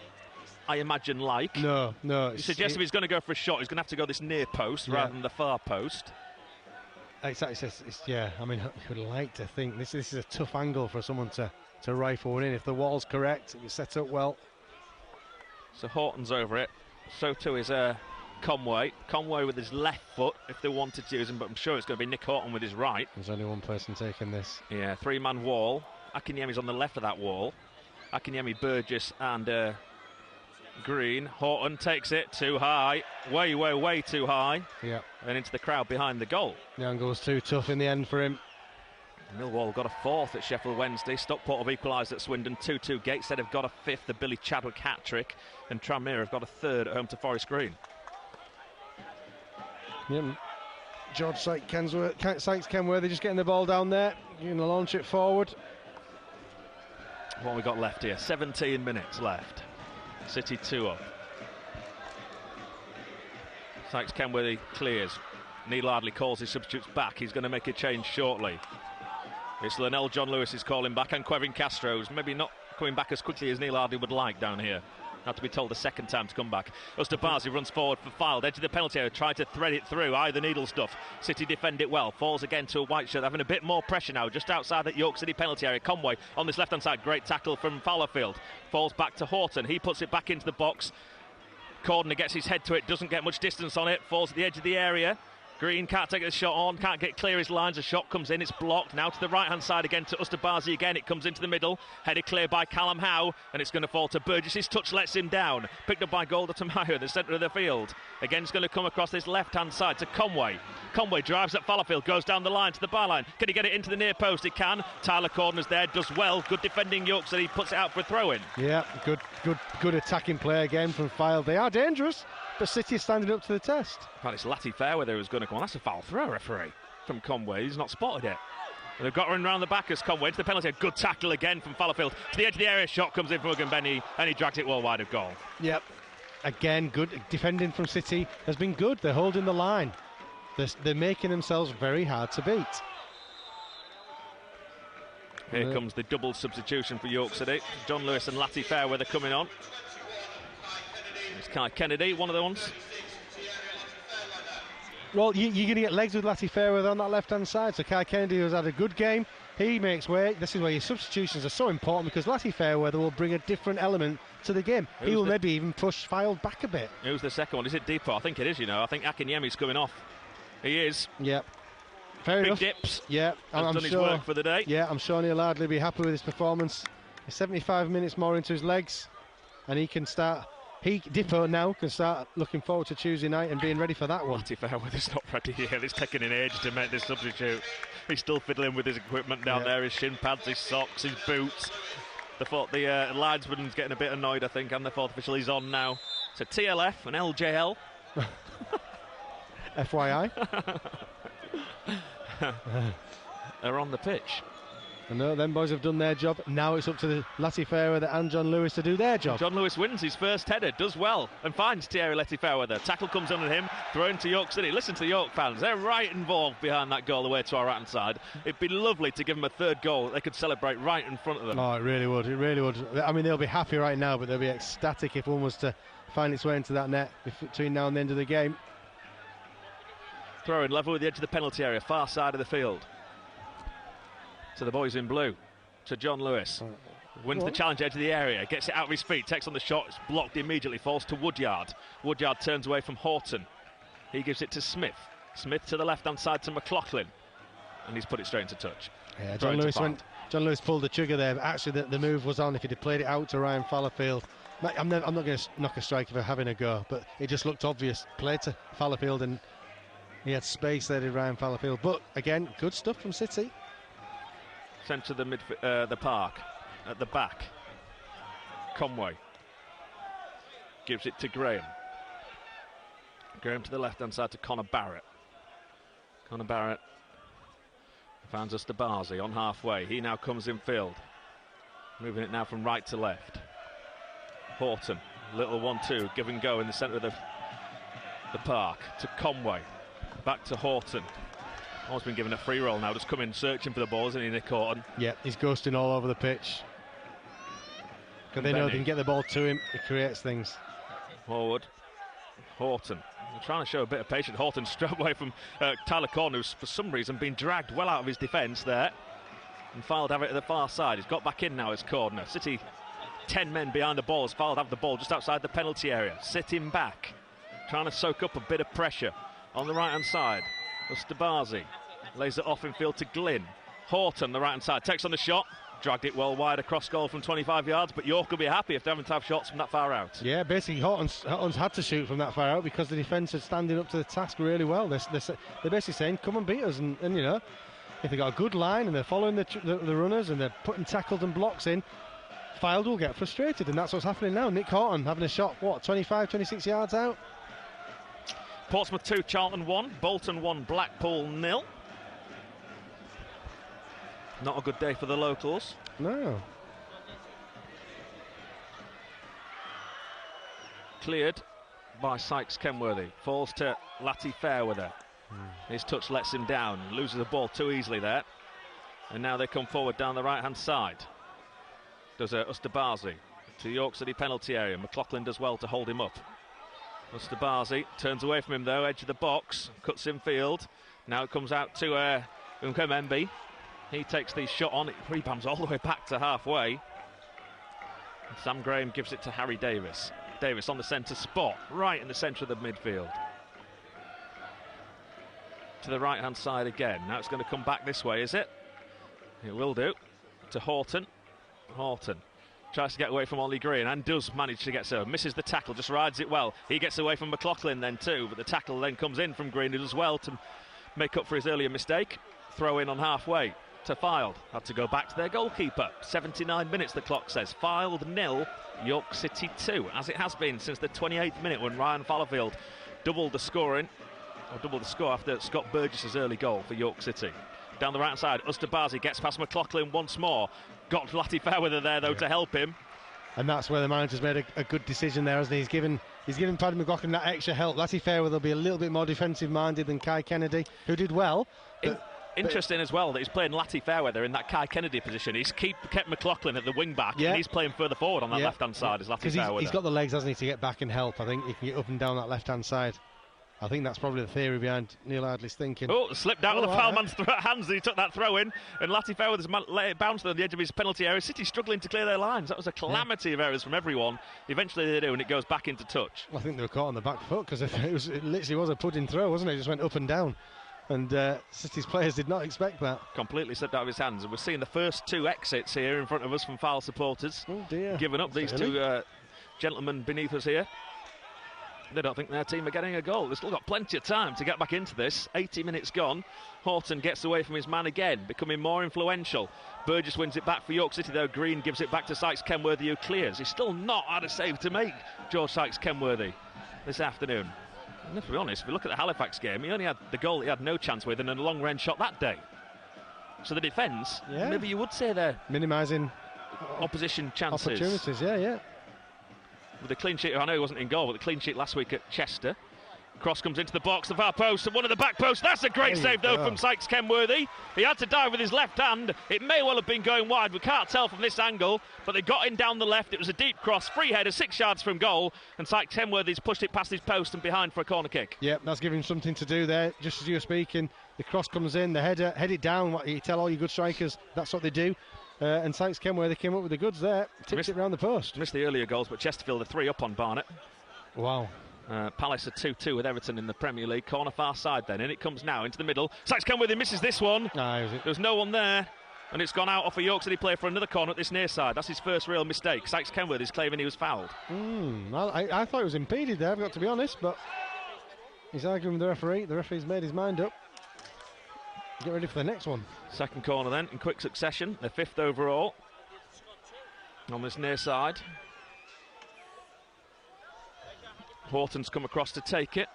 I imagine, like. No. He suggests if he's going to go for a shot, he's going to have to go this near post rather than the far post. Exactly. I mean, you would like to think this is a tough angle for someone to rifle one in. If the wall's correct, it's set up well. So Horton's over it. So too is Conway. Conway with his left foot, if they wanted to use him, but I'm sure it's going to be Nick Horton with his right. There's only one person taking this. Yeah, 3-man wall. Akinyemi's on the left of that wall. Akinyemi, Burgess and Green. Horton takes it too high, way too high. Yeah. And into the crowd behind the goal. The angle was too tough in the end for him. Millwall got a fourth at Sheffield Wednesday. Stockport have equalised at Swindon 2-2. Gateshead have got a fifth, the Billy Chadwick hat-trick. And Tranmere have got a third at home to Forest Green. Yeah. George Sykes-Kenworthy just getting the ball down there. You're going to launch it forward. What have we got left here? 17 minutes left. City 2 up. Sykes-Kenworthy clears. Neil Ardley calls his substitutes back. He's going to make a change shortly. It's Linnell John Lewis is calling back, and Quevin Castro's maybe not coming back as quickly as Neil Ardley would like down here. Not to be told a second time to come back. Ustabazi runs forward for Fylde, edge of the penalty area, tried to thread it through. The needle stuff. City defend it well. Falls again to a white shirt, having a bit more pressure now, just outside that York City penalty area. Conway on this left-hand side, great tackle from Fowlerfield. Falls back to Horton. He puts it back into the box. Cordner gets his head to it, doesn't get much distance on it. Falls at the edge of the area. Green can't take the shot on, can't get clear his lines. A shot comes in, it's blocked. Now to the right-hand side again to Ustabazi again. It comes into the middle, headed clear by Callum Howe, and it's going to fall to Burgess. His touch lets him down. Picked up by Golda Tamayo in the centre of the field. Again, it's going to come across this left-hand side to Conway. Conway drives at Fallowfield, goes down the line to the byline. Can he get it into the near post? He can. Tyler Cordner's there, does well. Good defending York City, puts it out for a throw-in. Yeah, good attacking play again from Fylde. They are dangerous, but City is standing up to the test. Well, it's Latty Fairweather who's going to come on. That's a foul throw, referee, from Conway. He's not spotted it. And they've got run round the back as Conway to the penalty. A good tackle again from Fallowfield. To the edge of the area, shot comes in from Ugambenny, and he drags it well wide of goal. Yep. Again, good defending from City has been good. They're holding the line. They're making themselves very hard to beat. Here comes the double substitution for York City. John Lewis and Latty Fairweather coming on. It's Kai Kennedy, one of the ones. Well, you're going to get legs with Latty Fairweather on that left-hand side. So Kai Kennedy has had a good game. He makes way. This is where your substitutions are so important, because Latty Fairweather will bring a different element to the game. He will maybe even push Fylde back a bit. Who's the second one? Is it Depot? I think it is, you know. I think Akinyemi's coming off. He is. Yep. Fair enough. Big dips. Yeah. Has done his work for the day. Yeah, I'm sure Neil Ardley will be happy with his performance. He's 75 minutes more into his legs, and he can start... Dippo now can start looking forward to Tuesday night and being ready for that one. Latty Fairweather's not ready here. It's taken an age to make this substitute. He's still fiddling with his equipment down there, his shin pads, his socks, his boots. The linesman's getting a bit annoyed, I think, and the fourth official is on now. So TLF and LJL. FYI. Are on the pitch. I know, them boys have done their job. Now it's up to the Latty Fairweather and John Lewis to do their job. John Lewis wins his first header, does well, and finds Thierry Latty Fairweather. Tackle comes under him, thrown to York City. Listen to the York fans, they're right involved behind that goal away to our right-hand side. It'd be lovely to give them a third goal that they could celebrate right in front of them. Oh, it really would, it really would. I mean, they'll be happy right now, but they'll be ecstatic if one was to find its way into that net between now and the end of the game. Throw in level with the edge of the penalty area, far side of the field. To the boys in blue. To John Lewis. Wins the challenge edge of the area, gets it out of his feet, takes on the shot, it's blocked immediately, falls to Woodyard. Woodyard turns away from Horton. He gives it to Smith. Smith to the left-hand side to McLaughlin. And he's put it straight into touch. Yeah, John Lewis pulled the trigger there, but actually the move was on if he'd have played it out to Ryan Fallowfield. I'm not going to knock a striker for having a go, but it just looked obvious. Played to Fallowfield and he had space there, did Ryan Fallowfield. But again, good stuff from City. Sent to the park at the back. Conway gives it to Graham. Graham to the left-hand side to Connor Barrett. Connor Barrett finds Ustabazi on halfway. He now comes in field. Moving it now from right to left. Horton, little 1-2, give and go in the centre of the park to Conway. Back to Horton. Almost been given a free roll now, just come in searching for the ball, isn't he, Nick Horton? Yeah, he's ghosting all over the pitch. Because they know they can get the ball to him, it creates things. Forward. Horton. They're trying to show a bit of patience. Horton straight away from Tyler Corn, who's for some reason been dragged well out of his defence there. And Fylde have it to the far side. He's got back in now as Cordner. City 10 men behind the ball as Fylde have the ball just outside the penalty area. Sitting back. Trying to soak up a bit of pressure on the right-hand side. Ustabazi lays it off in field to Glynn. Horton, the right-hand side, takes on the shot. dragged it well wide across goal from 25 yards, but York will be happy if they haven't have shots from that far out. Yeah, basically Horton's had to shoot from that far out because the defence are standing up to the task really well. They're basically saying, come and beat us, and you know, if they've got a good line and they're following the runners and they're putting tackles and blocks in, Fylde will get frustrated, and that's what's happening now. Nick Horton having a shot, 25, 26 yards out. Portsmouth 2, Charlton 1, Bolton 1, Blackpool 0. Not a good day for the locals. No. Cleared by Sykes Kenworthy. Falls to Lati Fairweather. His touch lets him down. Loses the ball too easily there. And now they come forward down the right-hand side. Does Ustabazi to the York City penalty area. McLaughlin does well to hold him up. Ustabazi turns away from him though, edge of the box, cuts in field. Now it comes out to Unkemembe. He takes the shot on, it rebounds all the way back to halfway. And Sam Graham gives it to Harry Davis. Davis on the centre spot, right in the centre of the midfield. To the right-hand side again. Now it's going to come back this way, is it? It will do. To Horton. Horton tries to get away from Ollie Green and does manage to get so. Misses the tackle, just rides it well. He gets away from McLaughlin then too, but the tackle then comes in from Green, who does well to make up for his earlier mistake. Throw in on halfway to Fylde. Had to go back to their goalkeeper. 79 minutes the clock says. Fylde 0, York City 2, as it has been since the 28th minute when Ryan Fallowfield doubled the score after Scott Burgess's early goal for York City. Down the right side, Ustabazi gets past McLaughlin once more. Got Lati Fairweather there though to help him. And that's where the manager's made a good decision there, hasn't he? He's given Paddy McLaughlin that extra help. Lati Fairweather will be a little bit more defensive minded than Kai Kennedy, who did well. Interesting as well that he's playing Lati Fairweather in that Kai Kennedy position. He's kept McLaughlin at the wing back, and he's playing further forward on that left hand side as Lati Fairweather. He's got the legs, hasn't he, to get back and help. I think he can get up and down that left hand side. I think that's probably the theory behind Neil Ardley's thinking. Oh, slipped out of the foul man's hands. He took that throw in, and Lati Fairweather's let it bounce on the edge of his penalty area. City struggling to clear their lines. That was a calamity of errors from everyone. Eventually they do, and it goes back into touch. Well, I think they were caught on the back foot because it literally was a pudding throw, wasn't it? It just went up and down. And City's players did not expect that. Completely slipped out of his hands. And we're seeing the first two exits here in front of us from Fylde supporters. Oh dear. Giving up these two gentlemen beneath us here. They don't think their team are getting a goal. They've still got plenty of time to get back into this. 80 minutes gone. Horton gets away from his man again, becoming more influential. Burgess wins it back for York City, though. Green gives it back to Sykes Kenworthy, who clears. He's still not had a save to make, George Sykes Kenworthy, this afternoon. And to be honest, if we look at the Halifax game, he only had the goal he had no chance with and a long-range shot that day. So the defence, maybe you would say they're minimising opposition chances. Opportunities, yeah. With the clean sheet, I know he wasn't in goal, but the clean sheet last week at Chester. Cross comes into the box, the far post, and one of the back posts. That's a great save, though, from Sykes Kenworthy. He had to dive with his left hand. It may well have been going wide. We can't tell from this angle, but they got in down the left. It was a deep cross, free header, 6 yards from goal, and Sykes Kenworthy's pushed it past his post and behind for a corner kick. Yep, that's giving him something to do there. Just as you were speaking, the cross comes in, the header, head it down. What you tell all your good strikers, that's what they do. And Sykes Kenworthy came up with the goods there, tipped it round the post. Missed the earlier goals, but Chesterfield are 3 up on Barnet. Wow. Palace are 2-2 with Everton in the Premier League. Corner far side then, and it comes now into the middle. Sykes Kenworthy misses this one. There's no one there, and it's gone out off a York City player for another corner at this near side. That's his first real mistake. Sykes Kenworthy's claiming he was fouled. I thought it was impeded there, I've got to be honest, but he's arguing with the referee. The referee's made his mind up. Get ready for the next one. Second corner then, in quick succession. They're 5th overall on this near side. Horton's come across to take it.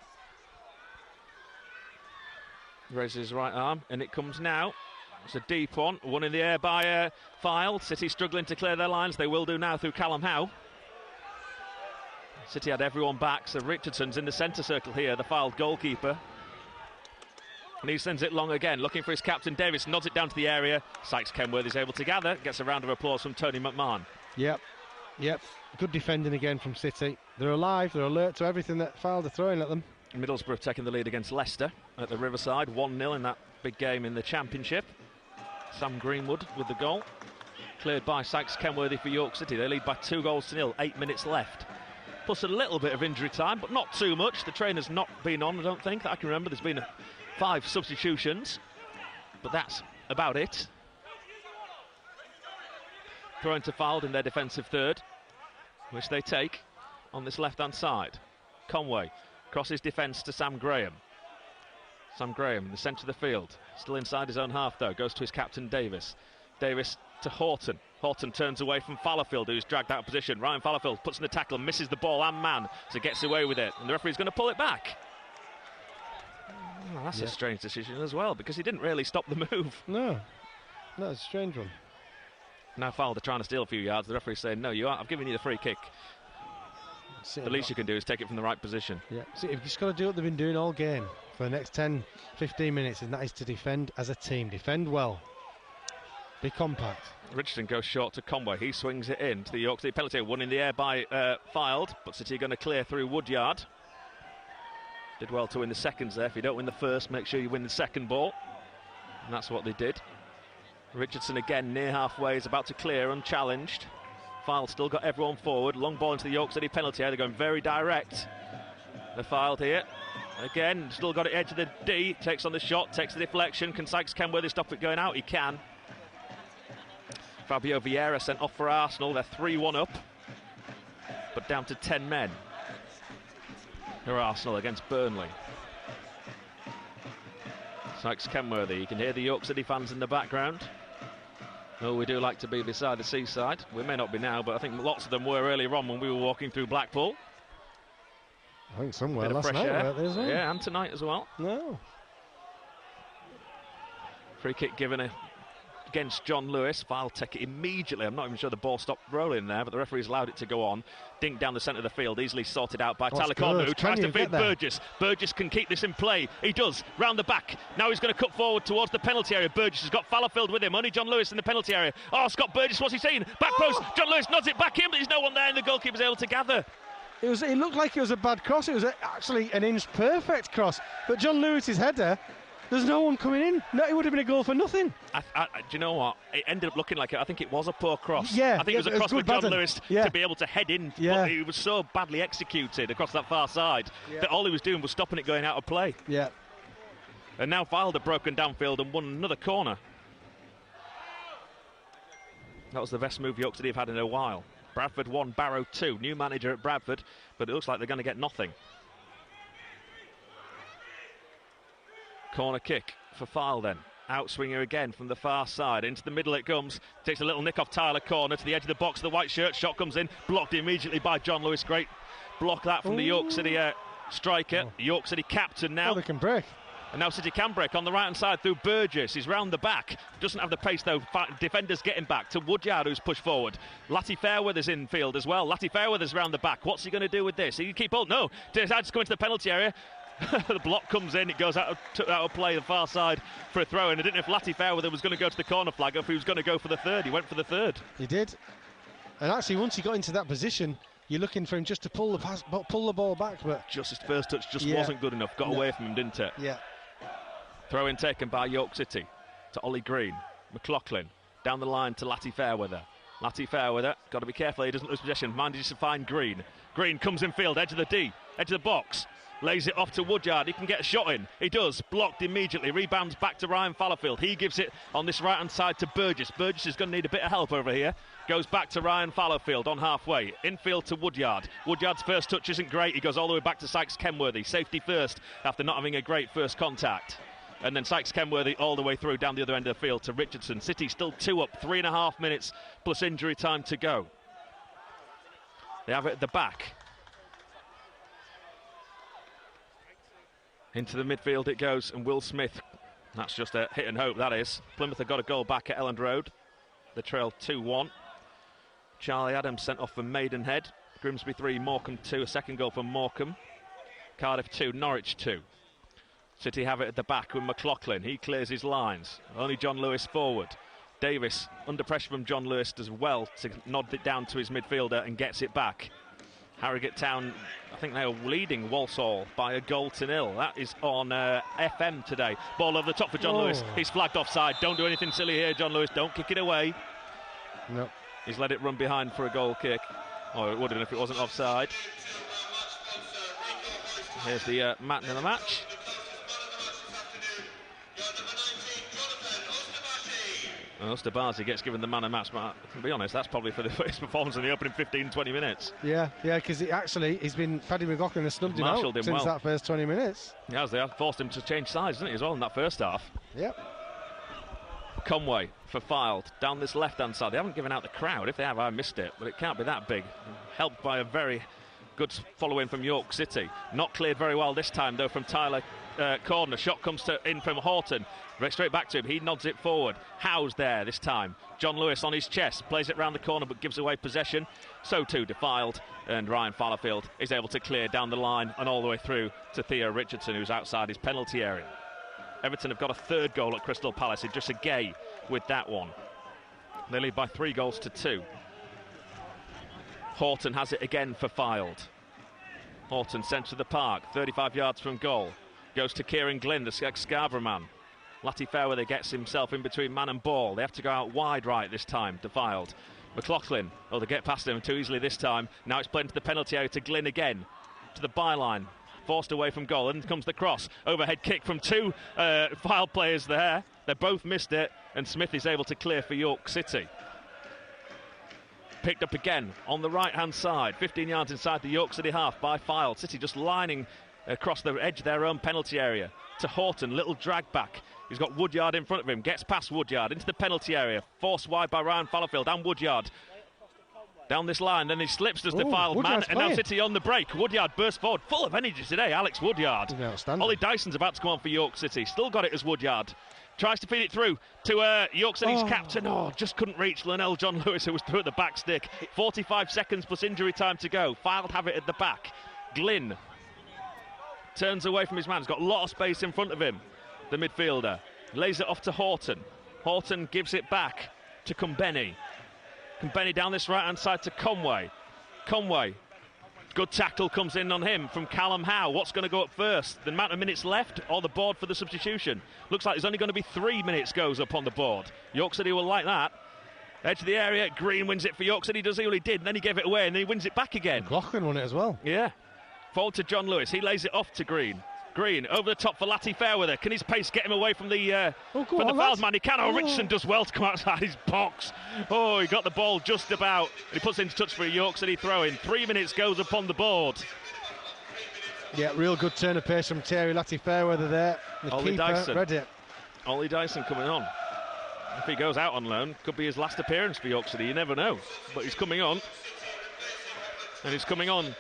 Raises his right arm, and it comes now. It's a deep one in the air by Fylde. City struggling to clear their lines. They will do now through Callum Howe. City had everyone back, so Richardson's in the centre circle here, the Fylde goalkeeper. And he sends it long again, looking for his captain. Davis nods it down to the area. Sykes Kenworthy is able to gather. Gets a round of applause from Tony McMahon. Yep. Good defending again from City. They're alive, they're alert to everything that Fylde are throwing at them. Middlesbrough taking the lead against Leicester at the Riverside. 1-0 in that big game in the Championship. Sam Greenwood with the goal. Cleared by Sykes Kenworthy for York City. They lead by 2-0. 8 minutes left. Plus a little bit of injury time, but not too much. The trainer's not been on, I don't think, that I can remember. There's been 5 substitutions, but that's about it. Thrown to Fylde in their defensive third, which they take on this left-hand side. Conway crosses defence to Sam Graham. Sam Graham in the centre of the field, still inside his own half though, goes to his captain Davis. Davis to Horton. Horton turns away from Fallowfield, who's dragged out of position. Ryan Fallowfield puts in the tackle, misses the ball and man, so gets away with it. And the referee's going to pull it back. Oh, that's a strange decision as well, because he didn't really stop the move. No, it's a strange one. Now Fylde trying to steal a few yards. The referee's saying, no, I've given you the free kick. The least you can do is take it from the right position. Yeah, see, you've just got to do what they've been doing all game for the next 10, 15 minutes, and that is to defend as a team. Defend well. Be compact. Richardson goes short to Conway. He swings it in to the York City penalty. One in the air by Fylde, but City going to clear through Woodyard. Did well to win the seconds there. If you don't win the first, make sure you win the second ball. And that's what they did. Richardson again near halfway, is about to clear unchallenged. Fylde still got everyone forward. Long ball into the York City penalty area. They're going very direct. The Fylde here. Again, still got it edge of the D. Takes on the shot, takes the deflection. Can Sykes Kenworthy stop it going out? He can. Fabio Vieira sent off for Arsenal. They're 3-1 up, but down to 10 men. Here are Arsenal against Burnley. Sykes Kenworthy. You can hear the York City fans in the background. Oh, we do like to be beside the seaside. We may not be now, but I think lots of them were earlier on when we were walking through Blackpool. I think somewhere last night air. Right there as well. Yeah, and tonight as well. No. Free kick given against John Lewis. Fylde take it immediately. I'm not even sure the ball stopped rolling there, but the referee's allowed it to go on. Dink down the centre of the field, easily sorted out by Tyler Cornu, who tries to feed Burgess. Burgess can keep this in play. He does, round the back. Now he's going to cut forward towards the penalty area. Burgess has got Fallowfield with him. Only John Lewis in the penalty area. Oh, Scott Burgess, what's he saying? Back post. John Lewis nods it back in, but there's no one there, and the goalkeeper's able to gather. It looked like it was a bad cross. It was actually an inch perfect cross. But John Lewis's header, there's no one coming in. No, it would have been a goal for nothing. Do you know what? It ended up looking like it. I think it was a poor cross. Yeah, I think it was a cross for John Lewis to be able to head in. Yeah. But he was so badly executed across that far side that all he was doing was stopping it going out of play. Yeah. And now Fylde have broken downfield and won another corner. That was the best move York City have had in a while. Bradford 1, Barrow 2. New manager at Bradford, but it looks like they're going to get nothing. Corner kick for Fylde then. Outswinger again from the far side. Into the middle it comes. Takes a little nick off Tyler Corner to the edge of the box. The white shirt shot comes in. Blocked immediately by John Lewis. Great block that from the York City striker. York City captain now. Oh, they can break. And now City can break on the right-hand side through Burgess. He's round the back. Doesn't have the pace, though. Defenders getting back to Woodyard, who's pushed forward.Latty Fairweather's in field as well.Latty Fairweather's round the back. What's he going to do with this? He can keep hold. No. Decides to go into the penalty area. The block comes in. It goes out of play the far side for a throw. And I didn't know ifLatty Fairweather was going to go to the corner flag or if he was going to go for the third. He went for the third. He did. And actually, once he got into that position, you're looking for him just to pull the ball back. But just his first touch just wasn't good enough. Got away from him, didn't it? Yeah. Throw in taken by York City to Ollie Green. McLaughlin down the line to Latty Fairweather. Latty Fairweather, got to be careful he doesn't lose possession. Manages to find Green. Green comes in field, edge of the D, edge of the box. Lays it off to Woodyard. He can get a shot in. He does. Blocked immediately. Rebounds back to Ryan Fallowfield. He gives it on this right-hand side to Burgess. Burgess is going to need a bit of help over here. Goes back to Ryan Fallowfield on halfway. Infield to Woodyard. Woodyard's first touch isn't great. He goes all the way back to Sykes Kenworthy. Safety first after not having a great first contact. And then Sykes Kenworthy all the way through down the other end of the field to Richardson. City still 2 up, 3.5 minutes plus injury time to go. They have it at the back. Into the midfield it goes, and Will Smith, that's just a hit and hope, that is. Plymouth have got a goal back at Elland Road. They trail 2-1. Charlie Adams sent off for Maidenhead. Grimsby 3, Morecambe 2, a second goal for Morecambe. Cardiff 2, Norwich 2. City have it at the back with McLaughlin. He clears his lines. Only John Lewis forward. Davis under pressure from John Lewis does well to nod it down to his midfielder and gets it back. Harrogate Town, I think they are leading Walsall by a goal to 0. That is on FM today. Ball over the top for John Lewis. He's flagged offside. Don't do anything silly here, John Lewis. Don't kick it away. No. He's let it run behind for a goal kick. Or it wouldn't if it wasn't offside. Here's the man of the match. Well, Stabazi gets given the man of match, but to be honest, that's probably for his performance in the opening 15-20 minutes. Yeah, because he's been, Paddy McLaughlin has snubbed him out since that first 20 minutes. Yeah, they have forced him to change sides, hasn't he, as well, in that first half. Yep. Conway for Fylde, down this left-hand side. They haven't given out the crowd. If they have, I missed it, but it can't be that big. Helped by a very good follow-in from York City. Not cleared very well this time, though, from Tyler Corner. Shot comes in from Horton. Straight back to him. He nods it forward. Howe's there this time. John Lewis on his chest. Plays it round the corner, but gives away possession. So too Defiled. And Ryan Fallowfield is able to clear down the line and all the way through to Theo Richardson, who's outside his penalty area. Everton have got a third goal at Crystal Palace. Idrissa Gueye with that one. They lead by 3-2. Horton has it again for Fylde. Horton sent to the park, 35 yards from goal. Goes to Kieran Glynn, the Scarborough man. Latty Fairweather gets himself in between man and ball. They have to go out wide right this time, Defiled. McLaughlin, they get past him too easily this time. Now it's played into the penalty area to Glynn again. To the byline, forced away from goal. And comes the cross. Overhead kick from two Fylde players there. They both missed it, and Smith is able to clear for York City. Picked up again on the right-hand side, 15 yards inside the York City half by Fylde. City just lining across the edge of their own penalty area to Horton. Little drag back. He's got Woodyard in front of him. Gets past Woodyard into the penalty area. Forced wide by Ryan Fallowfield and Woodyard. Down this line, then he slips as the Fylde man, and now City on the break. Woodyard bursts forward, full of energy today, Alex Woodyard. Ollie Dyson's about to come on for York City. Still got it as Woodyard. Tries to feed it through to York City's captain. Just couldn't reach Lionel John Lewis, who was through at the back stick. 45 seconds plus injury time to go. Fylde have it at the back. Glynn turns away from his man. He's got a lot of space in front of him. The midfielder lays it off to Horton. Horton gives it back to Kumbeni. Kumbeni down this right-hand side to Conway. Conway, good tackle comes in on him from Callum Howe. What's going to go up first? The amount of minutes left or the board for the substitution? Looks like there's only going to be 3 minutes goes up on the board. York City will like that. Edge of the area, Green wins it for York City. Does he all he did, and then he gave it away, and then he wins it back again. McLaughlin won it as well. Yeah. Forward to John Lewis. He lays it off to Green. Green over the top for Latty Fairweather. Can his pace get him away from the Fylde man? He can. Richardson does well to come outside his box. He got the ball just about. He puts it into touch for a York City throw-in. 3 minutes goes upon the board. Yeah, real good turn of pace from Terry Latty Fairweather there. The Ollie keeper Dyson. read it. Ollie Dyson coming on. If he goes out on loan, could be his last appearance for York City. You never know. But he's coming on. And he's coming on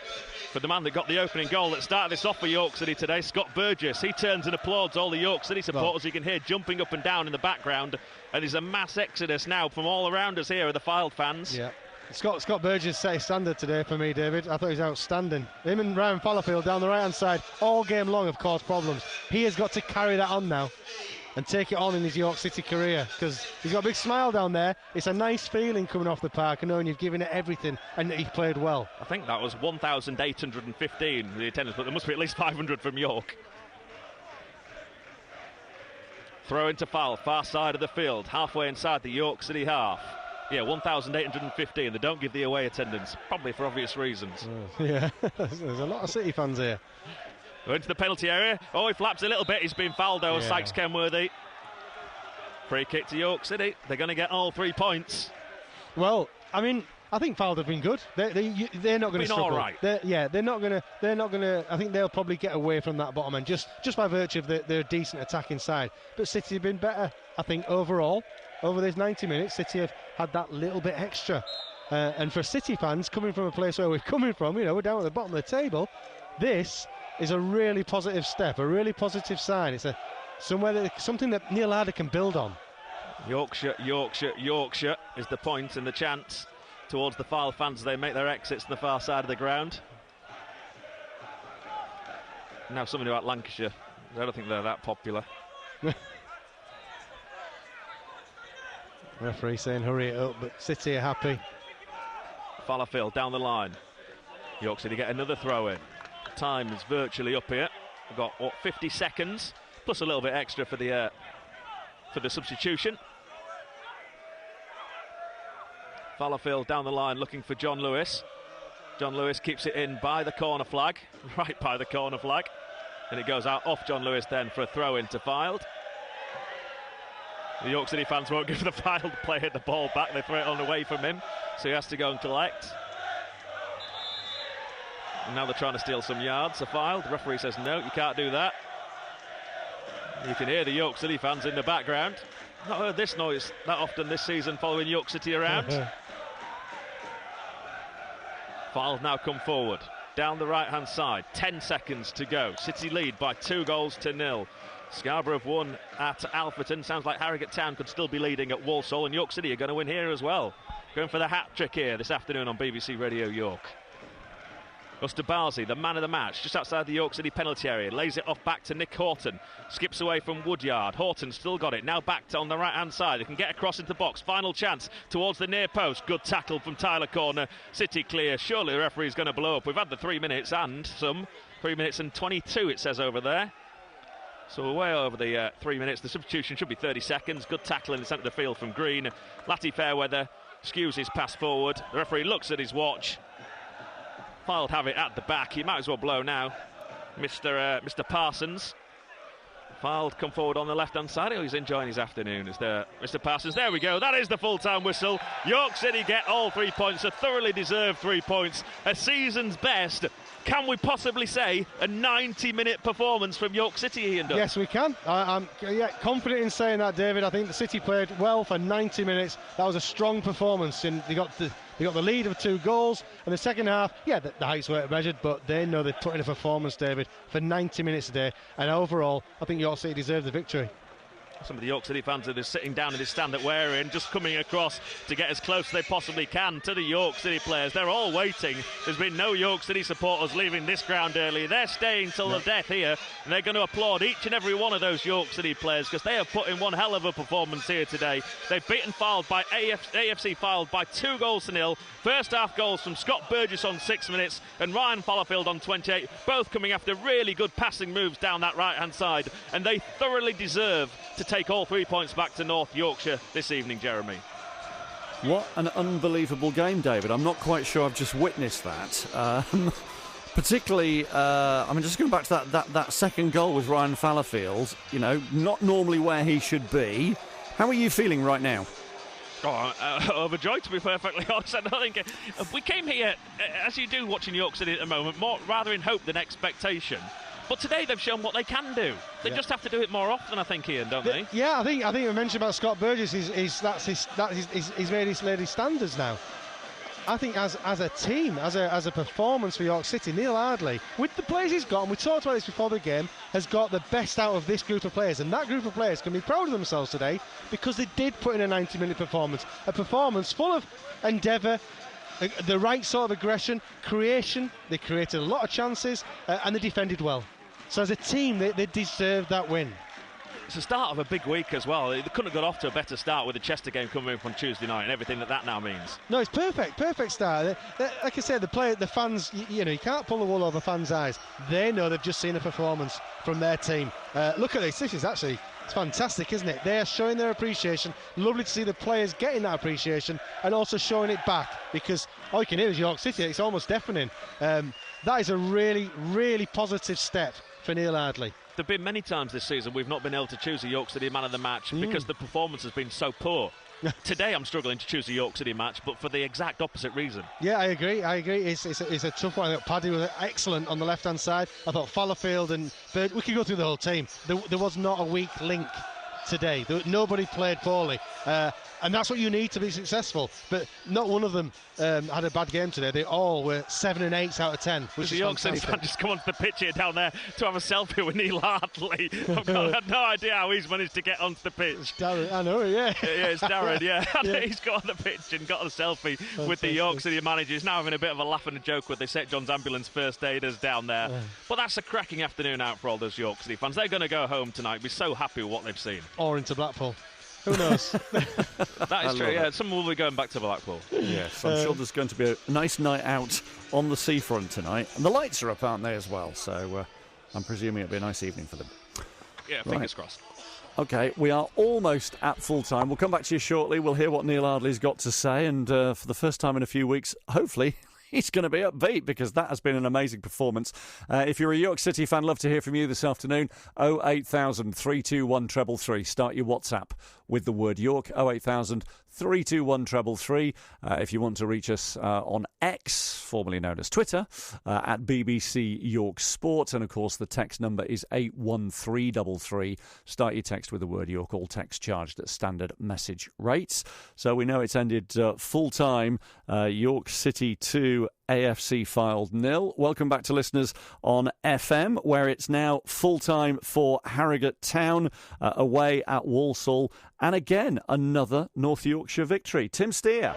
for the man that got the opening goal that started this off for York City today, Scott Burgess. He turns and applauds all the York City supporters you can hear jumping up and down in the background. And there's a mass exodus now from all around us here of the Fylde fans. Yeah. Scott Burgess set a standard today for me, David. I thought he was outstanding. Him and Ryan Fallowfield down the right-hand side, all game long have caused problems. He has got to carry that on now and take it on in his York City career, because he's got a big smile down there. It's a nice feeling coming off the park and knowing you've given it everything and that he played well. I think that was 1,815 the attendance, but there must be at least 500 from York. Throw into Fylde, far side of the field, halfway inside the York City half. Yeah, 1,815. They don't give the away attendance, probably for obvious reasons. Yeah, there's a lot of City fans here. Into the penalty area. He flaps a little bit. He's been fouled though, Sykes Kenworthy. Free kick to York City. They're going to get all 3 points. Well, I mean, I think Fylde have been good. They're not going to struggle. All right. They're not going to. I think they'll probably get away from that bottom end just by virtue of their decent attacking side. But City have been better, I think, overall. Over these 90 minutes, City have had that little bit extra. And for City fans, coming from a place where we're coming from, we're down at the bottom of the table. This is a really positive step, a really positive sign. It's something that Neil Harder can build on. Yorkshire is the point and the chance towards the Fylde fans as they make their exits to the far side of the ground. Now something about Lancashire. I don't think they're that popular. Referee saying hurry it up, but City are happy. Fallowfield down the line. York City get another throw in. Time is virtually up here. We've got 50 seconds plus a little bit extra for the substitution. Fallowfield down the line looking for John Lewis. John Lewis keeps it in by the corner flag, right by the corner flag, and it goes out off John Lewis then for a throw in to Fylde. The York City fans won't give the Fylde player the ball back. They throw it on away from him, so he has to go and collect. And now they're trying to steal some yards. The Fylde, the referee says no, you can't do that. You can hear the York City fans in the background. Not heard this noise that often this season following York City around. Fylde now come forward down the right-hand side. 10 seconds to go. City lead by 2-0. Scarborough have won at Alfreton. Sounds like Harrogate Town could still be leading at Walsall, and York City are going to win here as well. Going for the hat-trick here this afternoon on BBC Radio York. Osterbazi, the man of the match, just outside the York City penalty area, lays it off back to Nick Horton, skips away from Woodyard. Horton still got it, now back to on the right-hand side. They can get across into the box, final chance towards the near post. Good tackle from Tyler Corner, City clear. Surely the referee's going to blow up. We've had the 3 minutes and some, 3 minutes and 22 it says over there. So we're way over the 3 minutes. The substitution should be 30 seconds. Good tackle in the centre of the field from Green. Latty Fairweather skews his pass forward. The referee looks at his watch. Fylde have it at the back. He might as well blow now. Mr. Parsons. Fylde come forward on the left-hand side. Oh, he's enjoying his afternoon. Is there, Mr. Parsons? There we go. That is the full-time whistle. York City get all 3 points. A thoroughly deserved 3 points. A season's best. Can we possibly say a 90-minute performance from York City, Ian Dunn? Yes, we can. I'm confident in saying that, David. I think the City played well for 90 minutes. That was a strong performance, and they got the lead of 2 goals. And the second half, the heights weren't measured, but they know they put in a performance, David, for 90 minutes a day. And overall, I think York City deserved the victory. Some of the York City fans are just sitting down in this stand that we're in, just coming across to get as close as they possibly can to the York City players. They're all waiting. There's been no York City supporters leaving this ground early. They're staying till the death here, and they're going to applaud each and every one of those York City players because they have put in one hell of a performance here today. They've beaten Fylde by AFC Fylde by 2-0. First half goals from Scott Burgess on 6 minutes and Ryan Fallowfield on 28, both coming after really good passing moves down that right-hand side, and they thoroughly deserve to take all 3 points back to North Yorkshire this evening, Jeremy. What an unbelievable game, David. I'm not quite sure I've just witnessed that. Particularly, just going back to that second goal with Ryan Fallowfield, not normally where he should be. How are you feeling right now? Overjoyed, to be perfectly honest. I don't think we came here, as you do watching York City at the moment, more rather in hope than expectation. But today they've shown what they can do. They just have to do it more often, I think, Ian, don't they? Yeah, I think we mentioned about Scott Burgess. He's made his lady standards now. I think as a team, as a performance for York City, Neil Ardley, with the players he's got, and we talked about this before the game, has got the best out of this group of players, and that group of players can be proud of themselves today because they did put in a 90-minute performance, a performance full of endeavour, the right sort of aggression, creation. They created a lot of chances, and they defended well. So as a team, they deserve that win. It's the start of a big week as well. They couldn't have got off to a better start with the Chester game coming up on Tuesday night and everything that now means. No, it's perfect start. Like I said, the fans, you can't pull the wool over fans' eyes. They know they've just seen a performance from their team. Look at this. It's fantastic, isn't it? They are showing their appreciation. Lovely to see the players getting that appreciation and also showing it back, because all you can hear is York City. It's almost deafening. That is a really, really positive step for Neil Ardley. There have been many times this season we've not been able to choose a York City man of the match because the performance has been so poor. Today I'm struggling to choose a York City match, but for the exact opposite reason. Yeah, I agree. It's a tough one. I thought Paddy was excellent on the left-hand side. I thought Fallowfield and Bird, we could go through the whole team. There was not a weak link today. Nobody played poorly. And that's what you need to be successful. But not one of them had a bad game today. They all were 7 and 8 out of 10. Which is York City fan just come onto the pitch here down there to have a selfie with Neil Ardley. I've got no idea how he's managed to get onto the pitch. It's Darren, I know, yeah. It's Darren, yeah. He's got on the pitch and got a selfie with the York City manager. He's now having a bit of a laugh and a joke with the St John's Ambulance first aiders down there. But that's a cracking afternoon out for all those York City fans. They're going to go home tonight, be so happy with what they've seen. Or into Blackpool. Who knows? That is true, yeah. Someone will be going back to Blackpool. Yes, I'm sure there's going to be a nice night out on the seafront tonight. And the lights are up, aren't they, as well? So I'm presuming it'll be a nice evening for them. Yeah, fingers crossed. OK, we are almost at full time. We'll come back to you shortly. We'll hear what Neil Ardley's got to say. And for the first time in a few weeks, hopefully, he's going to be upbeat because that has been an amazing performance. If you're a York City fan, love to hear from you this afternoon. 08000 321 333. Start your WhatsApp with the word York. 08000 321 333. If you want to reach us on X, formerly known as Twitter, at BBC York Sport. And, of course, the text number is 81333. Start your text with the word York, all text charged at standard message rates. So we know it's ended full-time. York City 2, AFC Fylde 0. Welcome back to listeners on FM, where it's now full-time for Harrogate Town away at Walsall. And again, another North Yorkshire victory. Tim Steer.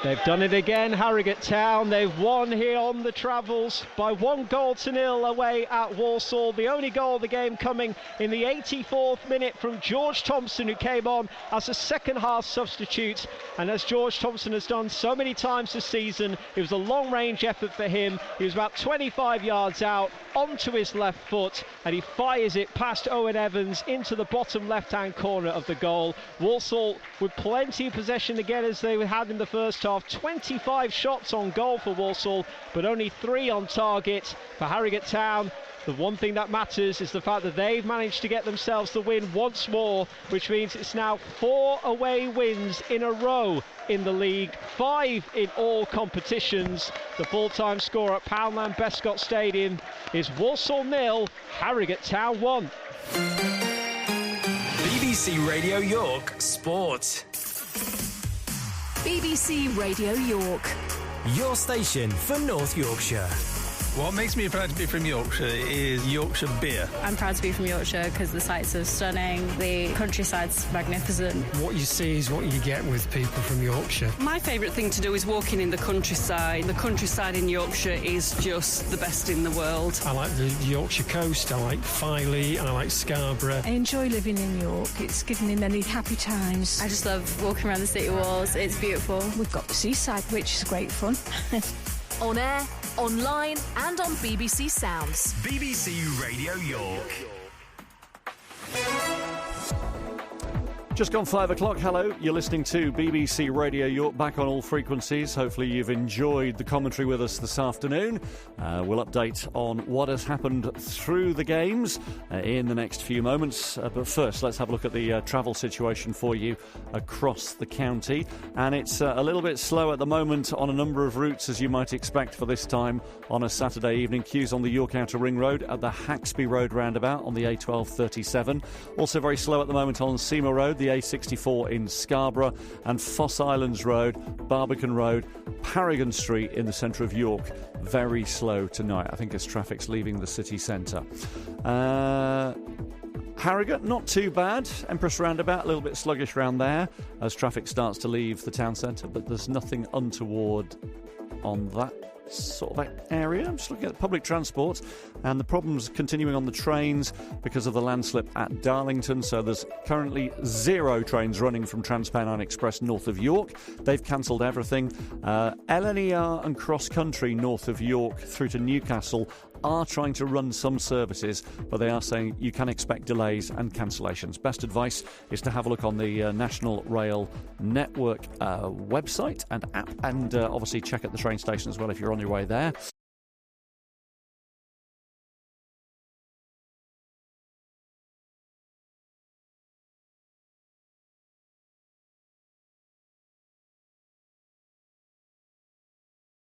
They've done it again, Harrogate Town. They've won here on the travels by 1-0 away at Walsall. The only goal of the game coming in the 84th minute from George Thompson, who came on as a second-half substitute. And as George Thompson has done so many times this season, it was a long-range effort for him. He was about 25 yards out, onto his left foot, and he fires it past Owen Evans into the bottom left-hand corner of the goal. Walsall with plenty of possession again as they had in the first half. 25 shots on goal for Walsall, but only 3 on target for Harrogate Town. The one thing that matters is the fact that they've managed to get themselves the win once more, which means it's now 4 away wins in a row in the league, 5 in all competitions. The full-time score at Poundland Bescott Stadium is Walsall 0, Harrogate Town 1. BBC Radio York Sport. BBC Radio York. Your station for North Yorkshire. What makes me proud to be from Yorkshire is Yorkshire beer. I'm proud to be from Yorkshire because the sights are stunning, the countryside's magnificent. What you see is what you get with people from Yorkshire. My favourite thing to do is walking in the countryside. The countryside in Yorkshire is just the best in the world. I like the Yorkshire coast, I like Fylde, and I like Scarborough. I enjoy living in York. It's given me many happy times. I just love walking around the city walls. It's beautiful. We've got the seaside, which is great fun. On air, online and on BBC Sounds. BBC Radio York. Just gone 5 o'clock. Hello, you're listening to BBC Radio York, back on all frequencies. Hopefully you've enjoyed the commentary with us this afternoon. We'll update on what has happened through the games in the next few moments. But first, let's have a look at the travel situation for you across the county. And it's a little bit slow at the moment on a number of routes, as you might expect for this time on a Saturday evening. Queues on the York Outer Ring Road at the Haxby Road roundabout on the A1237. Also very slow at the moment on Seymour Road, the A64 in Scarborough, and Foss Islands Road, Barbican Road, Paragon Street in the centre of York. Very slow tonight, I think, as traffic's leaving the city centre. Harrogate, not too bad. Empress Roundabout, a little bit sluggish round there as traffic starts to leave the town centre, but there's nothing untoward on that sort of area. I'm just looking at public transport, and the problems continuing on the trains because of the landslip at Darlington. So there's currently 0 trains running from TransPennine Express north of York. They've cancelled everything. LNER and Cross Country north of York through to Newcastle are trying to run some services, but they are saying you can expect delays and cancellations. Best advice is to have a look on the National Rail Network website and app, and obviously check at the train station as well if you're on your way there.